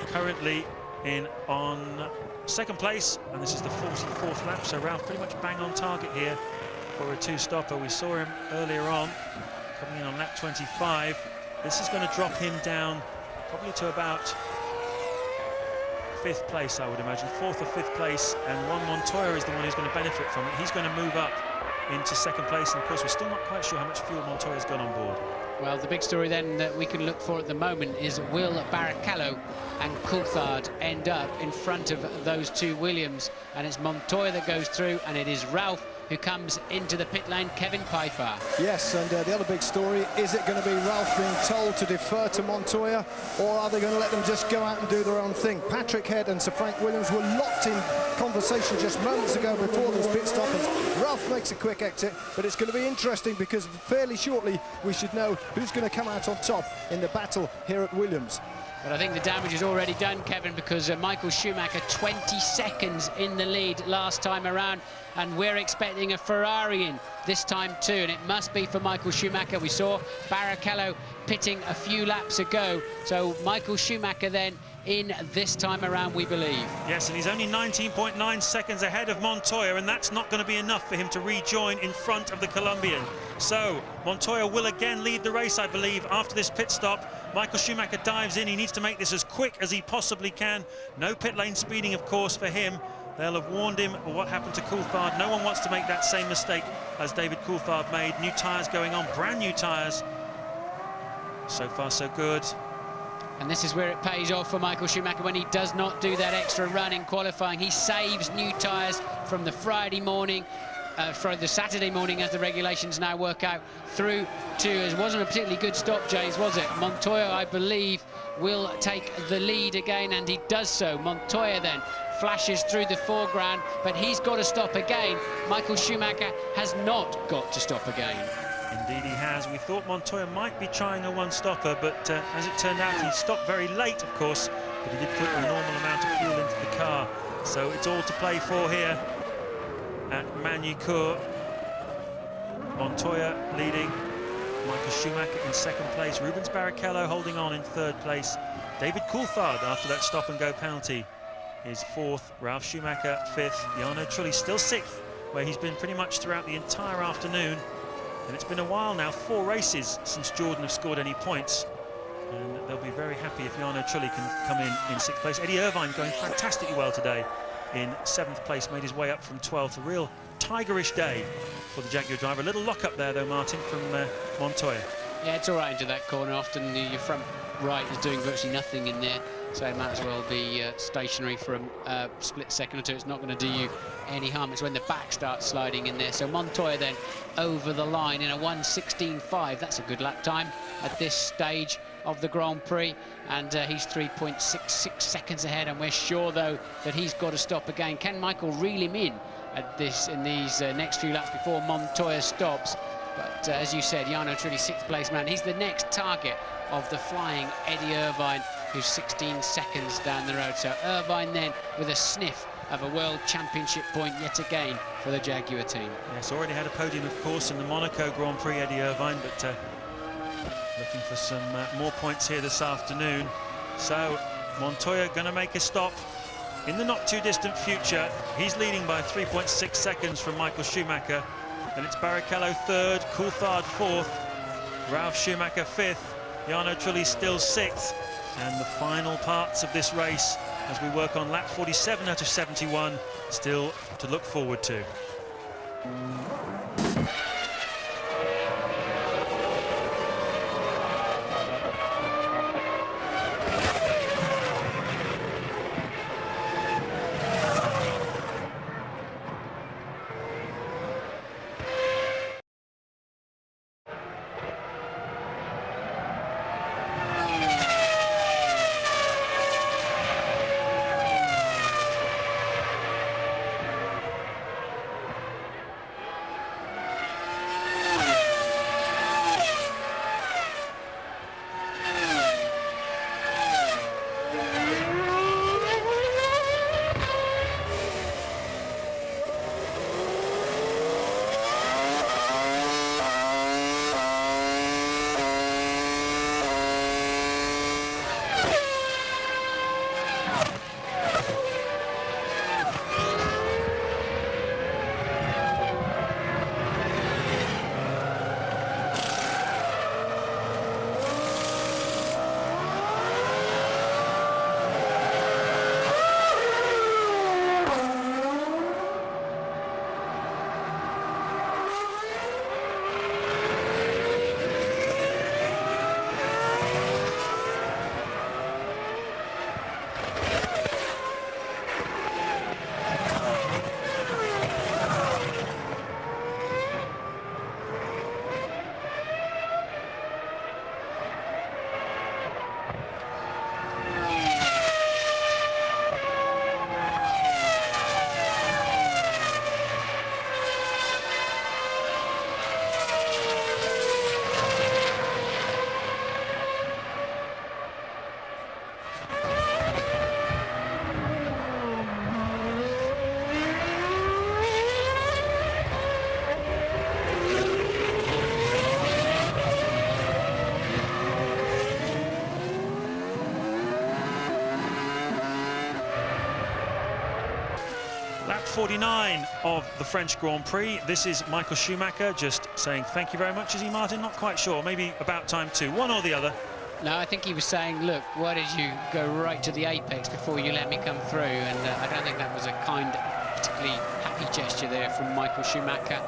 currently on 2nd place, and this is the 44th lap, so Ralf pretty much bang on target here for a 2-stopper. We saw him earlier on coming in on lap 25. This is going to drop him down probably to about 5th place, I would imagine, 4th or 5th place, and Juan Montoya is the one who's going to benefit from it. He's going to move up into 2nd place, and of course we're still not quite sure how much fuel Montoya's got on board. Well, the big story then that we can look for at the moment is, will Barrichello and Coulthard end up in front of those 2 Williams? And it's Montoya that goes through, and it is Ralf who comes into the pit lane, Kevin Piper. Yes, and the other big story, is it going to be Ralf being told to defer to Montoya, or are they going to let them just go out and do their own thing? Patrick Head and Sir Frank Williams were locked in conversation just moments ago before this pit stop, and Ralf makes a quick exit, but it's going to be interesting because fairly shortly we should know who's going to come out on top in the battle here at Williams. But I think the damage is already done, Kevin, because Michael Schumacher 20 seconds in the lead last time around, and we're expecting a Ferrari in this time too, and it must be for Michael Schumacher. We saw Barrichello pitting a few laps ago, so Michael Schumacher then in this time around, we believe. Yes, and he's only 19.9 seconds ahead of Montoya, and that's not going to be enough for him to rejoin in front of the Colombian. So Montoya will again lead the race, I believe, after this pit stop. Michael Schumacher dives in. He needs to make this as quick as he possibly can. No pit lane speeding, of course, for him. They'll have warned him of what happened to Coulthard. No one wants to make that same mistake as David Coulthard made. New tyres going on, brand new tyres. So far, so good. And this is where it pays off for Michael Schumacher when he does not do that extra run in qualifying. He saves new tyres from the Friday morning, for the Saturday morning, as the regulations now work out, through to, it wasn't a particularly good stop, James, was it? Montoya, I believe, will take the lead again, and he does so. Montoya then flashes through the foreground, but he's got to stop again. Michael Schumacher has not got to stop again. Indeed he has. We thought Montoya might be trying a one-stopper, but as it turned out, he stopped very late, of course, but he did put a normal amount of fuel into the car. So it's all to play for here at Magny-Cours. Montoya leading, Michael Schumacher in 2nd place, Rubens Barrichello holding on in 3rd place. David Coulthard, after that stop-and-go penalty, is 4th, Ralf Schumacher 5th, Jarno Trulli still 6th, where he's been pretty much throughout the entire afternoon. And it's been a while now, 4 races since Jordan have scored any points. And they'll be very happy if Jarno Trulli can come in 6th place. Eddie Irvine going fantastically well today in 7th place, made his way up from 12th. A real tigerish day for the Jaguar driver. A little lock-up there, though, Martin, from Montoya. Yeah, it's all right into that corner. Often your front right is doing virtually nothing in there, so it might as well be stationary for a split second or two. It's not going to do you any harm. It's when the back starts sliding in there. So Montoya then over the line in a 1:16.5. That's a good lap time at this stage of the Grand Prix, and he's 3.66 seconds ahead, and we're sure, though, that he's got to stop again. Can Michael reel him in in these next few laps before Montoya stops. But as you said, Jarno Trulli, 6th place man. He's the next target of the flying Eddie Irvine, who's 16 seconds down the road. So Irvine then with a sniff of a World Championship point yet again for the Jaguar team. Yes, already had a podium, of course, in the Monaco Grand Prix, Eddie Irvine, but looking for some more points here this afternoon. So Montoya going to make a stop in the not too distant future. He's leading by 3.6 seconds from Michael Schumacher. Then it's Barrichello 3rd, Coulthard 4th, Ralf Schumacher 5th, Jarno Trulli still 6th. And the final parts of this race, as we work on lap 47 out of 71, still to look forward to. Lap 49 of the French Grand Prix. This is Michael Schumacher just saying thank you very much. Is he, Martin? Not quite sure. Maybe about time too. One or the other. No, I think he was saying, look, why did you go right to the apex before you let me come through? And I don't think that was a kind, particularly happy gesture there from Michael Schumacher,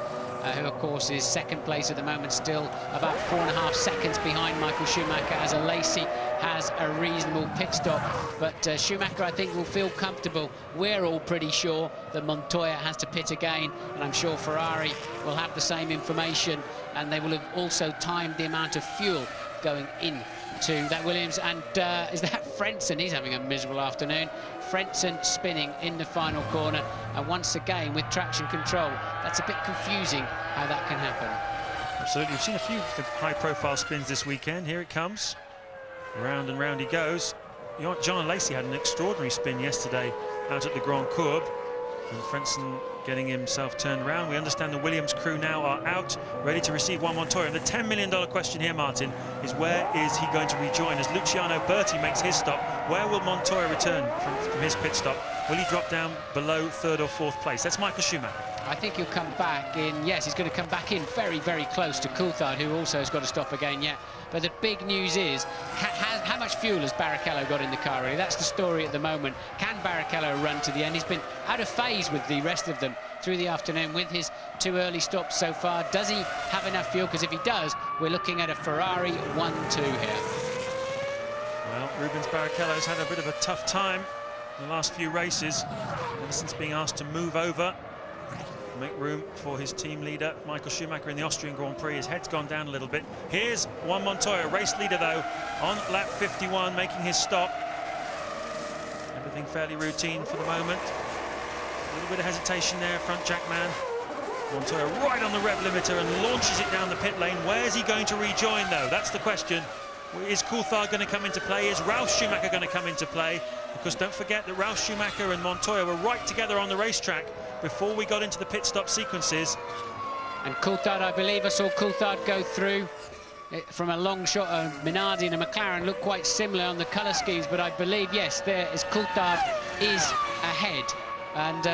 who, of course, is 2nd place at the moment, still about 4.5 seconds behind Michael Schumacher, as Alesi has a reasonable pit stop. But Schumacher, I think, will feel comfortable. We're all pretty sure that Montoya has to pit again, and I'm sure Ferrari will have the same information, and they will have also timed the amount of fuel going in to that Williams. And is that Frentzen? He's having a miserable afternoon. Frentzen spinning in the final corner, and once again with traction control. That's a bit confusing how that can happen. Absolutely. We've seen a few high-profile spins this weekend. Here it comes. Round and round he goes. John Lacey had an extraordinary spin yesterday out at the Grand Courbe, and Frentzen getting himself turned around. We understand the Williams crew now are out, ready to receive Juan Montoya. And the $10 million question here, Martin, is where is he going to rejoin? As Luciano Berti makes his stop, where will Montoya return from his pit stop? Will he drop down below 3rd or 4th place? That's Michael Schumacher. I think he'll come back in. Yes, he's going to come back in very, very close to Coulthard, who also has got to stop again yet. But the big news is, how much fuel has Barrichello got in the car, really? That's the story at the moment. Can Barrichello run to the end? He's been out of phase with the rest of them through the afternoon with his 2 early stops so far. Does he have enough fuel? Because if he does, we're looking at a Ferrari 1-2 here. Well, Rubens Barrichello's had a bit of a tough time in the last few races, ever since being asked to move over, make room for his team leader, Michael Schumacher, in the Austrian Grand Prix. His head's gone down a little bit. Here's Juan Montoya, race leader, though, on lap 51, making his stop. Everything fairly routine for the moment. little bit of hesitation there, front jack man. Montoya right on the rev limiter and launches it down the pit lane. Where's he going to rejoin, though? That's the question. Is Coulthard going to come into play? Is Ralf Schumacher going to come into play? Because don't forget that Ralf Schumacher and Montoya were right together on the racetrack before we got into the pit stop sequences. And Coulthard, I believe I saw Coulthard go through from a long shot. Minardi and a McLaren look quite similar on the colour schemes, but I believe, yes, there is Coulthard is ahead. And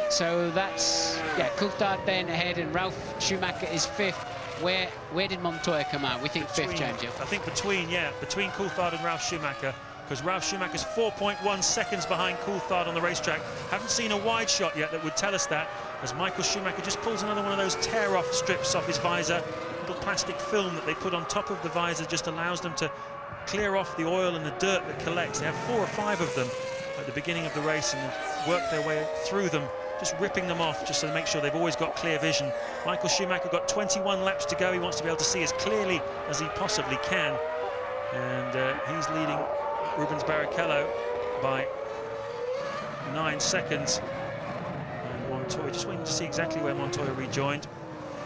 so that's, yeah, Coulthard then ahead, and Ralf Schumacher is fifth. Where did Montoya come out? We think fifth, James. I think between Coulthard and Ralf Schumacher, because Ralf Schumacher's 4.1 seconds behind Coulthard on the racetrack. Haven't seen a wide shot yet that would tell us that, as Michael Schumacher just pulls another one of those tear-off strips off his visor. Little plastic film that they put on top of the visor just allows them to clear off the oil and the dirt that collects. They have 4 or 5 of them at the beginning of the race and work their way through them, just ripping them off just to make sure they've always got clear vision. Michael Schumacher got 21 laps to go. He wants to be able to see as clearly as he possibly can. And he's leading Rubens Barrichello by 9 seconds. And Montoya, just waiting to see exactly where Montoya rejoined.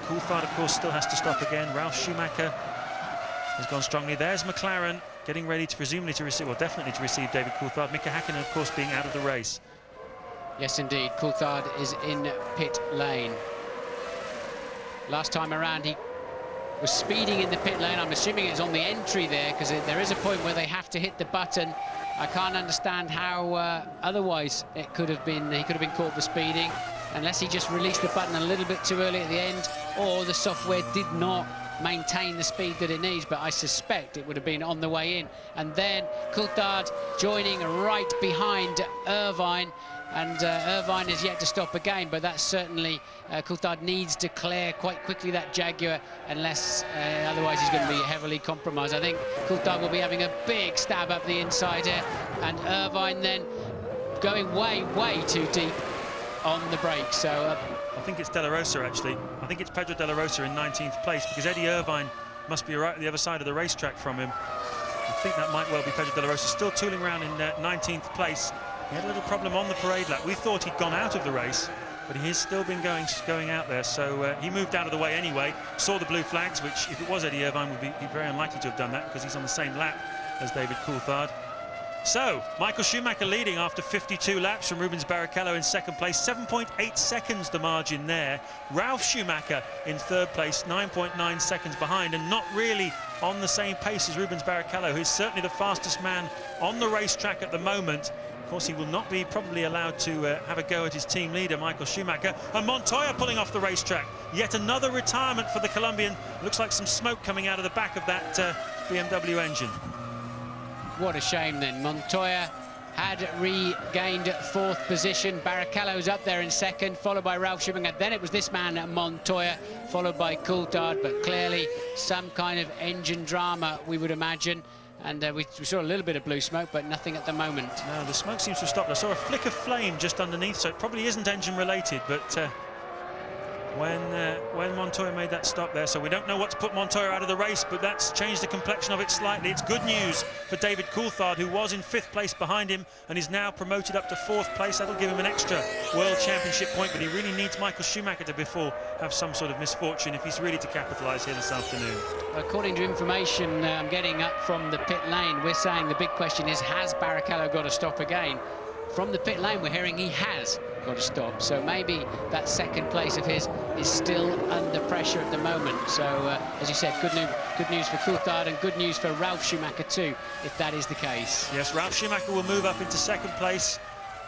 Coulthard, of course, still has to stop again. Ralf Schumacher has gone strongly. There's McLaren getting ready to presumably to receive, well, definitely to receive David Coulthard. Mika Häkkinen, of course, being out of the race. Yes, indeed. Coulthard is in pit lane. Last time around, he was speeding in the pit lane. I'm assuming it's on the entry there, because there is a point where they have to hit the button. I can't understand how otherwise it could have been. He could have been caught for speeding, unless he just released the button a little bit too early at the end, or the software did not maintain the speed that it needs, but I suspect it would have been on the way in. And then Coulthard joining right behind Irvine, and Irvine is yet to stop again, but that's certainly Coulthard needs to clear quite quickly that Jaguar, unless otherwise he's going to be heavily compromised. I think Coulthard will be having a big stab up the inside here, and Irvine then going way too deep on the brakes. So I think it's De La Rosa, actually. I think it's Pedro De La Rosa in 19th place, because Eddie Irvine must be right at the other side of the racetrack from him. I think that might well be Pedro De La Rosa, still tooling around in 19th place. He had a little problem on the parade lap. We thought he'd gone out of the race, but he has still been going out there. So he moved out of the way anyway, saw the blue flags, which if it was Eddie Irvine would be very unlikely to have done that, because he's on the same lap as David Coulthard. So, Michael Schumacher leading after 52 laps from Rubens Barrichello in second place. 7.8 seconds the margin there. Ralf Schumacher in third place, 9.9 seconds behind, and not really on the same pace as Rubens Barrichello, who's certainly the fastest man on the racetrack at the moment. Of course, he will not be probably allowed to have a go at his team leader, Michael Schumacher. And Montoya pulling off the racetrack. Yet another retirement for the Colombian. Looks like some smoke coming out of the back of that BMW engine. What a shame then. Montoya had regained fourth position. Barrichello's up there in second, followed by Ralf Schumacher. Then it was this man, Montoya, followed by Coulthard, but clearly some kind of engine drama, we would imagine. And we saw a little bit of blue smoke, but nothing at the moment. No, the smoke seems to have stopped. I saw a flick of flame just underneath, so it probably isn't engine related, but when Montoya made that stop there, so we don't know what's put Montoya out of the race, but that's changed the complexion of it slightly. It's good news for David Coulthard, who was in 5th place behind him and is now promoted up to 4th place. That'll give him an extra World Championship point, but he really needs Michael Schumacher to before have some sort of misfortune if he's really to capitalise here this afternoon. According to information I'm getting up from the pit lane, we're saying the big question is, has Barrichello got to stop again? From the pit lane, we're hearing he has got to stop. So maybe that second place of his is still under pressure at the moment. So, as you said, good news for Coulthard and good news for Ralf Schumacher too, if that is the case. Yes, Ralf Schumacher will move up into second place.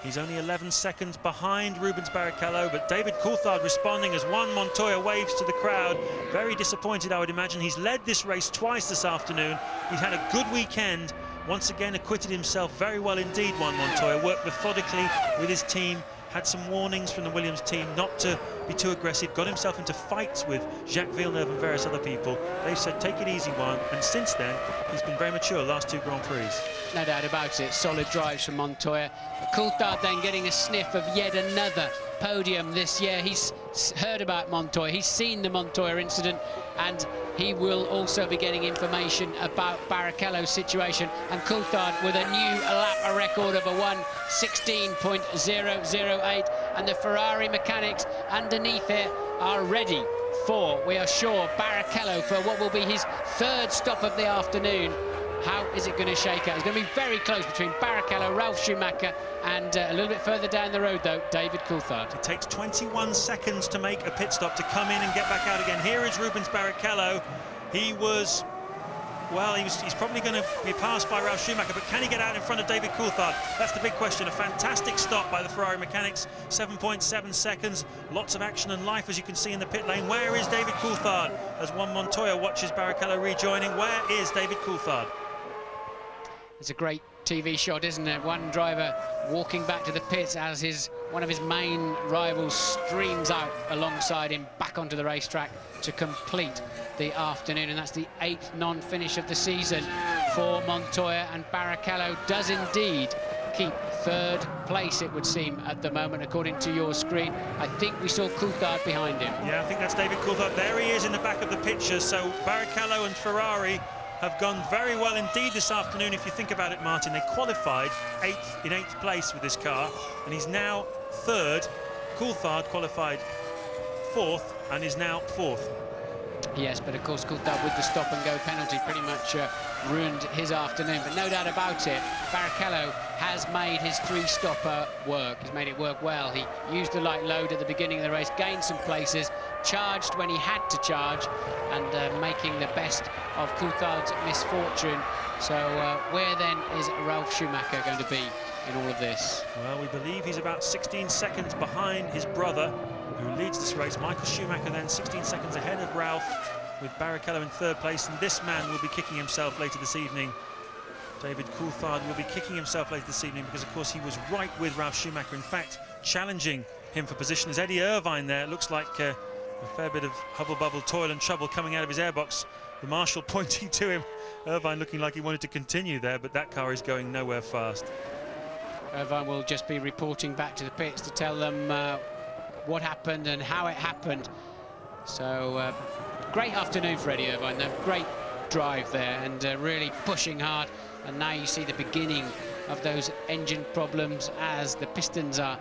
He's only 11 seconds behind Rubens Barrichello, but David Coulthard responding as Juan Montoya waves to the crowd. Very disappointed, I would imagine. He's led this race twice this afternoon. He's had a good weekend. Once again, acquitted himself very well indeed, Juan Montoya. Worked methodically with his team. Had some warnings from the Williams team not to be too aggressive. Got himself into fights with Jacques Villeneuve and various other people. They've said, take it easy, Juan. And since then, he's been very mature last 2 Grand Prix. No doubt about it. Solid drives from Montoya. Coulthard then getting a sniff of yet another podium this year. He's heard about Montoya, he's seen the Montoya incident, and he will also be getting information about Barrichello's situation. And Coulthard with a new lap record of a 1:16.008, and the Ferrari mechanics underneath it are ready for, we are sure, Barrichello for what will be his third stop of the afternoon. How is it going to shake out? It's going to be very close between Barrichello, Ralf Schumacher, and a little bit further down the road, though, David Coulthard. It takes 21 seconds to make a pit stop to come in and get back out again. Here is Rubens Barrichello. He was, well, he's probably going to be passed by Ralf Schumacher, but can he get out in front of David Coulthard? That's the big question. A fantastic stop by the Ferrari mechanics, 7.7 seconds. Lots of action and life, as you can see in the pit lane. Where is David Coulthard? As Juan Montoya watches Barrichello rejoining, where is David Coulthard? It's a great TV shot, isn't it? One driver walking back to the pits as one of his main rivals streams out alongside him back onto the racetrack to complete the afternoon, and that's the 8th non-finish of the season for Montoya, and Barrichello does indeed keep third place, it would seem, at the moment, according to your screen. I think we saw Coulthard behind him. Yeah, I think that's David Coulthard. There he is in the back of the picture. So Barrichello and Ferrari have gone very well indeed this afternoon. If you think about it, Martin, they qualified in 8th place with this car, and he's now 3rd. Coulthard qualified 4th and is now 4th. Yes, but of course Coulthard with the stop-and-go penalty pretty much ruined his afternoon. But no doubt about it, Barrichello has made his 3-stopper work. He's made it work well. He used the light load at the beginning of the race, gained some places, charged when he had to charge, and making the best of Coulthard's misfortune. So where then is Ralf Schumacher going to be in all of this? Well, we believe he's about 16 seconds behind his brother, who leads this race. Michael Schumacher then 16 seconds ahead of Ralf, with Barrichello in 3rd place, and this man will be kicking himself later this evening. David Coulthard will be kicking himself later this evening because, of course, he was right with Ralf Schumacher, in fact, challenging him for position. As Eddie Irvine there, it looks like a fair bit of hubble-bubble, toil and trouble coming out of his airbox. The marshal pointing to him. Irvine looking like he wanted to continue there, but that car is going nowhere fast. Irvine will just be reporting back to the pits to tell them what happened and how it happened. So great afternoon for Eddie Irvine, though. Great drive there, and really pushing hard. And now you see the beginning of those engine problems as the pistons are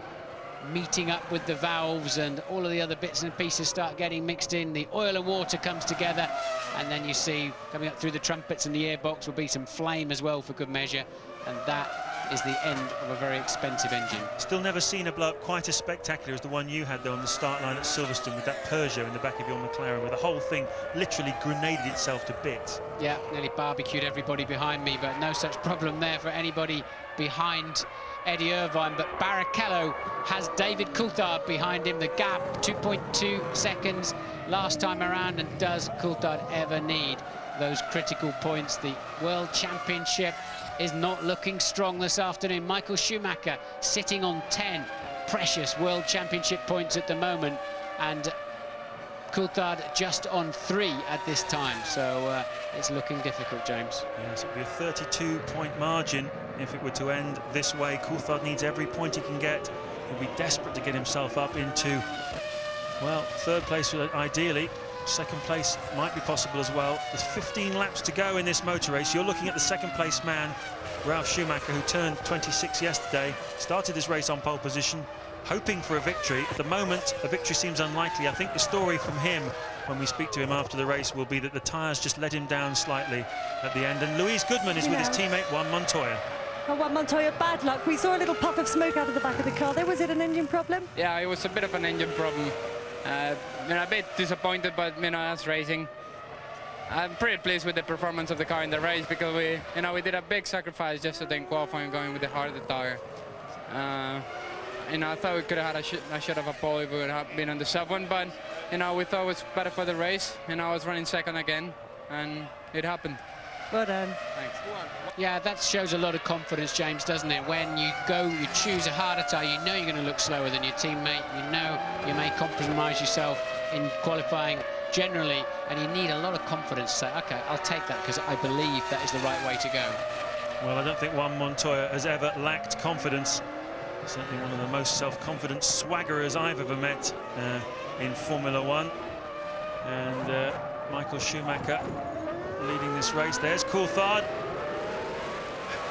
meeting up with the valves, and all of the other bits and pieces start getting mixed in. The oil and water comes together, and then you see coming up through the trumpets and the airbox will be some flame as well for good measure, and that is the end of a very expensive engine. Still never seen a blow-up quite as spectacular as the one you had there on the start line at Silverstone, with that Peugeot in the back of your McLaren, where the whole thing literally grenaded itself to bits. Yeah, nearly barbecued everybody behind me, but no such problem there for anybody behind Eddie Irvine. But Barrichello has David Coulthard behind him. The gap 2.2 seconds last time around, and does Coulthard ever need those critical points? The World Championship is not looking strong this afternoon. Michael Schumacher sitting on 10 precious World Championship points at the moment, and Coulthard just on 3 at this time, so it's looking difficult, James. Yes, it'll be a 32-point margin if it were to end this way. Coulthard needs every point he can get. He'll be desperate to get himself up into, well, 3rd place ideally. 2nd place might be possible as well. There's 15 laps to go in this motor race. You're looking at the 2nd place man, Ralf Schumacher, who turned 26 yesterday, started this race on pole position, hoping for a victory. At the moment, a victory seems unlikely. I think the story from him, when we speak to him after the race, will be that the tyres just let him down slightly at the end. And Luis Goodman is with his teammate Juan Montoya. Oh, Juan Montoya, bad luck. We saw a little puff of smoke out of the back of the car there. Was it an engine problem? Yeah, it was a bit of an engine problem. A bit disappointed, but as racing, I'm pretty pleased with the performance of the car in the race, because we did a big sacrifice just in qualifying, going with the harder tire. I thought we could have had a shot of a pole if we would have been on the sub one, but we thought it was better for the race. I was running 2nd again, and it happened. Well done. Thanks. Yeah, that shows a lot of confidence, James, doesn't it? When you choose a harder tyre, you know you're going to look slower than your teammate. You know you may compromise yourself in qualifying generally, and you need a lot of confidence to say, OK, I'll take that because I believe that is the right way to go. Well, I don't think Juan Montoya has ever lacked confidence. Certainly one of the most self-confident swaggerers I've ever met. in Formula One. And Michael Schumacher leading this race. There's Coulthard.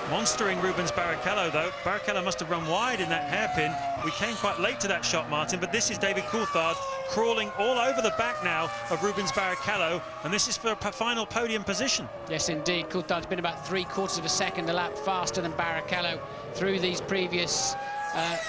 Monstering Rubens Barrichello, though. Barrichello must have run wide in that hairpin. We came quite late to that shot, Martin, but this is David Coulthard crawling all over the back now of Rubens Barrichello, and this is for a final podium position. Yes, indeed. Coulthard's been about 3/4 of a second a lap faster than Barrichello through these previous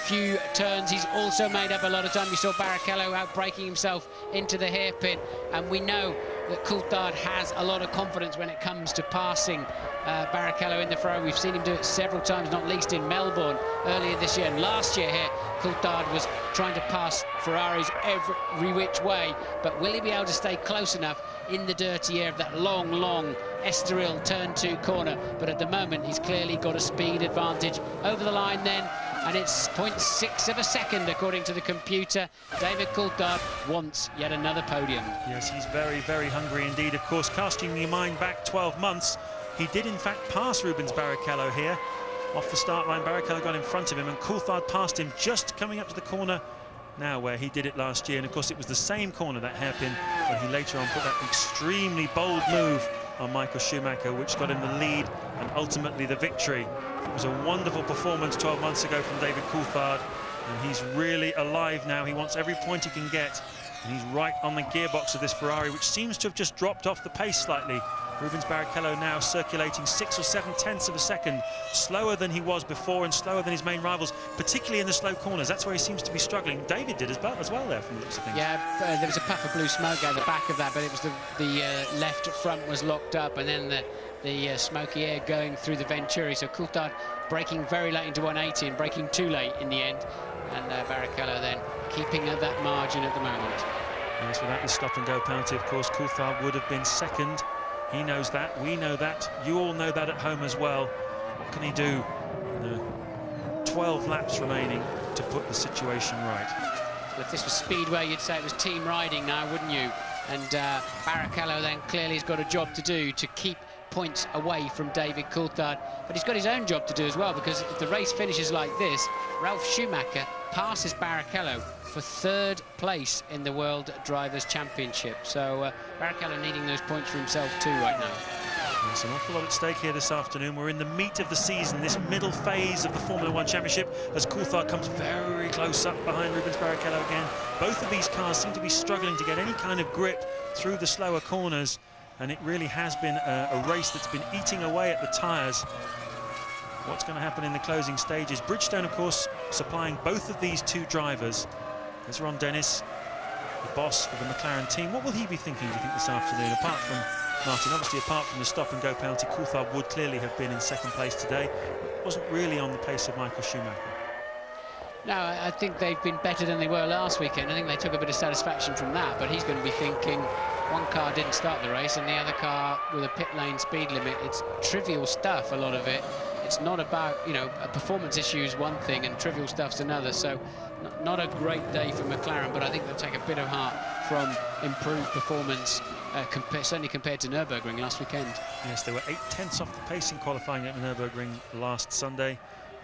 few turns. He's also made up a lot of time. We saw Barrichello out braking himself into the hairpin, and we know that Coulthard has a lot of confidence when it comes to passing Barrichello in the Ferrari. We've seen him do it several times, not least in Melbourne earlier this year. And last year here, Coulthard was trying to pass Ferraris every which way, but will he be able to stay close enough in the dirty air of that long, long Estoril turn 2 corner? But at the moment, he's clearly got a speed advantage over the line then, and it's 0.6 of a second according to the computer. David Coulthard wants yet another podium. Yes, he's very, very hungry indeed. Of course, casting your mind back 12 months, he did in fact pass Rubens Barrichello here. Off the start line, Barrichello got in front of him, and Coulthard passed him just coming up to the corner now where he did it last year. And of course, it was the same corner, that hairpin, where he later on put that extremely bold move on Michael Schumacher, which got him the lead and ultimately the victory. It was a wonderful performance 12 months ago from David Coulthard, and he's really alive now. He wants every point he can get, and he's right on the gearbox of this Ferrari, which seems to have just dropped off the pace slightly. Rubens Barrichello now circulating 6 or 7/10 of a second slower than he was before, and slower than his main rivals, particularly in the slow corners. That's where he seems to be struggling. David did as well there from the looks of things. Yeah, there was a puff of blue smoke out the back of that, but it was the left front was locked up, and then the smoky air going through the Venturi. So Coulthard braking very late into 180 and braking too late in the end, and Barrichello then keeping at that margin at the moment. Yes, without the stop-and-go penalty, of course, Coulthard would have been second. He knows that, we know that, you all know that at home as well. What can he do? 12 laps remaining to put the situation right. Well, if this was Speedway, you'd say it was team riding now, wouldn't you? And Barrichello then clearly has got a job to do to keep points away from David Coulthard. But he's got his own job to do as well, because if the race finishes like this, Ralf Schumacher passes Barrichello for 3rd place in the World Drivers' Championship. So Barrichello needing those points for himself too right now. There's an awful lot at stake here this afternoon. We're in the meat of the season, this middle phase of the Formula One Championship, as Coulthard comes very close up behind Rubens Barrichello again. Both of these cars seem to be struggling to get any kind of grip through the slower corners, and it really has been a race that's been eating away at the tyres. What's going to happen in the closing stages? Bridgestone, of course, supplying both of these two drivers. There's Ron Dennis, the boss of the McLaren team. What will he be thinking, do you think, this afternoon? Apart from Martin, obviously, apart from the stop-and-go penalty, Coulthard would clearly have been in 2nd place today. Wasn't really on the pace of Michael Schumacher. No, I think they've been better than they were last weekend. I think they took a bit of satisfaction from that, but he's going to be thinking one car didn't start the race and the other car with a pit lane speed limit. It's trivial stuff, a lot of it. It's not about, you know, a performance issue is one thing and trivial stuff's another. So not a great day for McLaren, but I think they'll take a bit of heart from improved performance, certainly compared to Nürburgring last weekend. Yes, they were 8/10 off the pace in qualifying at Nürburgring last Sunday.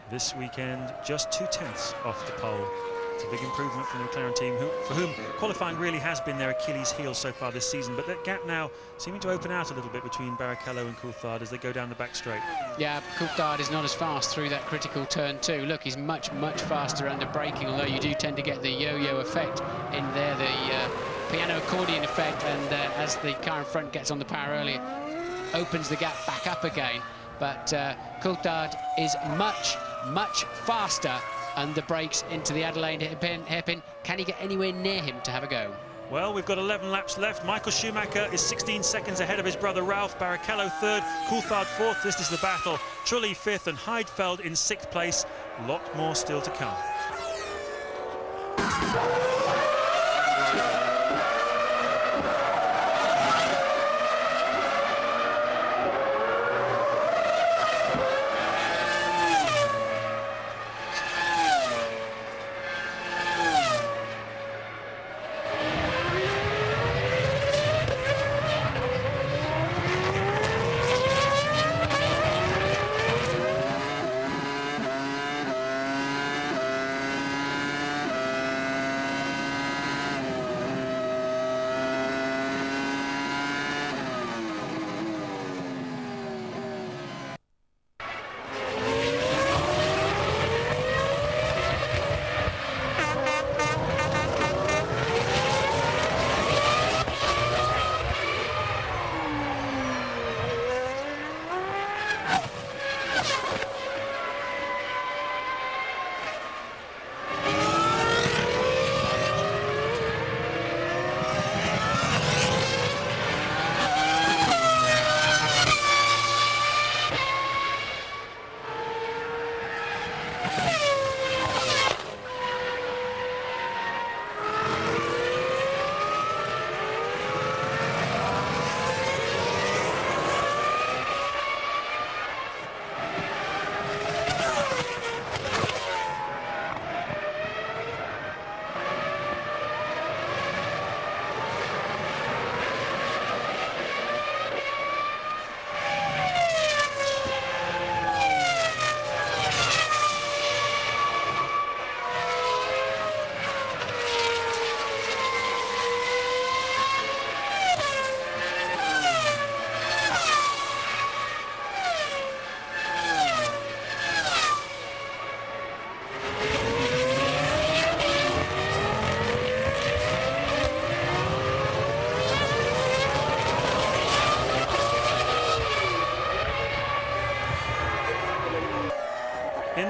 This weekend, just 2/10 off the pole. It's a big improvement from the McLaren team, for whom qualifying really has been their Achilles heel so far this season. But that gap now seeming to open out a little bit between Barrichello and Coulthard as they go down the back straight. Yeah, Coulthard is not as fast through that critical turn 2. Look, he's much, much faster under braking, although you do tend to get the yo-yo effect in there, the piano accordion effect, and as the car in front gets on the power earlier, opens the gap back up again. But Coulthard is much, much faster under brakes into the Adelaide hairpin. Can he get anywhere near him to have a go? Well, we've got 11 laps left. Michael Schumacher is 16 seconds ahead of his brother Ralf. Barrichello 3rd, Coulthard 4th. This is the battle. Trulli 5th and Heidfeld in 6th place. A lot more still to come.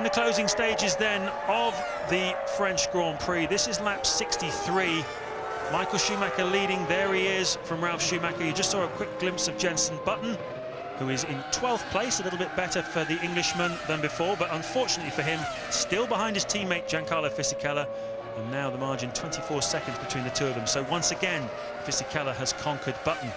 the closing stages then of the French Grand Prix. This is lap 63. Michael Schumacher leading. There he is from Ralf Schumacher. You just saw a quick glimpse of Jenson Button, who is in 12th place, a little bit better for the Englishman than before, but unfortunately for him, still behind his teammate Giancarlo Fisichella, and now the margin 24 seconds between the two of them. So once again, Fisichella has conquered Button.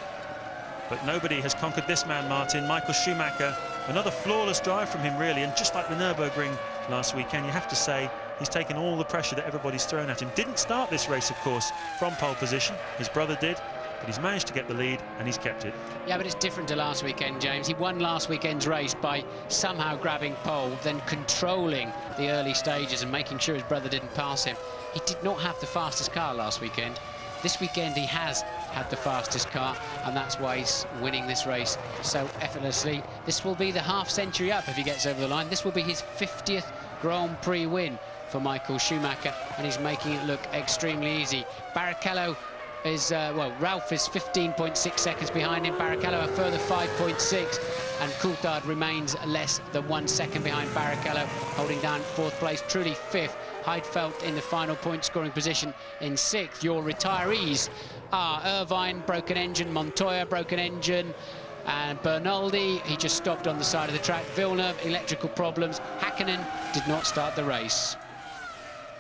But nobody has conquered this man, Martin. Michael Schumacher, another flawless drive from him, really, and just like the Nürburgring last weekend, you have to say he's taken all the pressure that everybody's thrown at him. Didn't start this race, of course, from pole position. His brother did, but he's managed to get the lead, and he's kept it. Yeah, but it's different to last weekend, James. He won last weekend's race by somehow grabbing pole, then controlling the early stages and making sure his brother didn't pass him. He did not have the fastest car last weekend. This weekend he has had the fastest car, and that's why he's winning this race so effortlessly. This will be the half-century up if he gets over the line. This will be his 50th Grand Prix win for Michael Schumacher, and he's making it look extremely easy. Barrichello is, well, Ralf is 15.6 seconds behind him, Barrichello a further 5.6, and Coulthard remains less than 1 second behind Barrichello, holding down 4th place, truly 5th. Heidfeld in the final point-scoring position in 6th. Your retirees are Irvine, broken engine, Montoya, broken engine, and Bernaldi, he just stopped on the side of the track. Villeneuve, electrical problems. Hakkinen did not start the race.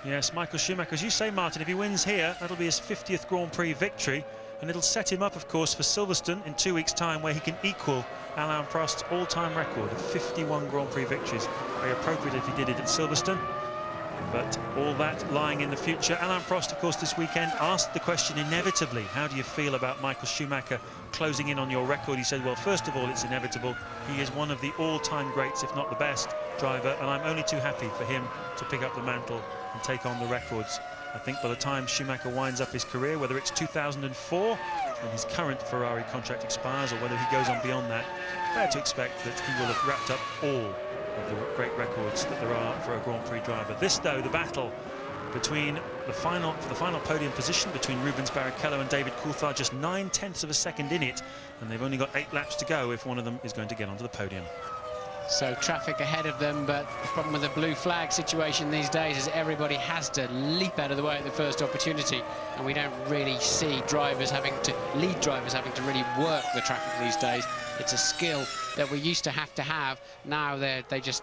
Yes, Michael Schumacher, as you say, Martin, if he wins here, that'll be his 50th Grand Prix victory, and it'll set him up, of course, for Silverstone in 2 weeks' time, where he can equal Alain Prost's all-time record of 51 Grand Prix victories. Very appropriate if he did it at Silverstone. But all that lying in the future. Alain Prost, of course, this weekend asked the question inevitably, how do you feel about Michael Schumacher closing in on your record? He said, well, first of all, it's inevitable. He is one of the all-time greats, if not the best driver, and I'm only too happy for him to pick up the mantle and take on the records. I think by the time Schumacher winds up his career, whether it's 2004 when his current Ferrari contract expires or whether he goes on beyond that, fair to expect that he will have wrapped up all of the great records that there are for a Grand Prix driver. This, though, the battle between the final podium position between Rubens Barrichello and David Coulthard, just 9/10 of a second in it, and they've only got 8 laps to go if one of them is going to get onto the podium. So traffic ahead of them, but the problem with the blue flag situation these days is everybody has to leap out of the way at the first opportunity, and we don't really see lead drivers having to really work the traffic these days. It's a skill that we used to have. Now they just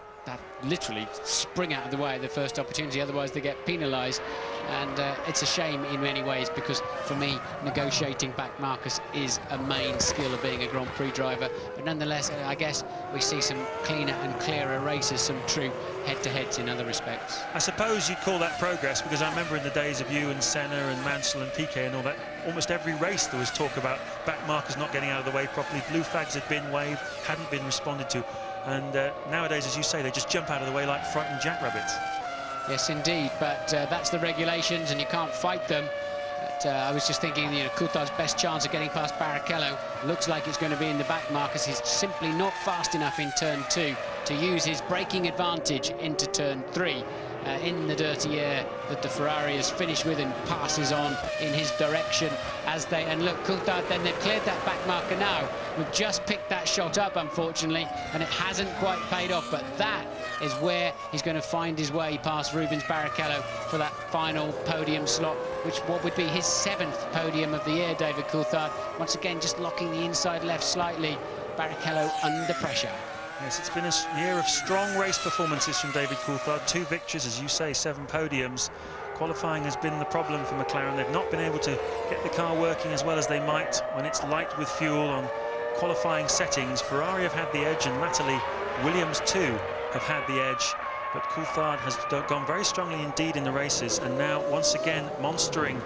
literally spring out of the way at the first opportunity, otherwise they get penalised. And it's a shame in many ways, because for me, negotiating back markers is a main skill of being a Grand Prix driver. But nonetheless, I guess we see some cleaner and clearer races, some true head-to-heads in other respects. I suppose you'd call that progress, because I remember in the days of you and Senna and Mansell and Piquet and all that, almost every race there was talk about back markers not getting out of the way properly. Blue flags had been waved, hadn't been responded to. And nowadays, as you say, they just jump out of the way like frightened jackrabbits. Yes, indeed, but that's the regulations and you can't fight them. But I was just thinking, you know, Coulthard's best chance of getting past Barrichello looks like it's going to be in the back markers. He's simply not fast enough in turn 2 to use his braking advantage into turn 3. In the dirty air that the Ferrari has finished with, and passes on in his direction as they, and look, Coulthard, then they've cleared that back marker now. We've just picked that shot up, unfortunately, and it hasn't quite paid off, but that is where he's going to find his way past Rubens Barrichello for that final podium slot, which what would be his 7th podium of the year. David Coulthard, once again, just locking the inside left slightly. Barrichello under pressure. Yes, it's been a year of strong race performances from David Coulthard. 2 victories, as you say, 7 podiums. Qualifying has been the problem for McLaren. They've not been able to get the car working as well as they might when it's light with fuel on qualifying settings. Ferrari have had the edge, and latterly Williams too have had the edge. But Coulthard has gone very strongly indeed in the races, and now once again monstering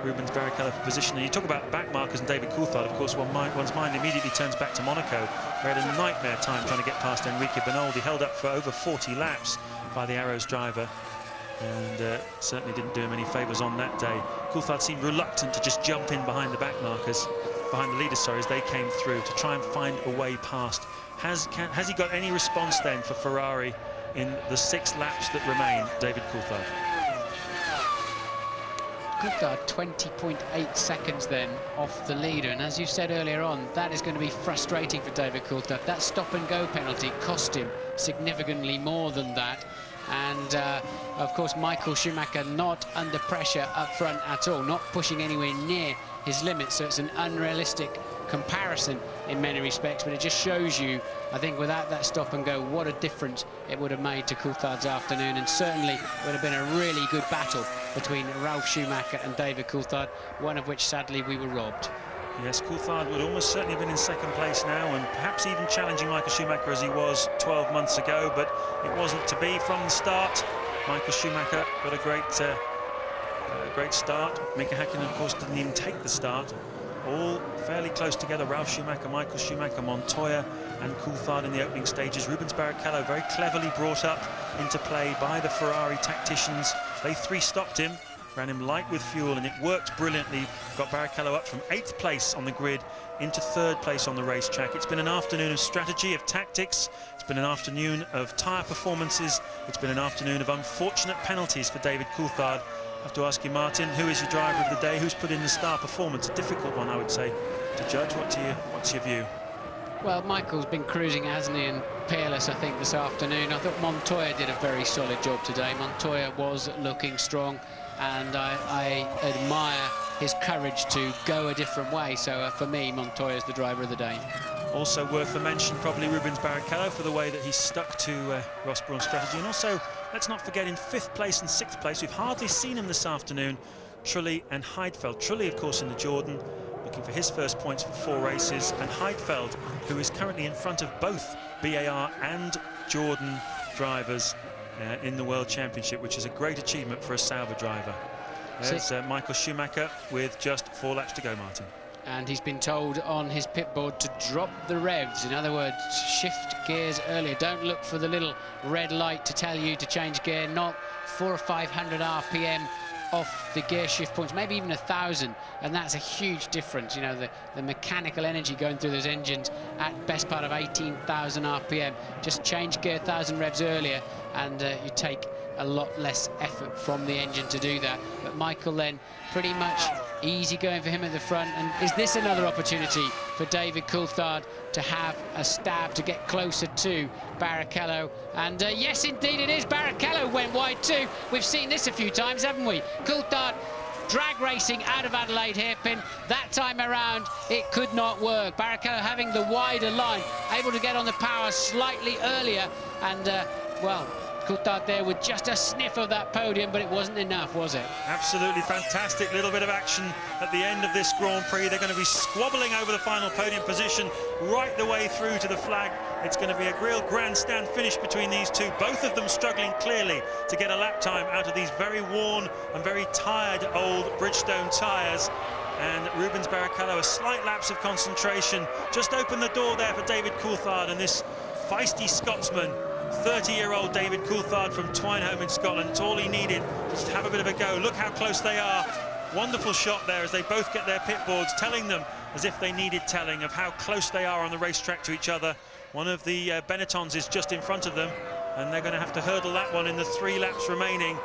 Rubens Barrichello for position. And you talk about back markers and David Coulthard, of course, one's mind immediately turns back to Monaco, where he had a nightmare time trying to get past Enrique Bernaldi, held up for over 40 laps by the Arrows driver, and certainly didn't do him any favours on that day. Coulthard seemed reluctant to just jump in behind the back markers, behind the leaders, sorry, as they came through, to try and find a way past. Has he got any response then for Ferrari in the 6 laps that remain, David Coulthard? Coulthard 20.8 seconds then off the leader, and as you said earlier on, that is going to be frustrating for David Coulthard. That stop and go penalty cost him significantly more than that, And of course, Michael Schumacher not under pressure up front at all, not pushing anywhere near his limits. So it's an unrealistic comparison in many respects, but it just shows you, I think, without that stop and go, what a difference it would have made to Coulthard's afternoon. And certainly would have been a really good battle between Ralf Schumacher and David Coulthard, one of which sadly we were robbed. Yes, Coulthard would almost certainly have been in second place now, and perhaps even challenging Michael Schumacher as he was 12 months ago, but it wasn't to be from the start. Michael Schumacher got a great start. Mika Häkkinen, of course, didn't even take the start. All fairly close together, Ralf Schumacher, Michael Schumacher, Montoya and Coulthard in the opening stages. Rubens Barrichello very cleverly brought up into play by the Ferrari tacticians. They three stopped him, ran him light with fuel, and it worked brilliantly. Got Barrichello up from 8th place on the grid into 3rd place on the racetrack. It's been an afternoon of strategy, of tactics. It's been an afternoon of tyre performances. It's been an afternoon of unfortunate penalties for David Coulthard. I have to ask you, Martin, who is your driver of the day? Who's put in the star performance? A difficult one, I would say, to judge. What's your view? Well, Michael's been cruising, hasn't he, and peerless, I think, this afternoon. I thought Montoya did a very solid job today. Montoya was looking strong, and I admire his courage to go a different way. So for me, Montoya's the driver of the day. Also worth a mention, probably Rubens Barrichello, for the way that he stuck to Ross Brawn's strategy. And also, let's not forget, in 5th place and 6th place, we've hardly seen him this afternoon, Trulli and Heidfeld. Trulli, of course, in the Jordan, looking for his first points for 4 races, and Heidfeld, who is currently in front of both BAR and Jordan drivers in the World Championship, which is a great achievement for a Sauber driver. There's Michael Schumacher with just 4 laps to go, Martin. And he's been told on his pit board to drop the revs. In other words, shift gears earlier. Don't look for the little red light to tell you to change gear. Not 400 or 500 RPM off the gear shift points, maybe even 1,000, and that's a huge difference. You know, the mechanical energy going through those engines at best part of 18,000 RPM. Just change gear 1,000 revs earlier, and you take a lot less effort from the engine to do that. But Michael then pretty much easy going for him at the front. And is this another opportunity for David Coulthard to have a stab to get closer to Barrichello? And yes, indeed it is. Barrichello went wide too. We've seen this a few times, haven't we? Coulthard drag racing out of Adelaide hairpin. That time around, it could not work. Barrichello having the wider line, able to get on the power slightly earlier. And, well, Coulthard there with just a sniff of that podium, but it wasn't enough, was it? Absolutely fantastic little bit of action at the end of this Grand Prix. They're going to be squabbling over the final podium position right the way through to the flag. It's going to be a real grandstand finish between these two, both of them struggling clearly to get a lap time out of these very worn and very tired old Bridgestone tyres. And Rubens Barrichello, a slight lapse of concentration, just opened the door there for David Coulthard, and this feisty Scotsman, 30-year-old David Coulthard from Twineholme in Scotland. It's all he needed, just to have a bit of a go. Look how close they are. Wonderful shot there as they both get their pit boards, telling them, as if they needed telling, of how close they are on the racetrack to each other. One of the Benettons is just in front of them, and they're going to have to hurdle that one in the 3 laps remaining.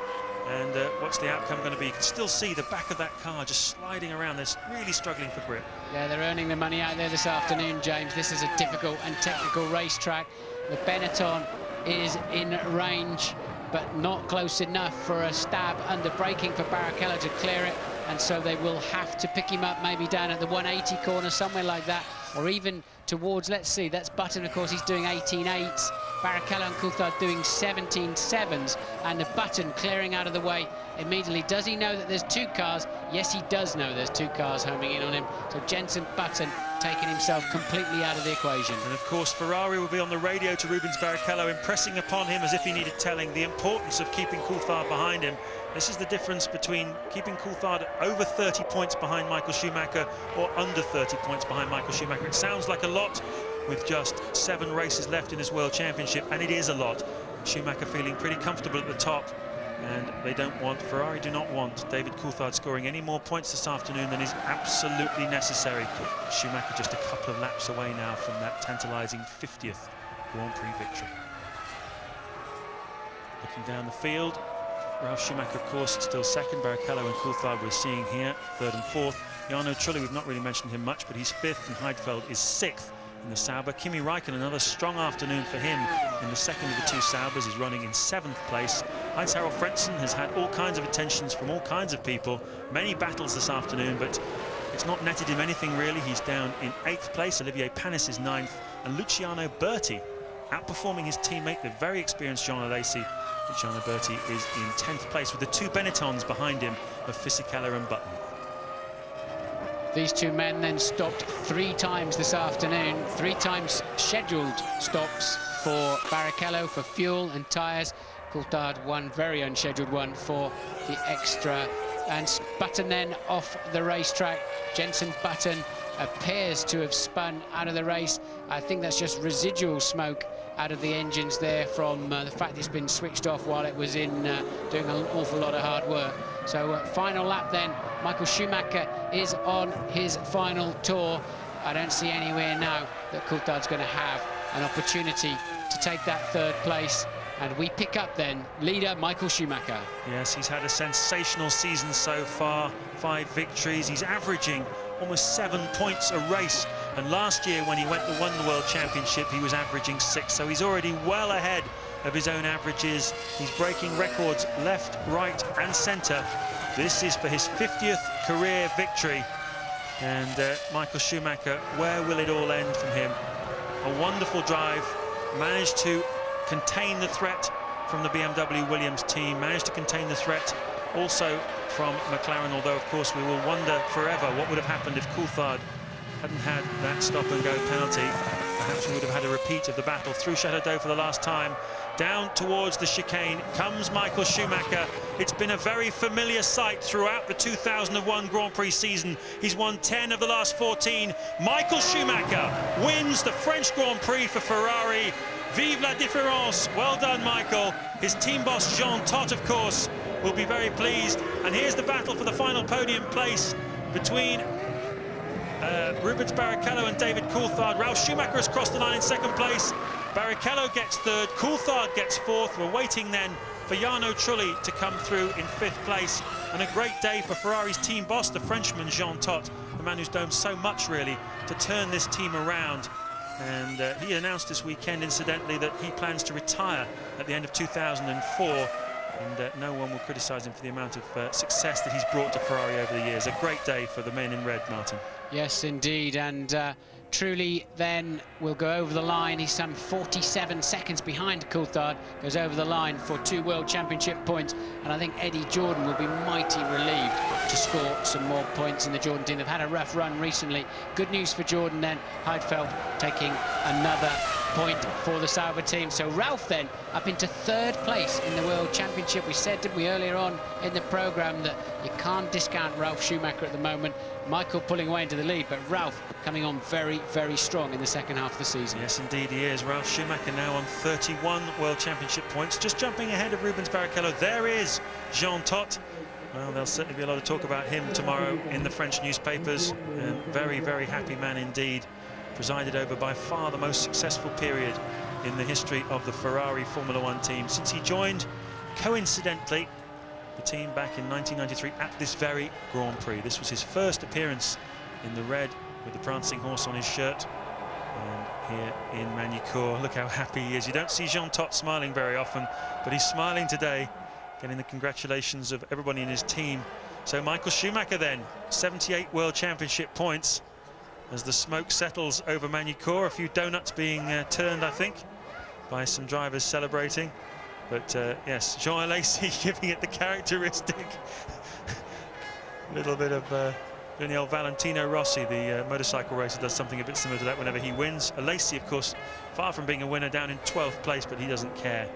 And what's the outcome going to be? You can still see the back of that car just sliding around. They're really struggling for grip. Yeah, they're earning the money out there this afternoon, James. This is a difficult and technical racetrack. The Benetton is in range, but not close enough for a stab under braking for Barrichello to clear it, and so they will have to pick him up maybe down at the 180 corner, somewhere like that, or even towards, let's see, that's Button, of course, he's doing 18.8s. Barrichello and Coulthard doing 17.7s, and the Button clearing out of the way immediately. Does he know that there's 2 cars? Yes, he does know there's 2 cars homing in on him. So Jenson Button taking himself completely out of the equation. And of course, Ferrari will be on the radio to Rubens Barrichello, impressing upon him, as if he needed telling, the importance of keeping Coulthard behind him. This is the difference between keeping Coulthard over 30 points behind Michael Schumacher or under 30 points behind Michael Schumacher. It sounds like a lot with just 7 races left in this World Championship, and it is a lot. Schumacher feeling pretty comfortable at the top, and Ferrari do not want David Coulthard scoring any more points this afternoon than is absolutely necessary. Schumacher just a couple of laps away now from that tantalising 50th Grand Prix victory. Looking down the field, Ralf Schumacher, of course, still second. Barrichello and Coulthard we're seeing here, 3rd and 4th. Jarno Trulli, we've not really mentioned him much, but he's 5th, and Heidfeld is 6th in the Sauber. Kimi Räikkönen, another strong afternoon for him in the second of the two Saubers. He's running in 7th place. Heinz-Harald Frentzen has had all kinds of attentions from all kinds of people, many battles this afternoon, but it's not netted him anything really. He's down in 8th place. Olivier Panis is 9th, and Luciano Berti outperforming his teammate, the very experienced Jean Alesi. Luciano Berti is in 10th place with the two Benettons behind him of Fisichella and Button. These two men then stopped 3 times this afternoon, 3 times scheduled stops for Barrichello for fuel and tyres. Coulthard one very unscheduled one for the extra. And Button then off the racetrack. Jenson Button appears to have spun out of the race. I think that's just residual smoke out of the engines there from the fact it's been switched off while it was in doing an awful lot of hard work. So final lap then, Michael Schumacher is on his final tour. I don't see anywhere now that Coulthard's going to have an opportunity to take that 3rd place. And we pick up then leader Michael Schumacher. Yes, he's had a sensational season so far, 5 victories. He's averaging almost 7 points a race. And last year when he won the World Championship, he was averaging 6. So he's already well ahead of his own averages. He's breaking records left, right and centre. This is for his 50th career victory. And Michael Schumacher, where will it all end from him? A wonderful drive, managed to contain the threat from the BMW Williams team, managed to contain the threat also from McLaren, although of course we will wonder forever what would have happened if Coulthard hadn't had that stop-and-go penalty. Perhaps we would have had a repeat of the battle through Château d'Eau for the last time. Down towards the chicane comes Michael Schumacher. It's been a very familiar sight throughout the 2001 Grand Prix season. He's won 10 of the last 14. Michael Schumacher wins the French Grand Prix for Ferrari. Vive la différence. Well done, Michael. His team boss, Jean Todt, of course, will be very pleased. And here's the battle for the final podium place between Rubens Barrichello and David Coulthard. Ralf Schumacher has crossed the line in 2nd place. Barrichello gets 3rd, Coulthard gets 4th. We're waiting then for Jarno Trulli to come through in 5th place. And a great day for Ferrari's team boss, the Frenchman Jean Todt, the man who's done so much really to turn this team around. And he announced this weekend, incidentally, that he plans to retire at the end of 2004. And no one will criticise him for the amount of success that he's brought to Ferrari over the years. A great day for the men in red, Martin. Yes, indeed. And Trulli then will go over the line. He's some 47 seconds behind Coulthard. Goes over the line for 2 World Championship points. And I think Eddie Jordan will be mighty relieved to score some more points in the Jordan team. They've had a rough run recently. Good news for Jordan then. Heidfeld taking another point for the Sauber team. So Ralf then up into 3rd place in the World Championship. We said, didn't we, earlier on in the programme that you can't discount Ralf Schumacher at the moment. Michael pulling away into the lead, but Ralf coming on very, very strong in the second half of the season. Yes, indeed he is. Ralf Schumacher now on 31 World Championship points, just jumping ahead of Rubens Barrichello. There is Jean Todt. Well, there'll certainly be a lot of talk about him tomorrow in the French newspapers. And very, very happy man indeed. Presided over by far the most successful period in the history of the Ferrari Formula One team since he joined, coincidentally, the team back in 1993 at this very Grand Prix. This was his first appearance in the red with the prancing horse on his shirt. And here in Magny-Cours, look how happy he is. You don't see Jean Todt smiling very often, but he's smiling today, getting the congratulations of everybody in his team. So Michael Schumacher then, 78 World Championship points. As the smoke settles over Magny-Cours, a few donuts being turned, I think, by some drivers celebrating. But yes, Jean Alesi giving it the characteristic little bit of the old Valentino Rossi, the motorcycle racer, does something a bit similar to that whenever he wins. Alesi, of course, far from being a winner, down in 12th place, but he doesn't care.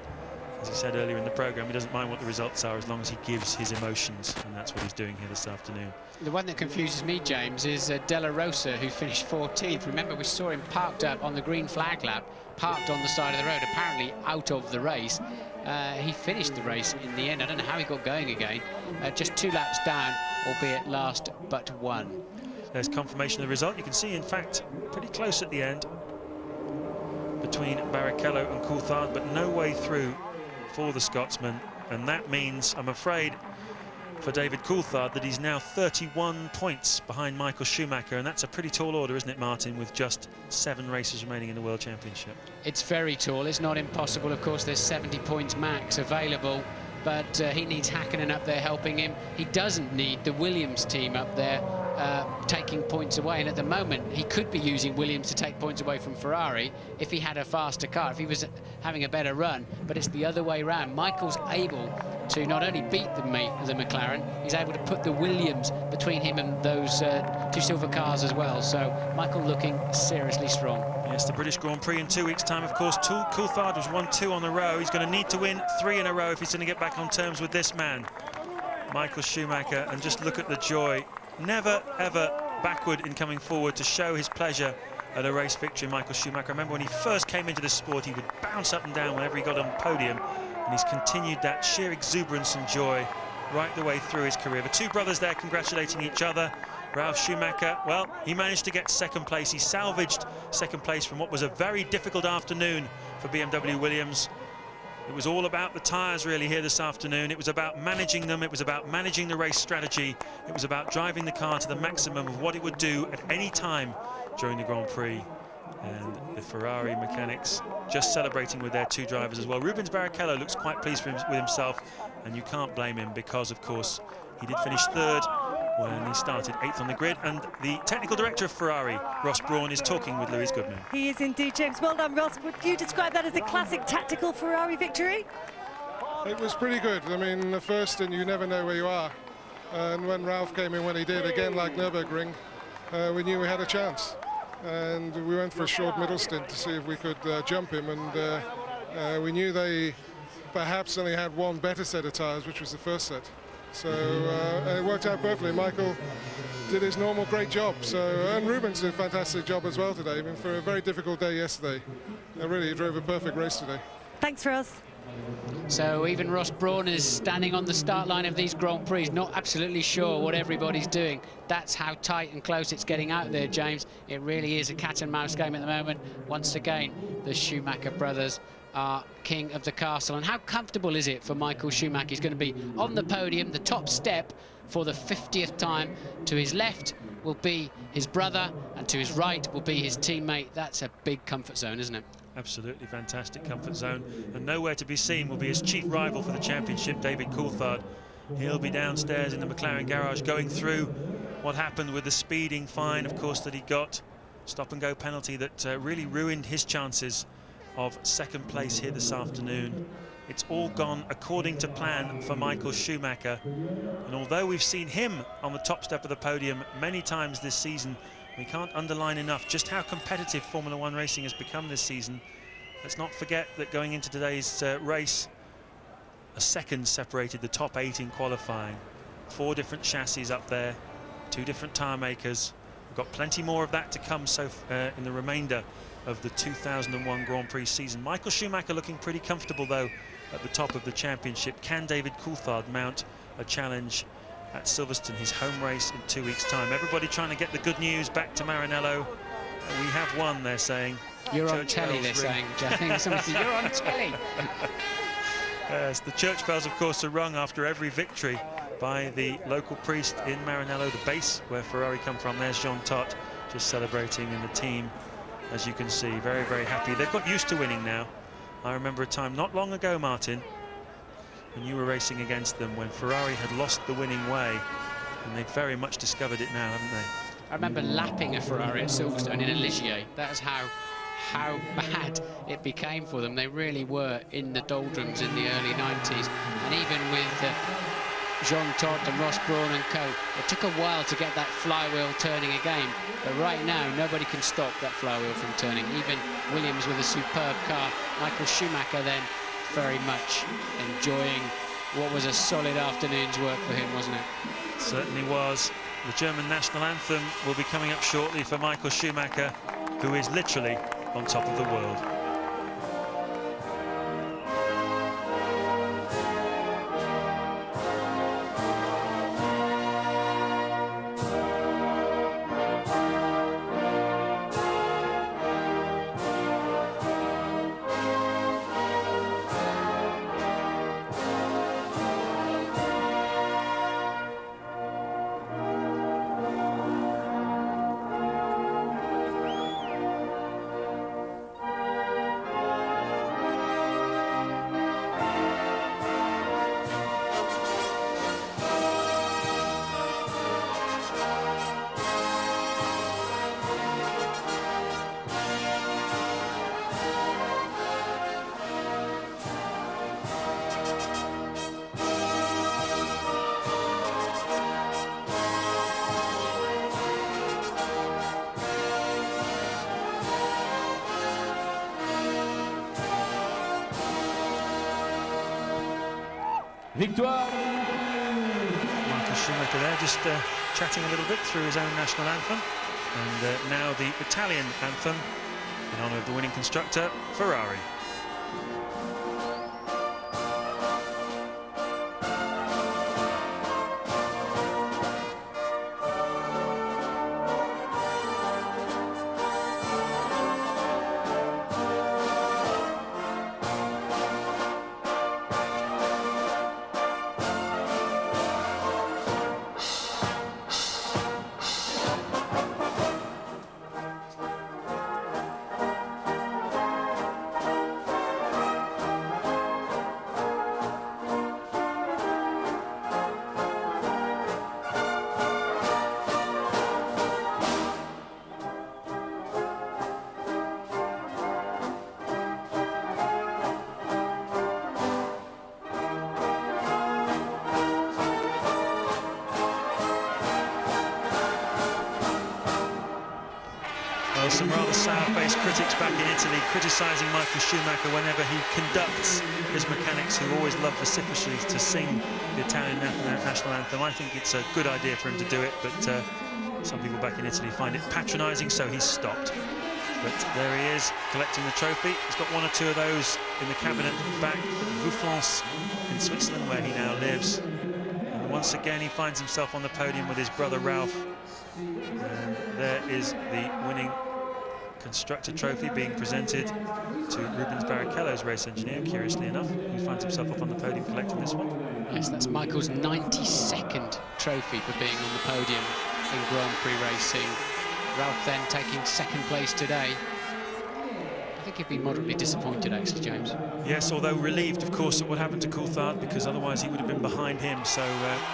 As he said earlier in the programme, he doesn't mind what the results are as long as he gives his emotions, and that's what he's doing here this afternoon. The one that confuses me, James, is Della Rosa, who finished 14th. Remember, we saw him parked up on the green flag lap, parked on the side of the road, apparently out of the race. He finished the race in the end. I don't know how he got going again. Just 2 laps down, albeit last but 1. There's confirmation of the result. You can see, in fact, pretty close at the end between Barrichello and Coulthard, but no way through for the Scotsman. And that means, I'm afraid, for David Coulthard that he's now 31 points behind Michael Schumacher, and that's a pretty tall order, isn't it, Martin, with just 7 races remaining in the World Championship? It's very tall. It's not impossible. Of course, there's 70 points max available, but he needs Hakkinen up there helping him. He doesn't need the Williams team up there taking points away, and at the moment he could be using Williams to take points away from Ferrari if he had a faster car, if he was having a better run, but it's the other way around. Michael's able to not only beat the McLaren, he's able to put the Williams between him and those 2 silver cars as well, so Michael looking seriously strong. Yes, the British Grand Prix in 2 weeks' time, of course. Coulthard was 1-2 on the row. He's going to need to win 3 in a row if he's going to get back on terms with this man, Michael Schumacher, and just look at the joy. Never, ever backward in coming forward to show his pleasure at a race victory, Michael Schumacher. I remember when he first came into this sport, he would bounce up and down whenever he got on the podium, and he's continued that sheer exuberance and joy right the way through his career. The 2 brothers there congratulating each other. Ralf Schumacher, well, he managed to get 2nd place. He salvaged 2nd place from what was a very difficult afternoon for BMW Williams. It was all about the tyres really here this afternoon. It was about managing them. It was about managing the race strategy. It was about driving the car to the maximum of what it would do at any time during the Grand Prix. And the Ferrari mechanics just celebrating with their 2 drivers as well. Rubens Barrichello looks quite pleased with himself, and you can't blame him because, of course, he did finish 3rd when he started 8th on the grid, and the technical director of Ferrari, Ross Brawn, is talking with Lewis Goodman. He is indeed, James. Well done, Ross. Would you describe that as a classic tactical Ferrari victory? It was pretty good. I mean, the first, and you never know where you are. And when Ralph came in when he did, again like Nürburgring, we knew we had a chance. And we went for a short middle stint to see if we could jump him, and we knew they perhaps only had 1 better set of tyres, which was the first set. So it worked out perfectly. Michael did his normal great job. So and Rubens did a fantastic job as well today. I mean, for a very difficult day yesterday, really he drove a perfect race today. Thanks, Ross. So even Ross Brawn is standing on the start line of these Grand Prix, not absolutely sure what everybody's doing. That's how tight and close it's getting out there, James. It really is a cat and mouse game at the moment. Once again, the Schumacher brothers are king of the castle. And how comfortable is it for Michael Schumacher? He's going to be on the podium, the top step, for the 50th time. To his left will be his brother, and to his right will be his teammate. That's a big comfort zone, isn't it? Absolutely fantastic comfort zone, and nowhere to be seen will be his chief rival for the championship, David Coulthard. He'll be downstairs in the McLaren garage going through what happened with the speeding fine, of course, that he got. Stop-and-go penalty that really ruined his chances of 2nd place here this afternoon. It's all gone according to plan for Michael Schumacher, and although we've seen him on the top step of the podium many times this season, we can't underline enough just how competitive Formula One racing has become this season. Let's not forget that going into today's race, a 2nd separated the top 8 in qualifying. 4 different chassis up there, 2 different tyre makers. We've got plenty more of that to come in the remainder of the 2001 Grand Prix season. Michael Schumacher looking pretty comfortable though at the top of the championship. Can David Coulthard mount a challenge at Silverstone, his home race in 2 weeks' time? Everybody trying to get the good news back to Maranello. We have won, they're saying. You're on telly, they're saying. Somebody said, you're on telly. Yes, the church bells, of course, are rung after every victory by the local priest in Maranello, the base where Ferrari come from. There's Jean Todt just celebrating, in the team, as you can see, very, very happy. They've got used to winning now. I remember a time not long ago, Martin, when you were racing against them, when Ferrari had lost the winning way, and they've very much discovered it now, haven't they? I remember lapping a Ferrari at Silverstone in a Ligier. That's how bad it became for them. They really were in the doldrums in the early 90s, and even with Jean Todt and Ross Brawn and co, it took a while to get that flywheel turning again, but right now nobody can stop that flywheel from turning, even Williams with a superb car. Michael Schumacher then very much enjoying what was a solid afternoon's work for him, wasn't it? Certainly was. The German national anthem will be coming up shortly for Michael Schumacher, who is literally on top of the world. Victoire. Michael Schumacher there, just chatting a little bit through his own national anthem. And now the Italian anthem in honour of the winning constructor, Ferrari. Well, some rather sour-faced critics back in Italy criticising Michael Schumacher whenever he conducts his mechanics, who always love vociferously to sing the Italian national anthem. I think it's a good idea for him to do it, but some people back in Italy find it patronising, so he's stopped. But there he is, collecting the trophy. He's got one or two of those in the cabinet back at Vaucluse in Switzerland, where he now lives. And once again, he finds himself on the podium with his brother Ralph. And there is the winning constructor trophy being presented to Rubens Barrichello's race engineer, curiously enough, who finds himself up on the podium collecting this one. Yes, that's Michael's 92nd trophy for being on the podium in Grand Prix racing. Ralph then taking second place today. I think he'd be moderately disappointed, actually, James. Yes, although relieved, of course, at what happened to Coulthard, because otherwise he would have been behind him. So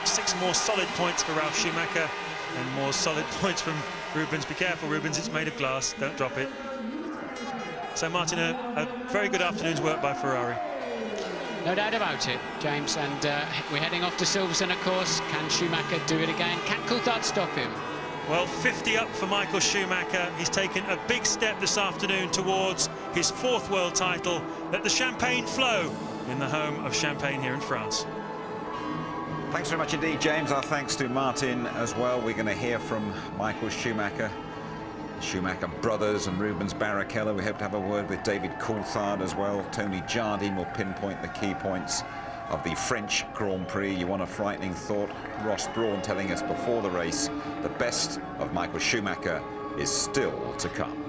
6 more solid points for Ralf Schumacher and more solid points from Rubens. Be careful, Rubens, it's made of glass, don't drop it. So, Martin, a very good afternoon's work by Ferrari. No doubt about it, James, and we're heading off to Silverstone, of course. Can Schumacher do it again? Can Coulthard stop him? Well, 50 up for Michael Schumacher. He's taken a big step this afternoon towards his 4th world title at the Champagne Flow in the home of Champagne here in France. Thanks very much indeed, James. Our thanks to Martin as well. We're going to hear from Michael Schumacher, Schumacher brothers and Rubens Barrichello. We hope to have a word with David Coulthard as well. Tony Jardine will pinpoint the key points of the French Grand Prix. You want a frightening thought? Ross Brawn telling us before the race the best of Michael Schumacher is still to come.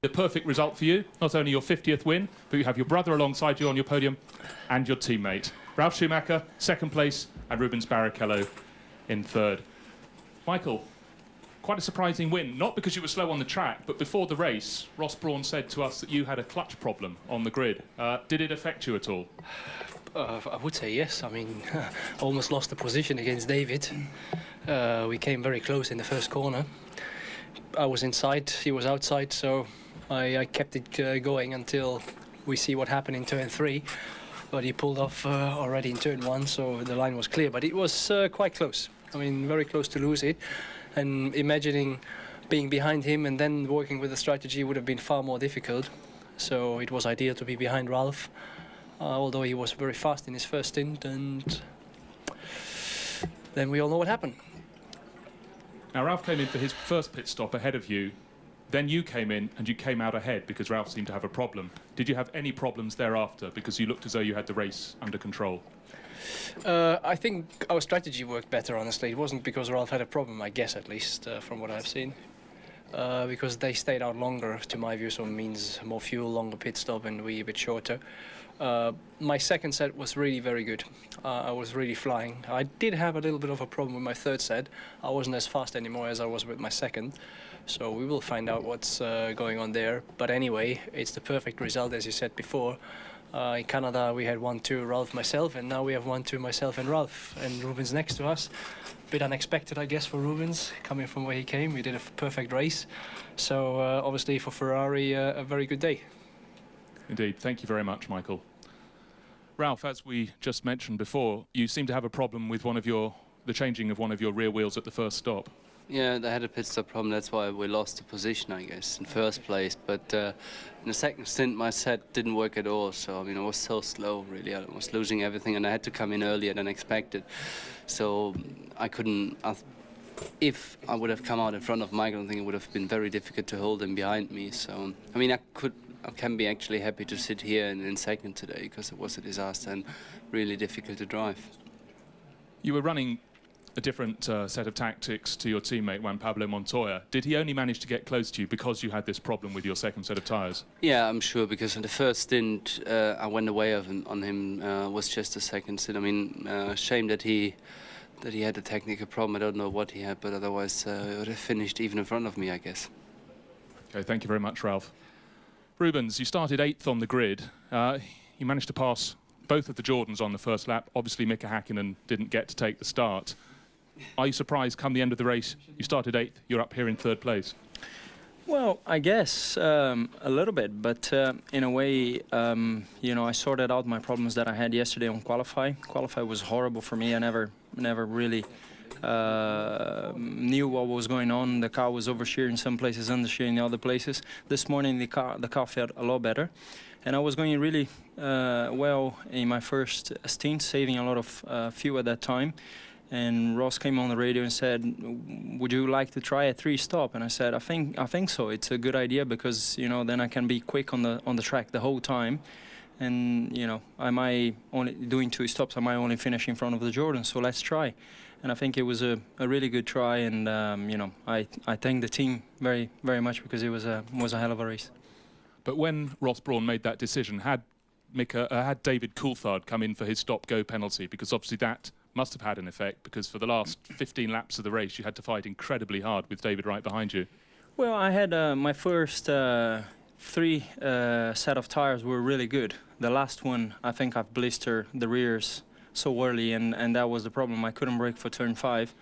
The perfect result for you, not only your 50th win, but you have your brother alongside you on your podium and your teammate. Ralf Schumacher, second place, and Rubens Barrichello in third. Michael, quite a surprising win, not because you were slow on the track, but before the race, Ross Brawn said to us that you had a clutch problem on the grid. Did it affect you at all? I would say yes. I mean, almost lost the position against David. We came very close in the first corner. I was inside, he was outside, so I kept it going until we see what happened in turn 3. But he pulled off already in turn 1, so the line was clear. But it was quite close. I mean, very close to lose it. And imagining being behind him and then working with the strategy would have been far more difficult. So it was ideal to be behind Ralf, although he was very fast in his first stint. And then we all know what happened. Now, Ralf came in for his first pit stop ahead of you. Then you came in and you came out ahead because Ralf seemed to have a problem. Did you have any problems thereafter? Because you looked as though you had the race under control. I think our strategy worked better, honestly. It wasn't because Ralf had a problem, I guess, at least, from what I've seen. Because they stayed out longer, to my view, so it means more fuel, longer pit stop, and we a bit shorter. My second set was really very good. I was really flying. I did have a little bit of a problem with my third set. I wasn't as fast anymore as I was with my second. So we will find out what's going on there. But anyway, it's the perfect result, as you said before. In Canada, we had 1-2, Ralf, myself, and now we have 1-2, myself and Ralf. And Rubens next to us. A bit unexpected, I guess, for Rubens, coming from where he came. We did a perfect race. So obviously for Ferrari, a very good day. Indeed. Thank you very much, Michael. Ralf, as we just mentioned before, you seem to have a problem with the changing of one of your rear wheels at the first stop. Yeah, they had a pit stop problem. That's why we lost the position, I guess, in first place. But in the second stint, my set didn't work at all. So, I mean, I was so slow, really. I was losing everything, and I had to come in earlier than expected. So I couldn't... If I would have come out in front of Michael, I think it would have been very difficult to hold him behind me. So, I mean, I can be actually happy to sit here in second today, because it was a disaster and really difficult to drive. You were running a different set of tactics to your teammate Juan Pablo Montoya. Did he only manage to get close to you because you had this problem with your second set of tyres? Yeah, I'm sure, because in the first stint I went away on him, was just the second stint. I mean, shame that he had a technical problem. I don't know what he had, but otherwise he would have finished even in front of me, I guess. Okay, thank you very much, Ralf. Rubens, you started 8th on the grid. You managed to pass both of the Jordans on the first lap. Obviously, Mika Häkkinen didn't get to take the start. Are you surprised, come the end of the race, you started 8th, you're up here in 3rd place? Well, I guess a little bit, but in a way, you know, I sorted out my problems that I had yesterday on qualify. Qualify was horrible for me. I never really knew what was going on. The car was oversteering in some places, understeering in other places. This morning, the car felt a lot better. And I was going really well in my first stint, saving a lot of fuel at that time. And Ross came on the radio and said, "Would you like to try a 3-stop?" And I said, "I think so. It's a good idea, because you know then I can be quick on the track the whole time, and you know I might only doing 2 stops. I might only finish in front of the Jordan. So let's try." And I think it was a really good try, and you know I thank the team very much, because it was a hell of a race. But when Ross Brawn made that decision, had David Coulthard come in for his stop-go penalty, because obviously that must have had an effect, because for the last 15 laps of the race you had to fight incredibly hard with David right behind you. Well, I had my first 3 set of tires were really good. The last one, I think I've blistered the rears so early, and that was the problem. I couldn't brake for turn 5,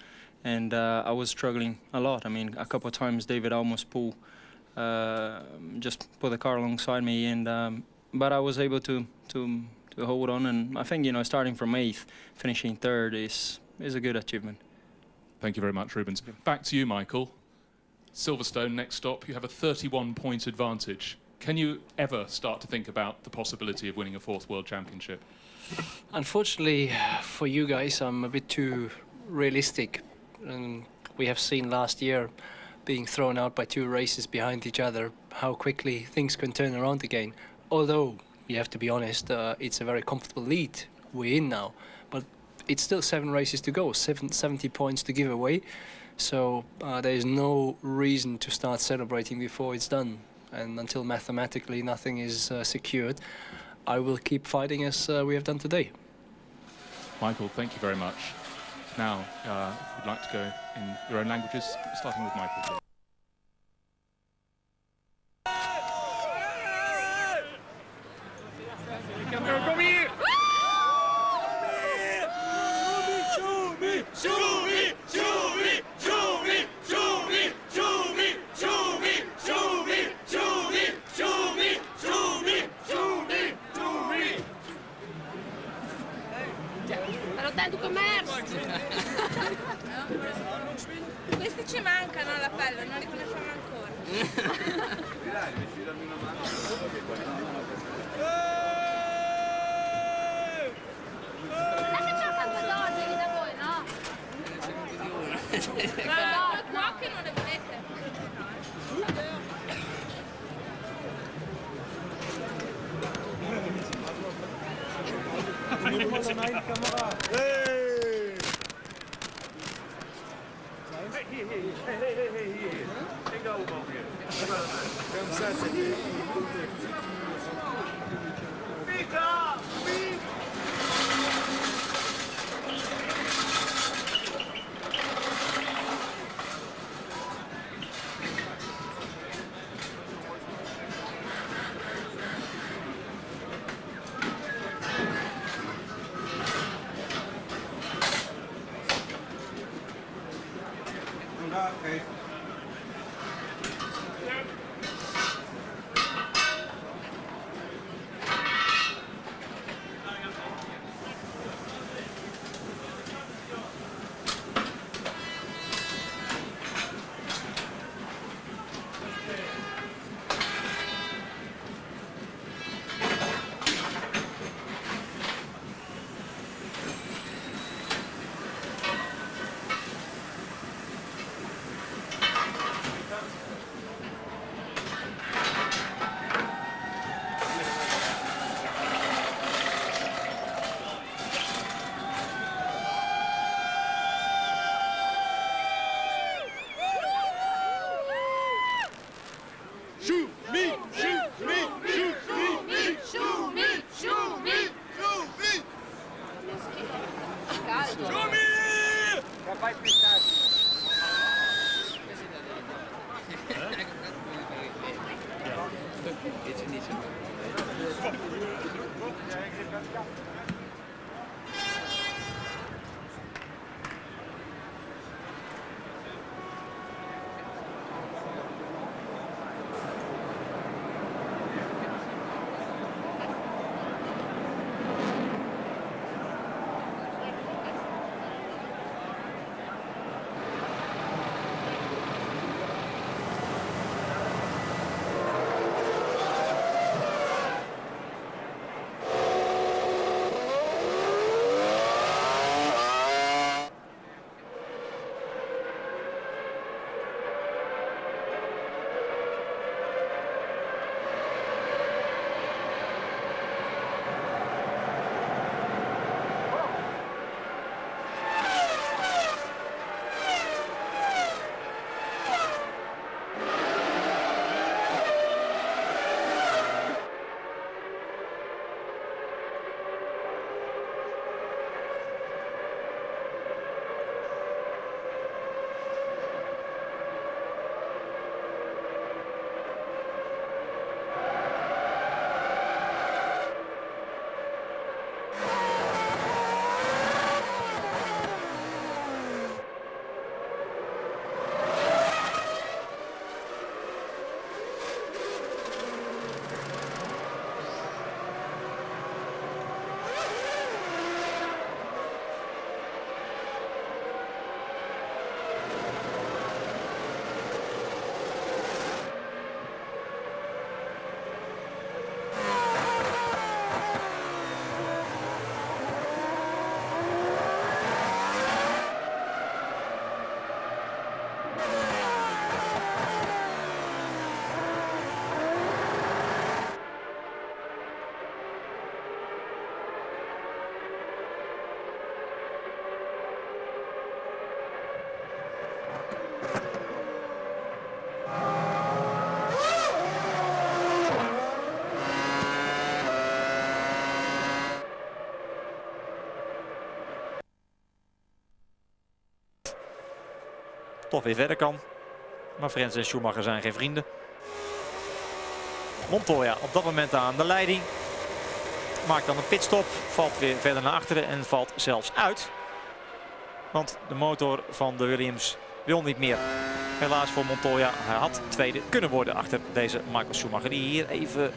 and I was struggling a lot. I mean, a couple of times David almost just put the car alongside me, and but I was able to hold on, and I think, you know, starting from 8th, finishing 3rd is a good achievement. Thank you very much, Rubens. Back to you, Michael. Silverstone, next stop, you have a 31-point advantage. Can you ever start to think about the possibility of winning a 4th World Championship? Unfortunately for you guys, I'm a bit too realistic. We have seen last year, being thrown out by 2 races behind each other, how quickly things can turn around again. Although, you have to be honest, it's a very comfortable lead we're in now, but it's still 7 races to go, 70 points to give away, so there is no reason to start celebrating before it's done. and until mathematically nothing is secured, I will keep fighting as we have done today. Michael, thank you very much. Now, if you'd like to go in your own languages, starting with Michael, please. Tanto commercio! Questi ci mancano alla pelle, non li conosciamo ancora. Perché c'è tante donne da voi, no? No, qua che non le vedete. Okay. toch weer verder kan. Maar Frenz en Schumacher zijn geen vrienden. Montoya op dat moment aan de leiding. Maakt dan een pitstop, valt weer verder naar achteren en valt zelfs uit. Want de motor van de Williams wil niet meer. Helaas voor Montoya, hij had tweede kunnen worden achter deze Michael Schumacher. Die hier even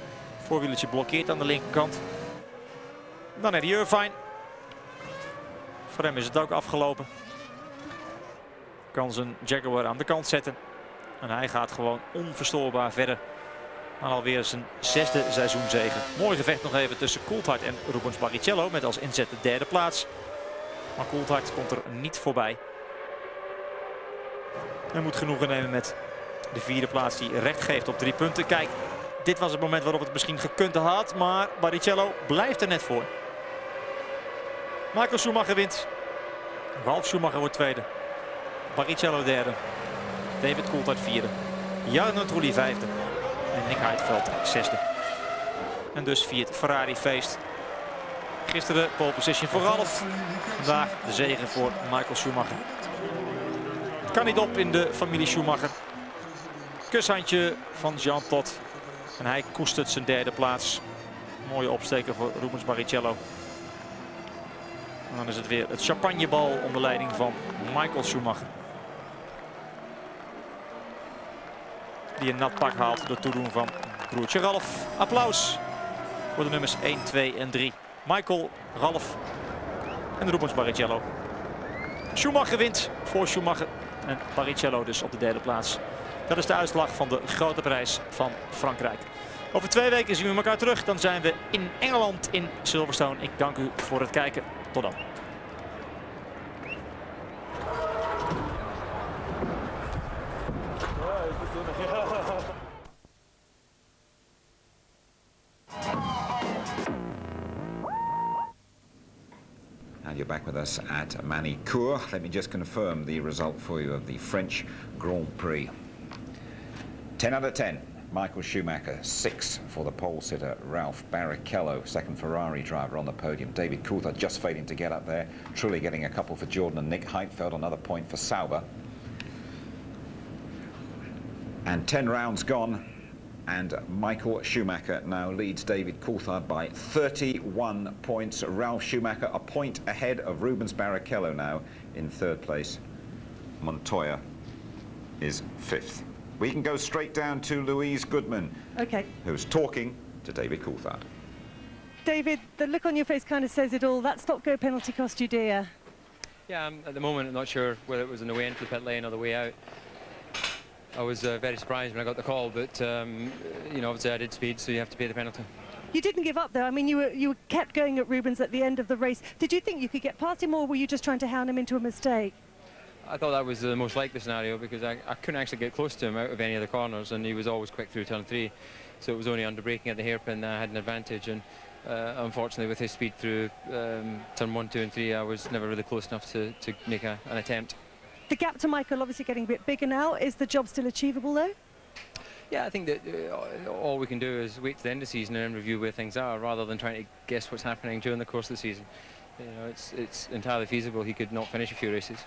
voorwieltje blokkeert aan de linkerkant. Dan Eddie Irvine. Voor hem is het ook afgelopen. Kan zijn Jaguar aan de kant zetten. En hij gaat gewoon onverstoorbaar verder. Maar alweer zijn 6e seizoenzege. Mooi gevecht nog even tussen Coulthard en Rubens Barrichello. Met als inzet de 3e plaats. Maar Coulthard komt er niet voorbij. Hij moet genoegen nemen met de 4e plaats die recht geeft op 3 punten. Kijk, dit was het moment waarop het misschien gekund had. Maar Barrichello blijft er net voor. Michael Schumacher wint. Ralf Schumacher wordt tweede. Barrichello derde. David Coulthard vierde. Jarno Trulli vijfde. En Nick Heidfeld zesde. En dus viert Ferrari feest. Gisteren pole position voor Ralf. Vandaag de zege voor Michael Schumacher. Het kan niet op in de familie Schumacher. Kushandje van Jean Todt. En hij koestert zijn 3e plaats. Mooie opsteker voor Rubens Barrichello. En dan is het weer het champagnebal onder leiding van Michael Schumacher. Die een nat pak haalt door toedoen van broertje Ralf. Applaus voor de nummers 1, 2 en 3. Michael, Ralf en Rubens Barrichello. Schumacher wint voor Schumacher en Barrichello dus op de 3e plaats. Dat is de uitslag van de grote prijs van Frankrijk. Over 2 weken zien we elkaar terug. Dan zijn we in Engeland in Silverstone. Ik dank u voor het kijken. Tot dan. And you're back with us at Manicourt. Let me just confirm the result for you of the French Grand Prix. 10 out of 10. Michael Schumacher, 6 for the pole sitter Ralf Barrichello, second Ferrari driver on the podium. David Coulthard just failing to get up there. Truly getting a couple for Jordan and Nick Heidfeld, another point for Sauber. And 10 rounds gone. And Michael Schumacher now leads David Coulthard by 31 points. Ralf Schumacher a point ahead of Rubens Barrichello now in 3rd place. Montoya is 5th. We can go straight down to Louise Goodman, who's talking to David Coulthard. David, the look on your face kind of says it all. That stop-go penalty cost you dear. Yeah, at the moment I'm not sure whether it was on the way into the pit lane or the way out. I was very surprised when I got the call, but you know, obviously I did speed, so you have to pay the penalty. You didn't give up though. I mean, you kept going at Rubens at the end of the race. Did you think you could get past him, or were you just trying to hound him into a mistake? I thought that was the most likely scenario because I couldn't actually get close to him out of any of the corners, and he was always quick through turn 3. So it was only under braking at the hairpin that I had an advantage, and unfortunately with his speed through turn 1, 2 and 3, I was never really close enough to make an attempt. The gap to Michael obviously getting a bit bigger now. Is the job still achievable though? Yeah, I think that all we can do is wait to the end of the season and review where things are, rather than trying to guess what's happening during the course of the season. You know, it's entirely feasible he could not finish a few races.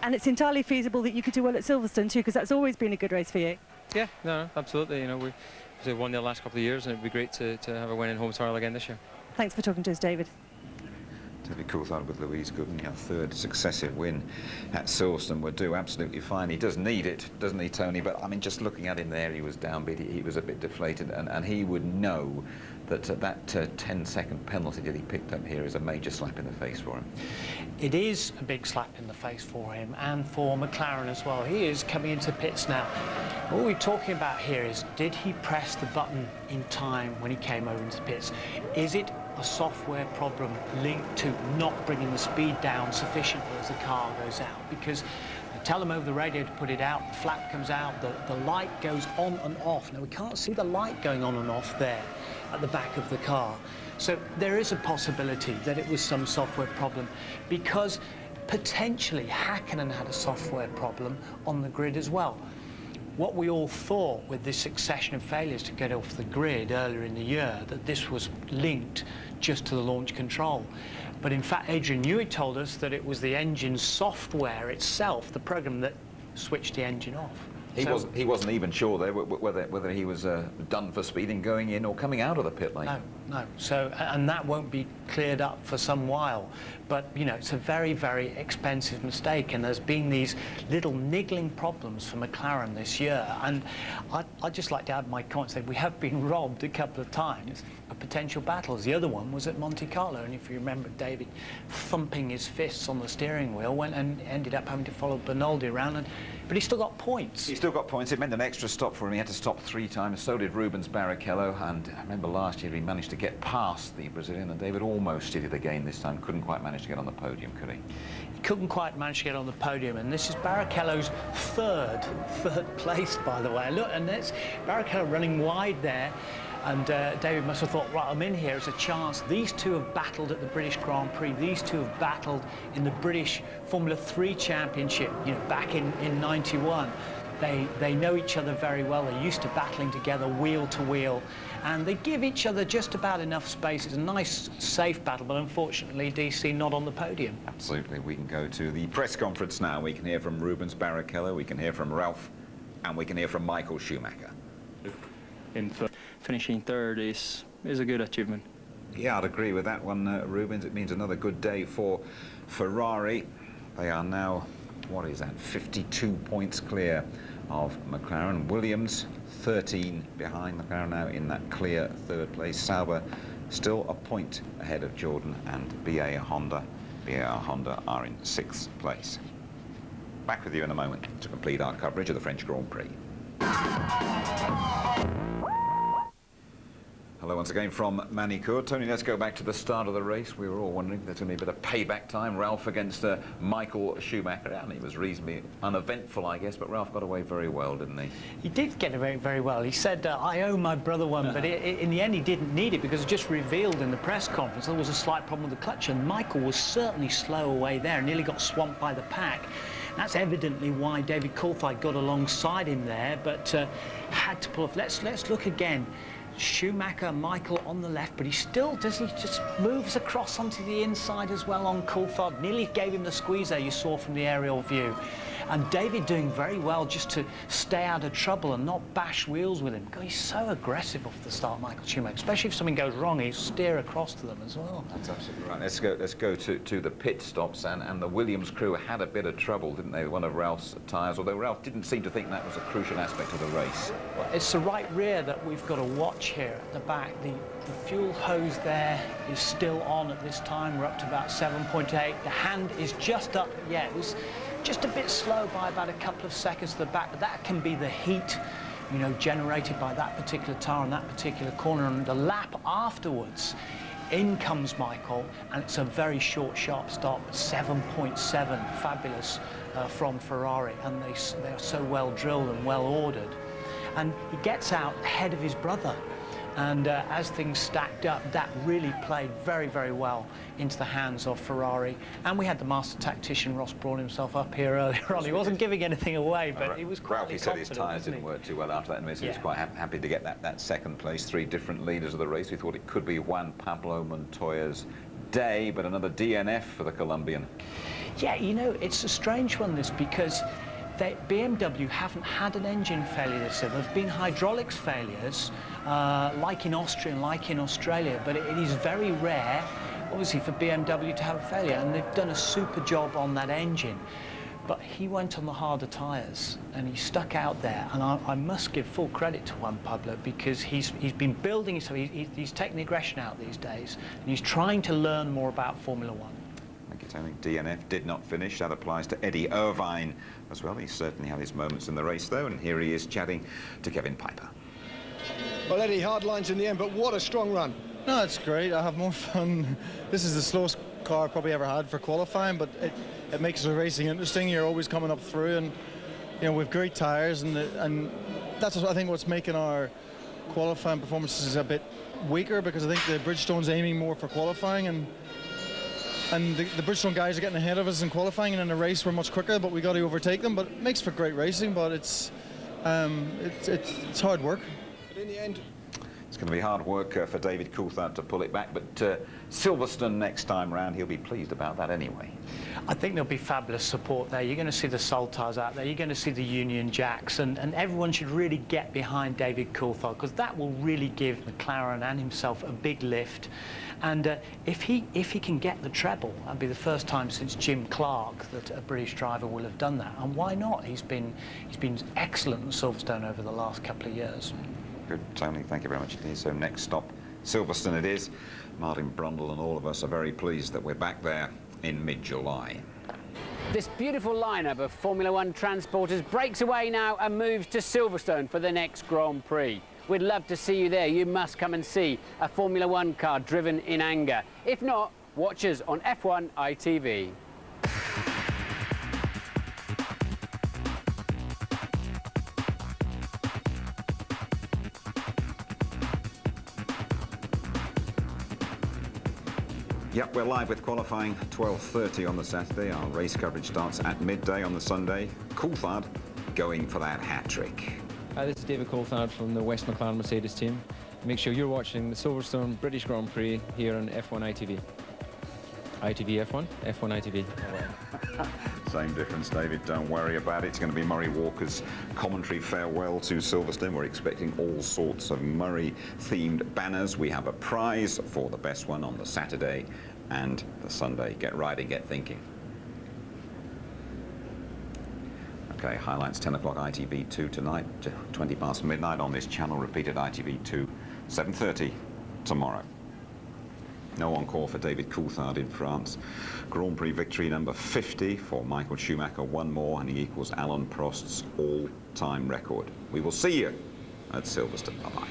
And it's entirely feasible that you could do well at Silverstone too, because that's always been a good race for you. Yeah, no, absolutely. You know, we've won the last couple of years, and it'd be great to have a win in home trial again this year. Thanks for talking to us, David. David Coulthard with Louise Goodman, a 3rd successive win at Silverstone would do absolutely fine. He does need it, doesn't he, Tony? But I mean, just looking at him there, he was downbeat, he was a bit deflated, and he would know that that 10-second penalty that he picked up here is a major slap in the face for him. It is a big slap in the face for him and for McLaren as well. He is coming into pits now. What we're talking about here is, did he press the button in time when he came over into pits? Is it a software problem linked to not bringing the speed down sufficiently as the car goes out? Because they tell them over the radio to put it out, the flap comes out, the light goes on and off. Now we can't see the light going on and off there at the back of the car. So there is a possibility that it was some software problem, because potentially Häkkinen had a software problem on the grid as well. What we all thought with this succession of failures to get off the grid earlier in the year, that this was linked just to the launch control. But in fact, Adrian Newey told us that it was the engine software itself, the program that switched the engine off. He wasn't even sure there whether he was done for speeding going in or coming out of the pit lane. No. So, and that won't be cleared up for some while. But, you know, it's a very, very expensive mistake, and there's been these little niggling problems for McLaren this year. And I'd just like to add my comment, say we have been robbed a couple of times of potential battles. The other one was at Monte Carlo, and if you remember David thumping his fists on the steering wheel, went and ended up having to follow Bernaldi around, but he still got points. He still got points. It meant an extra stop for him. He had to stop 3 times. So did Rubens Barrichello. And I remember last year he managed to get past the Brazilian, and David almost did it again this time. Couldn't quite manage to get on the podium, could he? He couldn't quite manage to get on the podium, and this is Barrichello's third place, by the way. Look, and that's Barrichello running wide there. And David must have thought, right, I'm in here, it's a chance. These two have battled at the British Grand Prix. These two have battled in the British Formula 3 Championship, you know, back in '91. They know each other very well. They're used to battling together, wheel to wheel. And they give each other just about enough space. It's a nice, safe battle, but unfortunately, DC not on the podium. Absolutely. We can go to the press conference now. We can hear from Rubens Barrichello, we can hear from Ralf, and we can hear from Michael Schumacher. Finishing third is a good achievement. Yeah, I'd agree with that one, Rubens. It means another good day for Ferrari. They are now, what is that, 52 points clear of McLaren. Williams, 13 behind McLaren now in that clear third place. Sauber still a point ahead of Jordan and BA Honda. BA Honda are in 6th place. Back with you in a moment to complete our coverage of the French Grand Prix. Hello once again from Manicourt. Tony, let's go back to the start of the race. We were all wondering if there's going to be a bit of payback time. Ralf against Michael Schumacher. And he was reasonably uneventful, I guess, but Ralf got away very well, didn't he? He did get away very well. He said, I owe my brother one, but in the end he didn't need it because it just revealed in the press conference there was a slight problem with the clutch, and Michael was certainly slow away there, nearly got swamped by the pack. That's evidently why David Coulthard got alongside him there, but had to pull off. Let's look again. Schumacher, Michael on the left, but he still does. He just moves across onto the inside as well on Coulthard. Nearly gave him the squeeze there you saw from the aerial view. And David doing very well just to stay out of trouble and not bash wheels with him. God, he's so aggressive off the start, Michael Schumacher. Especially if something goes wrong, he'll steer across to them as well. That's absolutely right. Let's go to the pit stops, and the Williams crew had a bit of trouble, didn't they, with one of Ralph's tyres, although Ralf didn't seem to think that was a crucial aspect of the race. Well, it's the right rear that we've got to watch here at the back. The fuel hose there is still on at this time. We're up to about 7.8. The hand is just up. Yeah, it was just a bit slow by about a couple of seconds to the back, but that can be the heat, you know, generated by that particular tyre on that particular corner. And the lap afterwards, in comes Michael, and it's a very short, sharp stop, 7.7, fabulous from Ferrari, and they're so well drilled and well ordered. And he gets out ahead of his brother. And as things stacked up, that really played very, very well into the hands of Ferrari. And we had the master tactician, Ross Brawn, himself up here earlier on. He wasn't giving anything away, but he was quite confident. Ralphie said his tyres didn't work too well after that, and he was quite happy to get that second place. 3 different leaders of the race. We thought it could be Juan Pablo Montoya's day, but another DNF for the Colombian. Yeah, you know, it's a strange one, this, because BMW haven't had an engine failure this year. There have been hydraulics failures, like in Austria and like in Australia, but it is very rare, obviously, for BMW to have a failure, and they've done a super job on that engine. But he went on the harder tyres, and he stuck out there, and I must give full credit to Juan Pablo, because he's been building, so he's taking the aggression out these days, and he's trying to learn more about Formula One. I think DNF did not finish. That applies to Eddie Irvine as well. He certainly had his moments in the race, though, and here he is chatting to Kevin Piper. Well, Eddie, hard lines in the end, but what a strong run. No, it's great. I have more fun. This is the slowest car I've probably ever had for qualifying, but it makes the racing interesting. You're always coming up through, and you know, we've great tyres, and that's what I think what's making our qualifying performances a bit weaker, because I think the Bridgestone's aiming more for qualifying, and the Bridgestone guys are getting ahead of us in qualifying, and in the race we're much quicker, but we got to overtake them. But it makes for great racing, but it's hard work. But in the end, it's It's going to be hard work for David Coulthard to pull it back, but Silverstone next time round, he'll be pleased about that anyway. I think there'll be fabulous support there. You're going to see the Soltars out there, you're going to see the Union Jacks, and everyone should really get behind David Coulthard, because that will really give McLaren and himself a big lift. And if he can get the treble, that'll be the first time since Jim Clark that a British driver will have done that. And why not? He's been excellent at Silverstone over the last couple of years. Good, Tony, thank you very much indeed. So next stop, Silverstone it is. Martin Brundle and all of us are very pleased that we're back there in mid-July. This beautiful lineup of Formula One transporters breaks away now and moves to Silverstone for the next Grand Prix. We'd love to see you there. You must come and see a Formula One car driven in anger. If not, watch us on F1 ITV. Yep, we're live with qualifying 12:30 on the Saturday. Our race coverage starts at midday on the Sunday. Coulthard going for that hat-trick. Hi, this is David Coulthard from the West McLaren Mercedes team. Make sure you're watching the Silverstone British Grand Prix here on F1 ITV. ITV F1, F1 ITV. Same difference, David. Don't worry about it. It's going to be Murray Walker's commentary farewell to Silverstone. We're expecting all sorts of Murray-themed banners. We have a prize for the best one on the Saturday and the Sunday. Get riding, get thinking. Okay, highlights 10 o'clock ITV2 tonight, 20 past midnight on this channel. Repeated ITV2, 7:30 tomorrow. No encore for David Coulthard in France. Grand Prix victory number 50 for Michael Schumacher. One more and he equals Alain Prost's all-time record. We will see you at Silverstone. Bye-bye.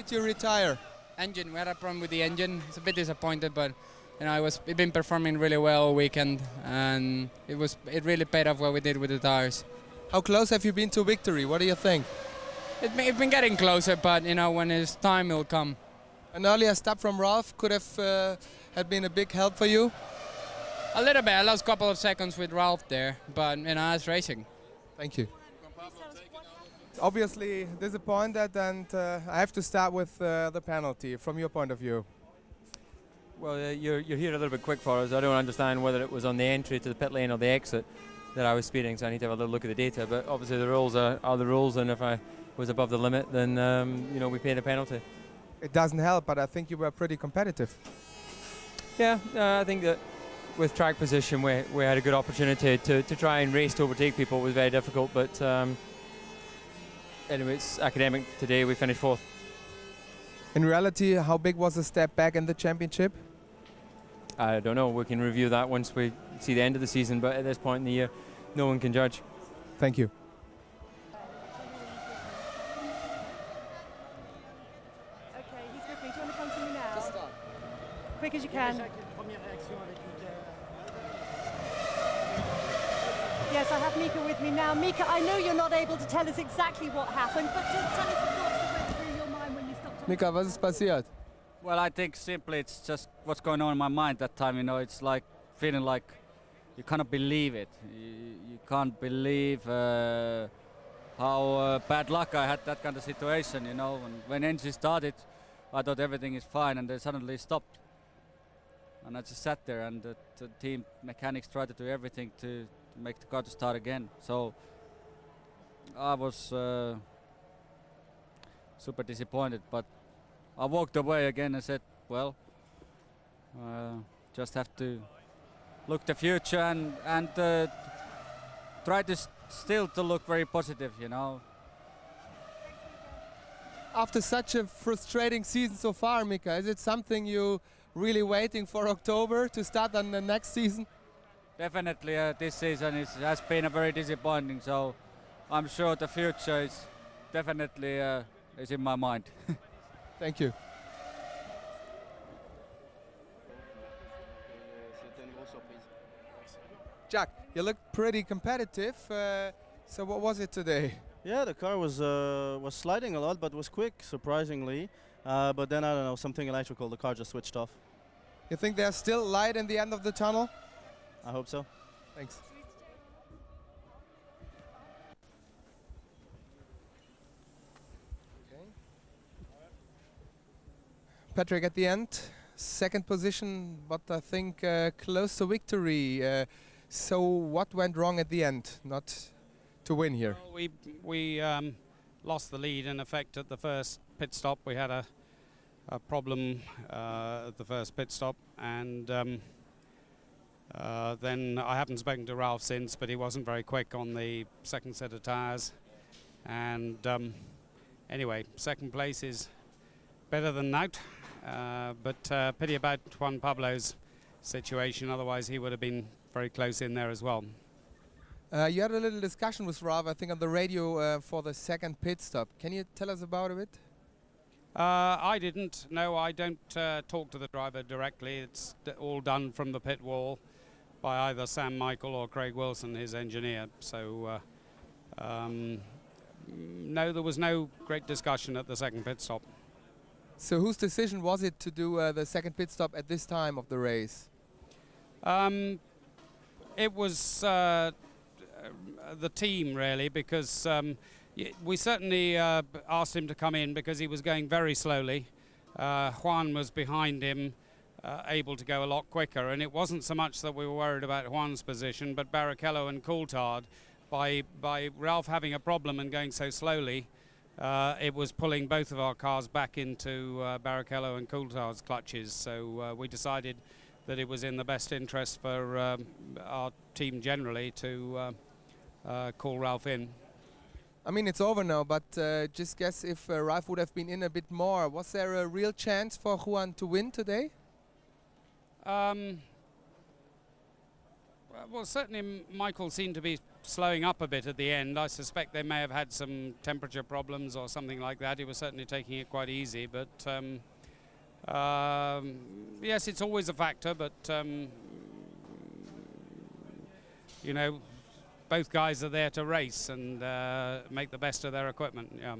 You retire? Engine, we had a problem with the engine. It's a bit disappointed, but you know, it's been performing really well all weekend, and it really paid off what we did with the tires. How close have you been to victory? What do you think? It's been getting closer, but you know, when it's time, it'll come. An earlier stop from Ralph could have had been a big help for you. A little bit. I lost a couple of seconds with Ralph there, but you know, it's racing. Thank you. Obviously disappointed, and I have to start with the penalty from your point of view. Well, you're here a little bit quick for us. I don't understand whether it was on the entry to the pit lane or the exit that I was speeding, so I need to have a little look at the data. But obviously the rules are the rules, and if I was above the limit, then you know, we paid a penalty. It doesn't help, but I think you were pretty competitive. Yeah, I think that with track position, we had a good opportunity to try and race to overtake people. It was very difficult, but anyway, it's academic today. We finished 4th. In reality, how big was the step back in the championship? I don't know. We can review that once we see the end of the season, but at this point in the year, no one can judge. Thank you. Okay, he's with me. Do you want to come to me now? Just start. Quick as you can. Yes, I have Mika with me now. Mika, I know you're not able to tell us exactly what happened, but just tell us the thoughts that went through your mind when you stopped. Mika, was ist passiert? Well, I think simply it's just what's going on in my mind that time. You know, it's like feeling like you cannot believe it. You can't believe how bad luck I had that kind of situation. You know, when engine started, I thought everything is fine, and then suddenly stopped. And I just sat there, and the team mechanics tried to do everything to make the car to start again. So I was super disappointed, but I walked away again and said, well, just have to look the future and try to still to look very positive, you know. After such a frustrating season so far, Mika, is it something you really waiting for October to start on the next season? definitely this season has been a very disappointing. So I'm sure the future is definitely is in my mind. Thank you. Jack, you look pretty competitive. So what was it today? Yeah, the car was sliding a lot, but was quick, surprisingly. But then, I don't know, something electrical, the car just switched off. You think there's still light in the end of the tunnel? I hope so. Thanks. Patrick, at the end, second position, but I think close to victory. So what went wrong at the end, not to win here? Well, we lost the lead in effect at the first pit stop. We had a problem at the first pit stop, and then I haven't spoken to Ralph since, but he wasn't very quick on the second set of tyres. And anyway, second place is better than out, but pity about Juan Pablo's situation, otherwise he would have been very close in there as well. You had a little discussion with Ralph, I think, on the radio for the second pit stop. Can you tell us about it? I didn't. No, I don't talk to the driver directly. It's all done from the pit wall by either Sam Michael or Craig Wilson, his engineer. So, no, there was no great discussion at the second pit stop. So whose decision was it to do the second pit stop at this time of the race? It was the team, really, because we certainly asked him to come in because he was going very slowly. Juan was behind him, able to go a lot quicker, and it wasn't so much that we were worried about Juan's position, but Barrichello and Coulthard, by Ralph having a problem and going so slowly, it was pulling both of our cars back into Barrichello and Coulthard's clutches. So we decided that it was in the best interest for our team generally to call Ralph in. I mean, it's over now, but just guess if Ralph would have been in a bit more. Was there a real chance for Juan to win today? Well, certainly Michael seemed to be slowing up a bit at the end. I suspect they may have had some temperature problems or something like that. He was certainly taking it quite easy, but yes, it's always a factor, but you know, both guys are there to race and make the best of their equipment. Yeah.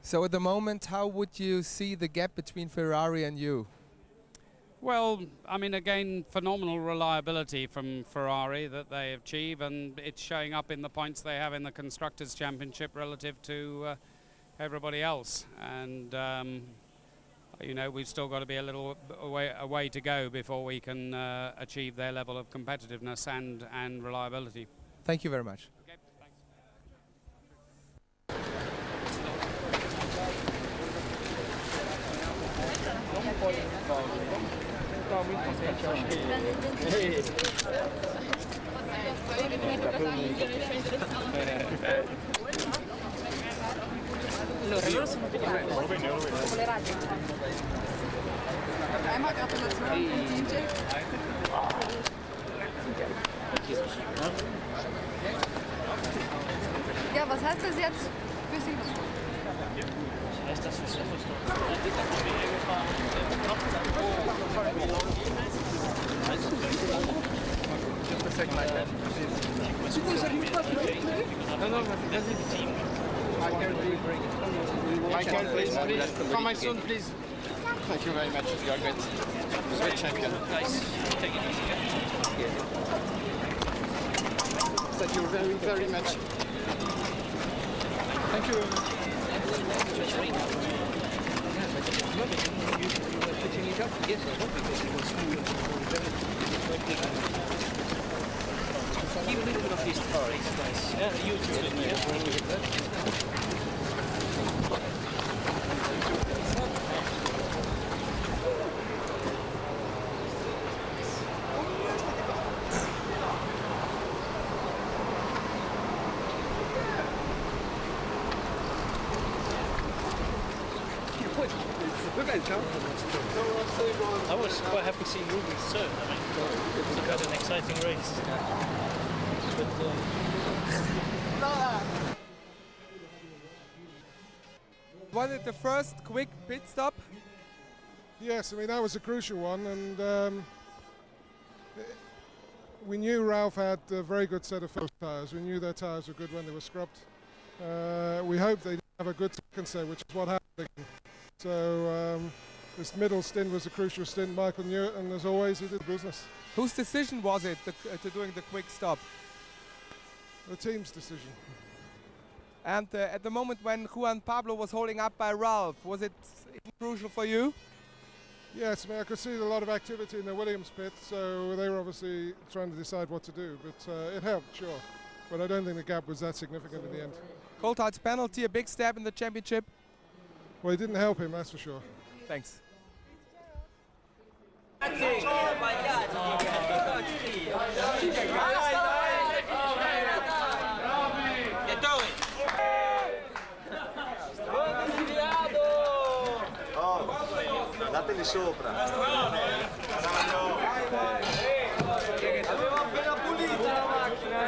So at the moment, how would you see the gap between Ferrari and you? Well, I mean, again, phenomenal reliability from Ferrari that they achieve, and it's showing up in the points they have in the Constructors' Championship relative to everybody else. And, you know, we've still got to be a little way to go before we can achieve their level of competitiveness and reliability. Thank you very much. Okay, thanks. Loro sono più bravi. Come le radio. Einmal Gratulation. Ja, was heißt das jetzt für Sie? Das heißt, dass es Just a second like that. No, that's the team. Michael, please. Come my son, please. Thank you very much. You are great. Great champion. Nice. Take it easy. Thank you very, very much. Thank you. Give a little bit of this race, guys. Yeah, you too. I was quite happy seeing Rubens turn. I mean, it was quite an exciting race. Was it the first quick pit stop? Yes, I mean, that was a crucial one, and we knew Ralph had a very good set of first tyres. We knew their tyres were good when they were scrubbed. We hoped they'd have a good second set, which is what happened. So this middle stint was a crucial stint. Michael knew it, and as always, he did business. Whose decision was it to doing the quick stop? The team's decision. And at the moment when Juan Pablo was holding up by Ralph, was it crucial for you? Yes, I mean, I could see a lot of activity in the Williams pit, so they were obviously trying to decide what to do, but it helped, sure. But I don't think the gap was that significant in the end. Coulthard's penalty, a big step in the championship? Well, it didn't help him, that's for sure. Thanks. Dateli sopra. Aveva appena pulito la macchina.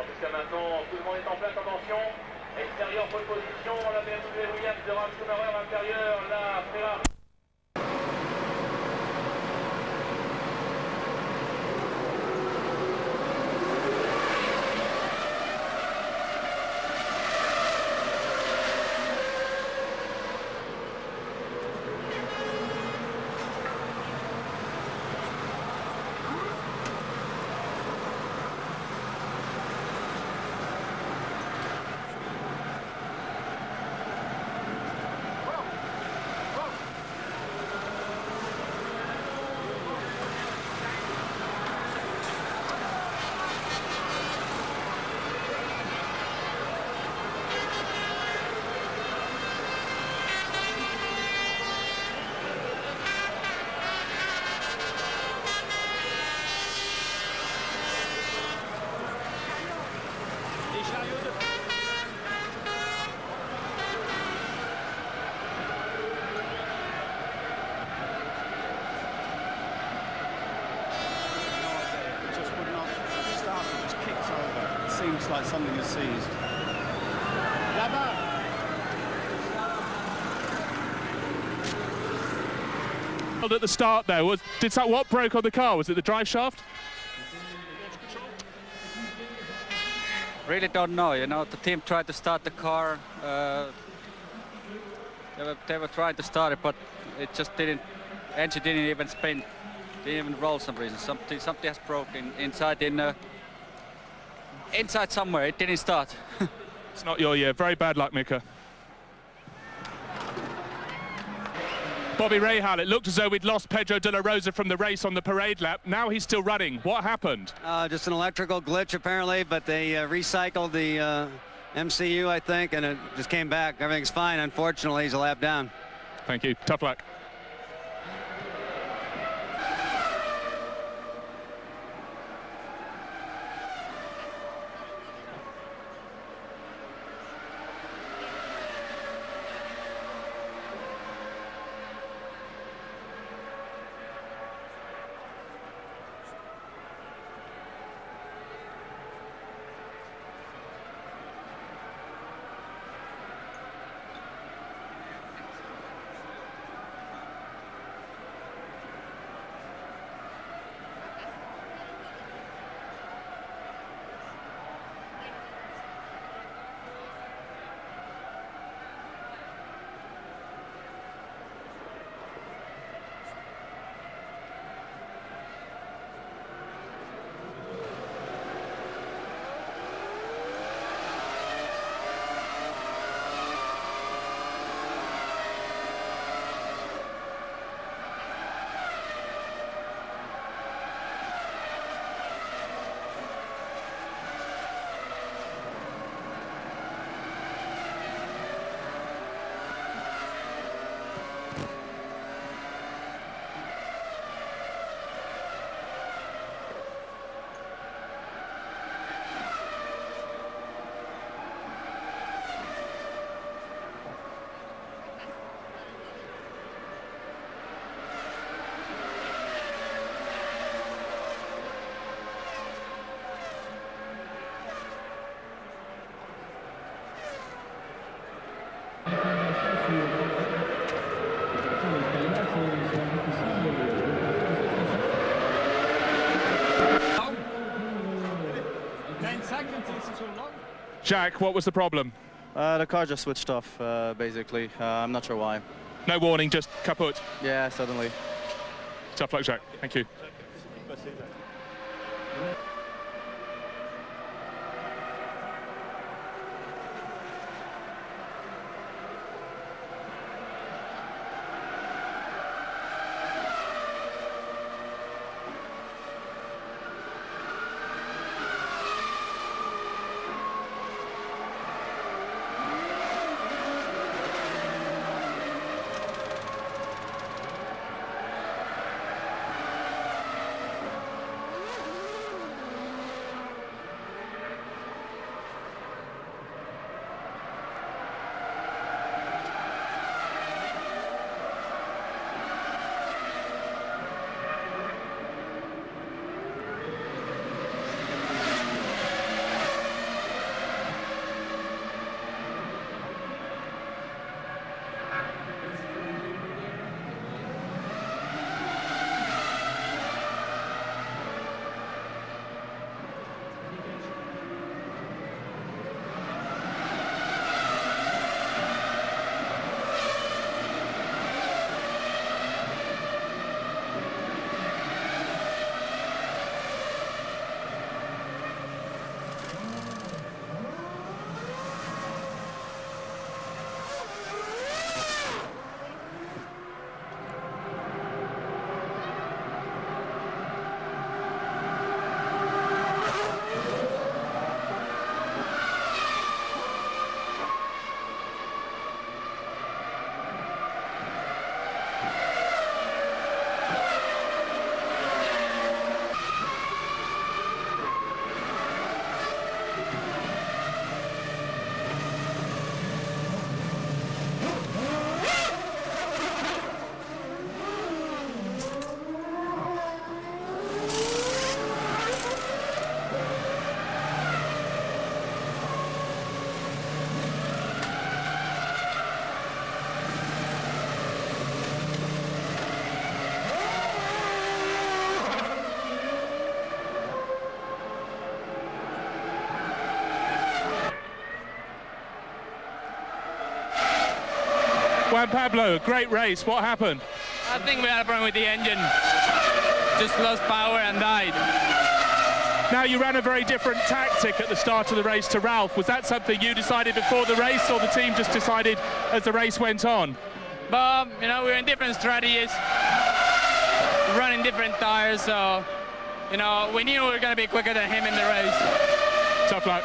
Jusqu'à maintenant, tout le monde est en pleine contention. Extérieur, pole position, la BMW Williams de Ralph Schumacher, intérieur, la Ferrari. looks like something is seized. At the start there, what broke on the car? Was it the drive shaft? Really don't know, you know, the team tried to start the car. They were trying to start it, but it just didn't, engine didn't even spin, didn't even roll some reason. Something has broken inside inside somewhere, it didn't start. It's not your year. Very bad luck, Mika. Bobby Rahal, it looked as though we'd lost Pedro de la Rosa from the race on the parade lap. Now he's still running. What happened? Just an electrical glitch, apparently, but they recycled the MCU, I think, and it just came back. Everything's fine. Unfortunately, he's a lap down. Thank you. Tough luck. Jack, what was the problem? The car just switched off, basically. I'm not sure why. No warning, just kaput? Yeah, suddenly. Tough luck, Jack. Thank you. Juan Pablo, great race. What happened? I think we had a problem with the engine. Just lost power and died. Now, you ran a very different tactic at the start of the race to Ralph. Was that something you decided before the race, or the team just decided as the race went on? But, you know, we're in different strategies, running different tires, so, you know, we knew we were going to be quicker than him in the race. Tough luck.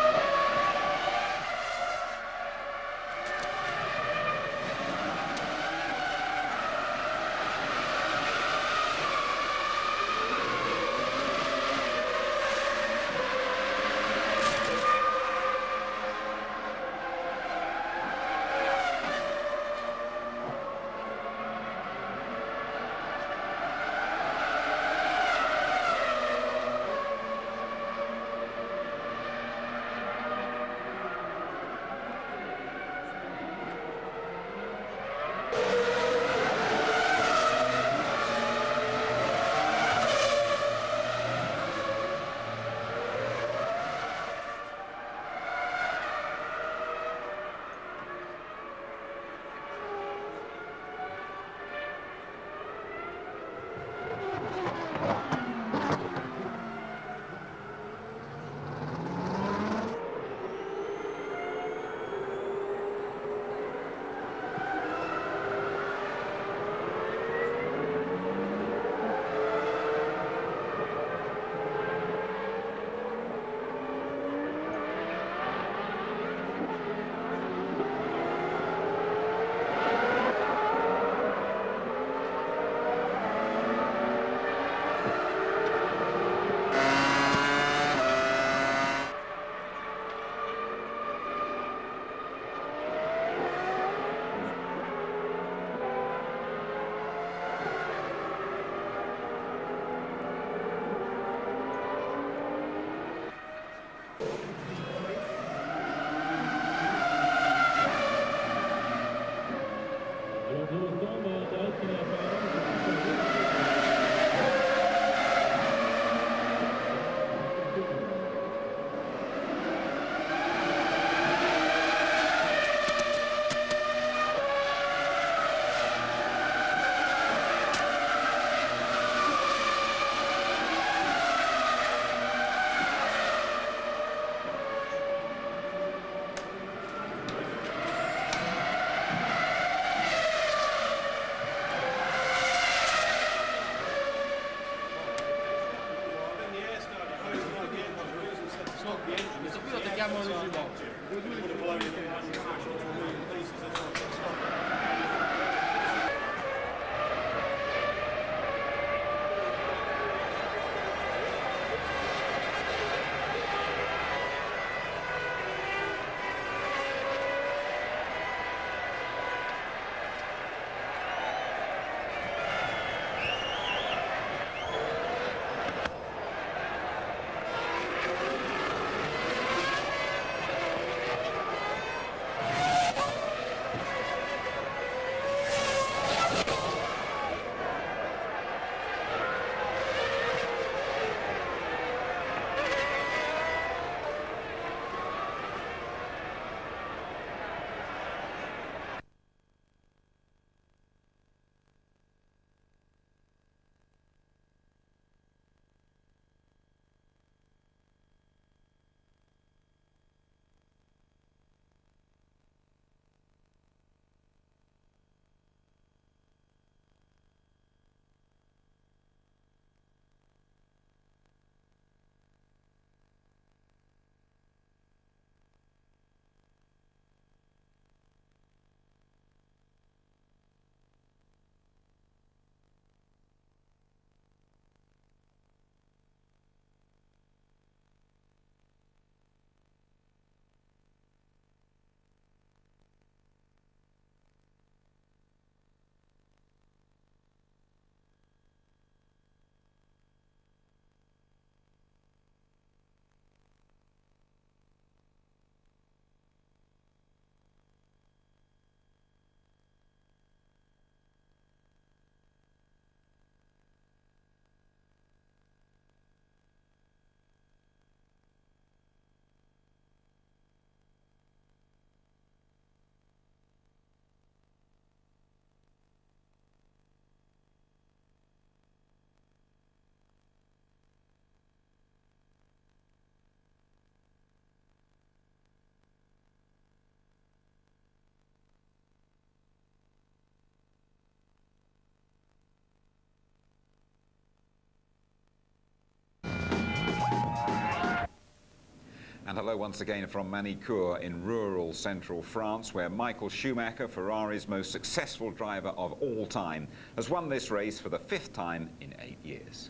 And hello once again from Manicourt in rural central France, where Michael Schumacher, Ferrari's most successful driver of all time, has won this race for the 5th time in 8 years.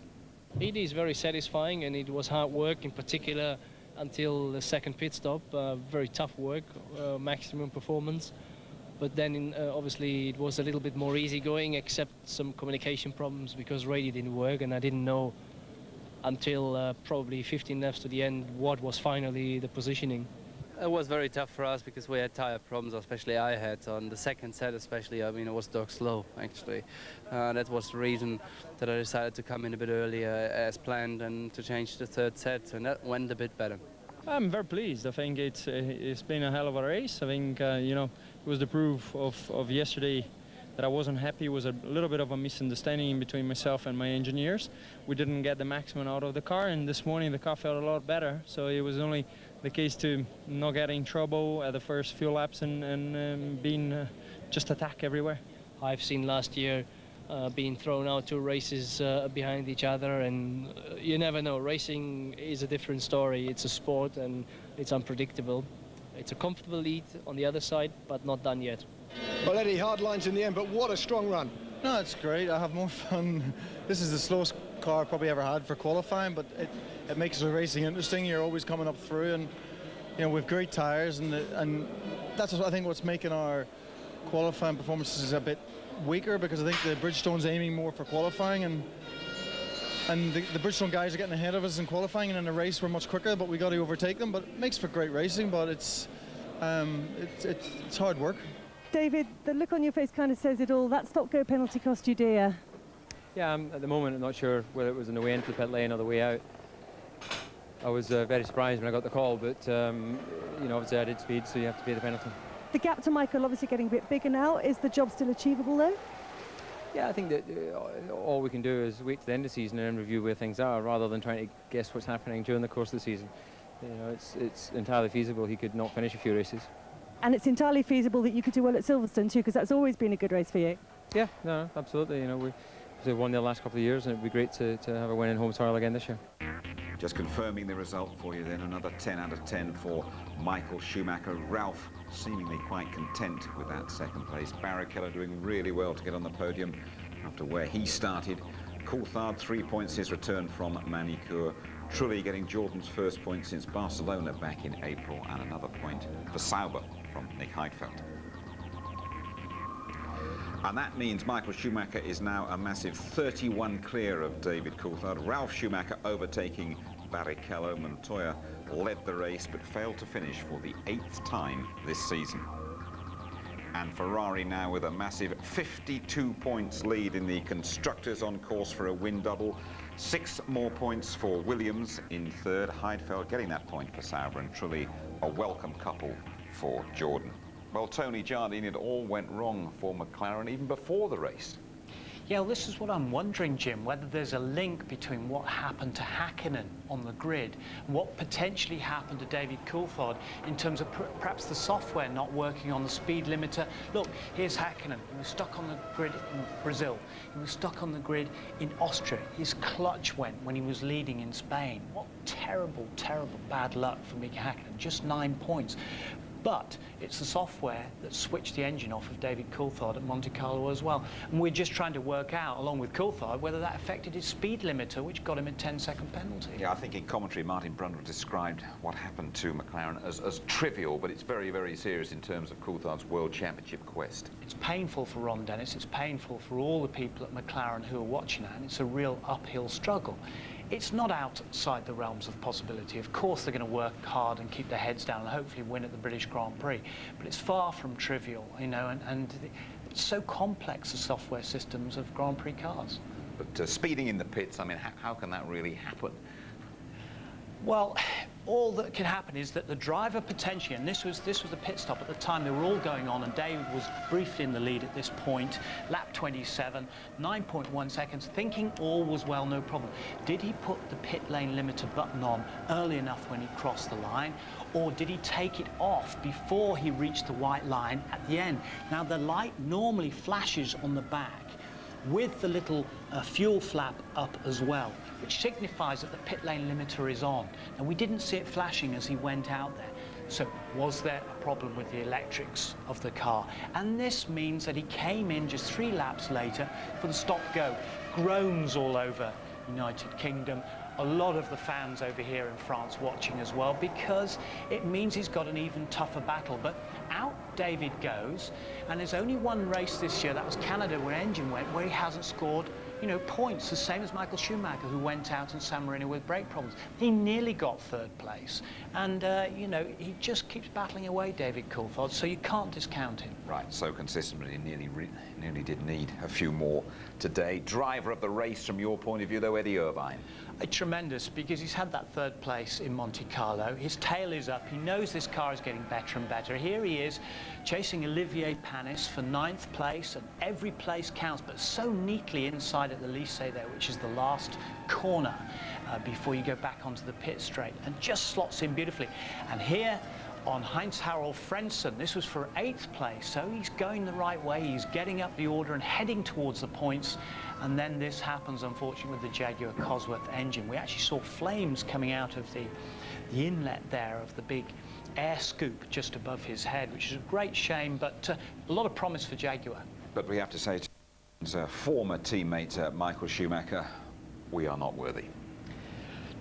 It is very satisfying, and it was hard work, in particular until the second pit stop. Very tough work, maximum performance. But then obviously it was a little bit more easygoing, except some communication problems because radio didn't work, and I didn't know until probably 15 laps to the end what was finally the positioning. It was very tough for us because we had tire problems, especially I had on the second set especially. I mean, it was dog slow actually. That was the reason that I decided to come in a bit earlier as planned and to change the third set, and that went a bit better. I'm very pleased. I think it's been a hell of a race. I think you know, it was the proof of yesterday that I wasn't happy. It was a little bit of a misunderstanding between myself and my engineers. We didn't get the maximum out of the car, and this morning the car felt a lot better. So it was only the case to not get in trouble at the first few laps and being just attack everywhere. I've seen last year being thrown out 2 races behind each other, and you never know. Racing is a different story. It's a sport and it's unpredictable. It's a comfortable lead on the other side, but not done yet. Well, Eddie, hard lines in the end, but what a strong run. No, it's great. I have more fun. This is the slowest car I've probably ever had for qualifying, but it makes the racing interesting. You're always coming up through, and you know, with great tires, and that's what I think what's making our qualifying performances a bit weaker, because I think the Bridgestone's aiming more for qualifying, and the Bridgestone guys are getting ahead of us in qualifying, and in the race we're much quicker, but we got to overtake them. But it makes for great racing, but it's hard work. David, the look on your face kind of says it all. That stop-go penalty cost you dear. Yeah, at the moment I'm not sure whether it was on the way into the pit lane or the way out. I was very surprised when I got the call, but you know, obviously I did speed, so you have to pay the penalty. The gap to Michael obviously getting a bit bigger now. Is the job still achievable though? Yeah, I think that all we can do is wait to the end of the season and review where things are, rather than trying to guess what's happening during the course of the season. You know, it's entirely feasible he could not finish a few races. And it's entirely feasible that you could do well at Silverstone too, because that's always been a good race for you. Yeah, no, absolutely. You know, we've won the last couple of years, and it'd be great to have a win in home soil again this year. Just confirming the result for you then, another 10 out of 10 for Michael Schumacher. Ralph seemingly quite content with that second place. Barrichello doing really well to get on the podium after where he started. Coulthard, 3 points his return from Manicourt. Trulli getting Jordan's first point since Barcelona back in April, and another point for Sauber from Nick Heidfeld. And that means Michael Schumacher is now a massive 31 clear of David Coulthard. Ralf Schumacher overtaking Barrichello. Montoya led the race but failed to finish for the 8th time this season. And Ferrari now with a massive 52 points lead in the constructors, on course for a win double. 6 more points for Williams in 3rd. Heidfeld getting that point for Sauber, and Trulli a welcome couple for Jordan. Well, Tony Jardine, it all went wrong for McLaren even before the race. Yeah, well, this is what I'm wondering, Jim, whether there's a link between what happened to Häkkinen on the grid and what potentially happened to David Coulthard in terms of perhaps the software not working on the speed limiter. Look, here's Häkkinen. He was stuck on the grid in Brazil. He was stuck on the grid in Austria. His clutch went when he was leading in Spain. What terrible, terrible bad luck for Mika Häkkinen. Just 9 points. But it's the software that switched the engine off of David Coulthard at Monte Carlo as well. And we're just trying to work out, along with Coulthard, whether that affected his speed limiter, which got him a 10-second penalty. Yeah, I think in commentary, Martin Brundle described what happened to McLaren as trivial, but it's very, very serious in terms of Coulthard's World Championship quest. It's painful for Ron Dennis. It's painful for all the people at McLaren who are watching that, and it's a real uphill struggle. It's not outside the realms of possibility. Of course they're going to work hard and keep their heads down and hopefully win at the British Grand Prix, but it's far from trivial, you know, and it's so complex, the software systems of Grand Prix cars. But speeding in the pits, I mean, how can that really happen? Well, all that can happen is that the driver potentially, and this was the pit stop at the time, they were all going on, and David was briefly in the lead at this point, lap 27, 9.1 seconds, thinking all was well, no problem. Did he put the pit lane limiter button on early enough when he crossed the line, or did he take it off before he reached the white line at the end? Now, the light normally flashes on the back with the little fuel flap up as well, which signifies that the pit lane limiter is on. And we didn't see it flashing as he went out there. So was there a problem with the electrics of the car? And this means that he came in just 3 laps later for the stop-go. Groans all over United Kingdom. A lot of the fans over here in France watching as well, because it means he's got an even tougher battle. But out David goes, and there's only one race this year, that was Canada where engine went, where he hasn't scored, you know, points, the same as Michael Schumacher, who went out in San Marino with brake problems. He nearly got 3rd place, and you know, he just keeps battling away, David Coulthard, so you can't discount him. Right, so consistent, but he nearly did need a few more today. Driver of the race from your point of view, though, Eddie Irvine. Tremendous, because he's had that 3rd place in Monte Carlo. His tail is up. He knows this car is getting better and better. Here he is chasing Olivier Panis for 9th place, and every place counts, but so neatly inside at the Lycée there, which is the last corner before you go back onto the pit straight, and just slots in beautifully. And here on Heinz-Harald Frentzen, this was for 8th place, so he's going the right way. He's getting up the order and heading towards the points. And then this happens, unfortunately, with the Jaguar Cosworth engine. We actually saw flames coming out of the inlet there of the big air scoop just above his head, which is a great shame, but a lot of promise for Jaguar. But we have to say to his former teammate Michael Schumacher, we are not worthy.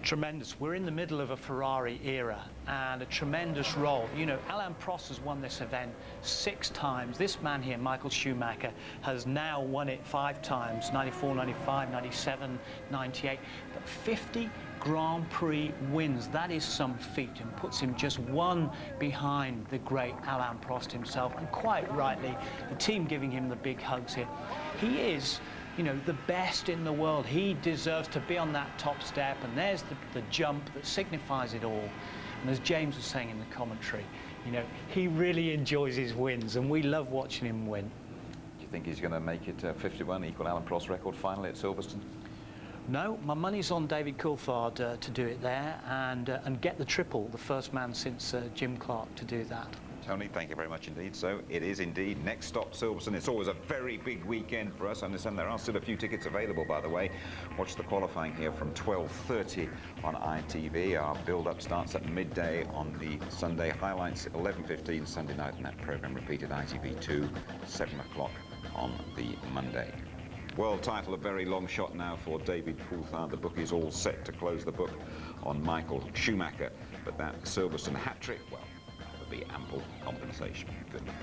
Tremendous. We're in the middle of a Ferrari era, and a tremendous role. You know, Alain Prost has won this event 6 times. This man here, Michael Schumacher, has now won it 5 times, 94, 95, 97, 98. But 50 Grand Prix wins, that is some feat, and puts him just 1 behind the great Alain Prost himself. And quite rightly, the team giving him the big hugs here. He is, you know, the best in the world. He deserves to be on that top step, and there's the jump that signifies it all. And as James was saying in the commentary, you know, he really enjoys his wins, and we love watching him win. Do you think he's going to make it 51, equal Alain Prost record finally at Silverstone? No, my money's on David Coulthard to do it there, and get the triple, the first man since Jim Clark to do that. Tony, thank you very much indeed. So it is indeed next stop Silverstone. It's always a very big weekend for us. I understand there are still a few tickets available, by the way. Watch the qualifying here from 12:30 on ITV. Our build-up starts at midday on the Sunday. Highlights 11:15 Sunday night, and that programme repeated ITV2, 7 o'clock on the Monday. World title, a very long shot now for David Coulthard. The bookies all set to close the book on Michael Schumacher. But that Silverstone hat-trick, well, be ample compensation. Good night.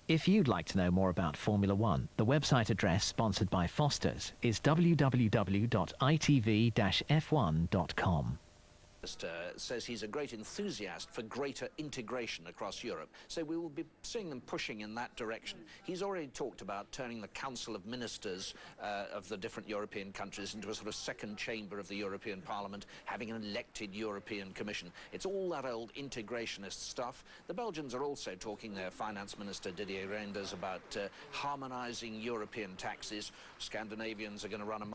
If you'd like to know more about Formula One, the website address sponsored by Foster's is www.itv-f1.com. Says he's a great enthusiast for greater integration across Europe, so we will be seeing them pushing in that direction. He's already talked about turning the Council of Ministers of the different European countries into a sort of second chamber of the European Parliament, having an elected European Commission. It's all that old integrationist stuff. The Belgians are also talking, their Finance Minister Didier Reynders, about harmonising European taxes. Scandinavians are going to run a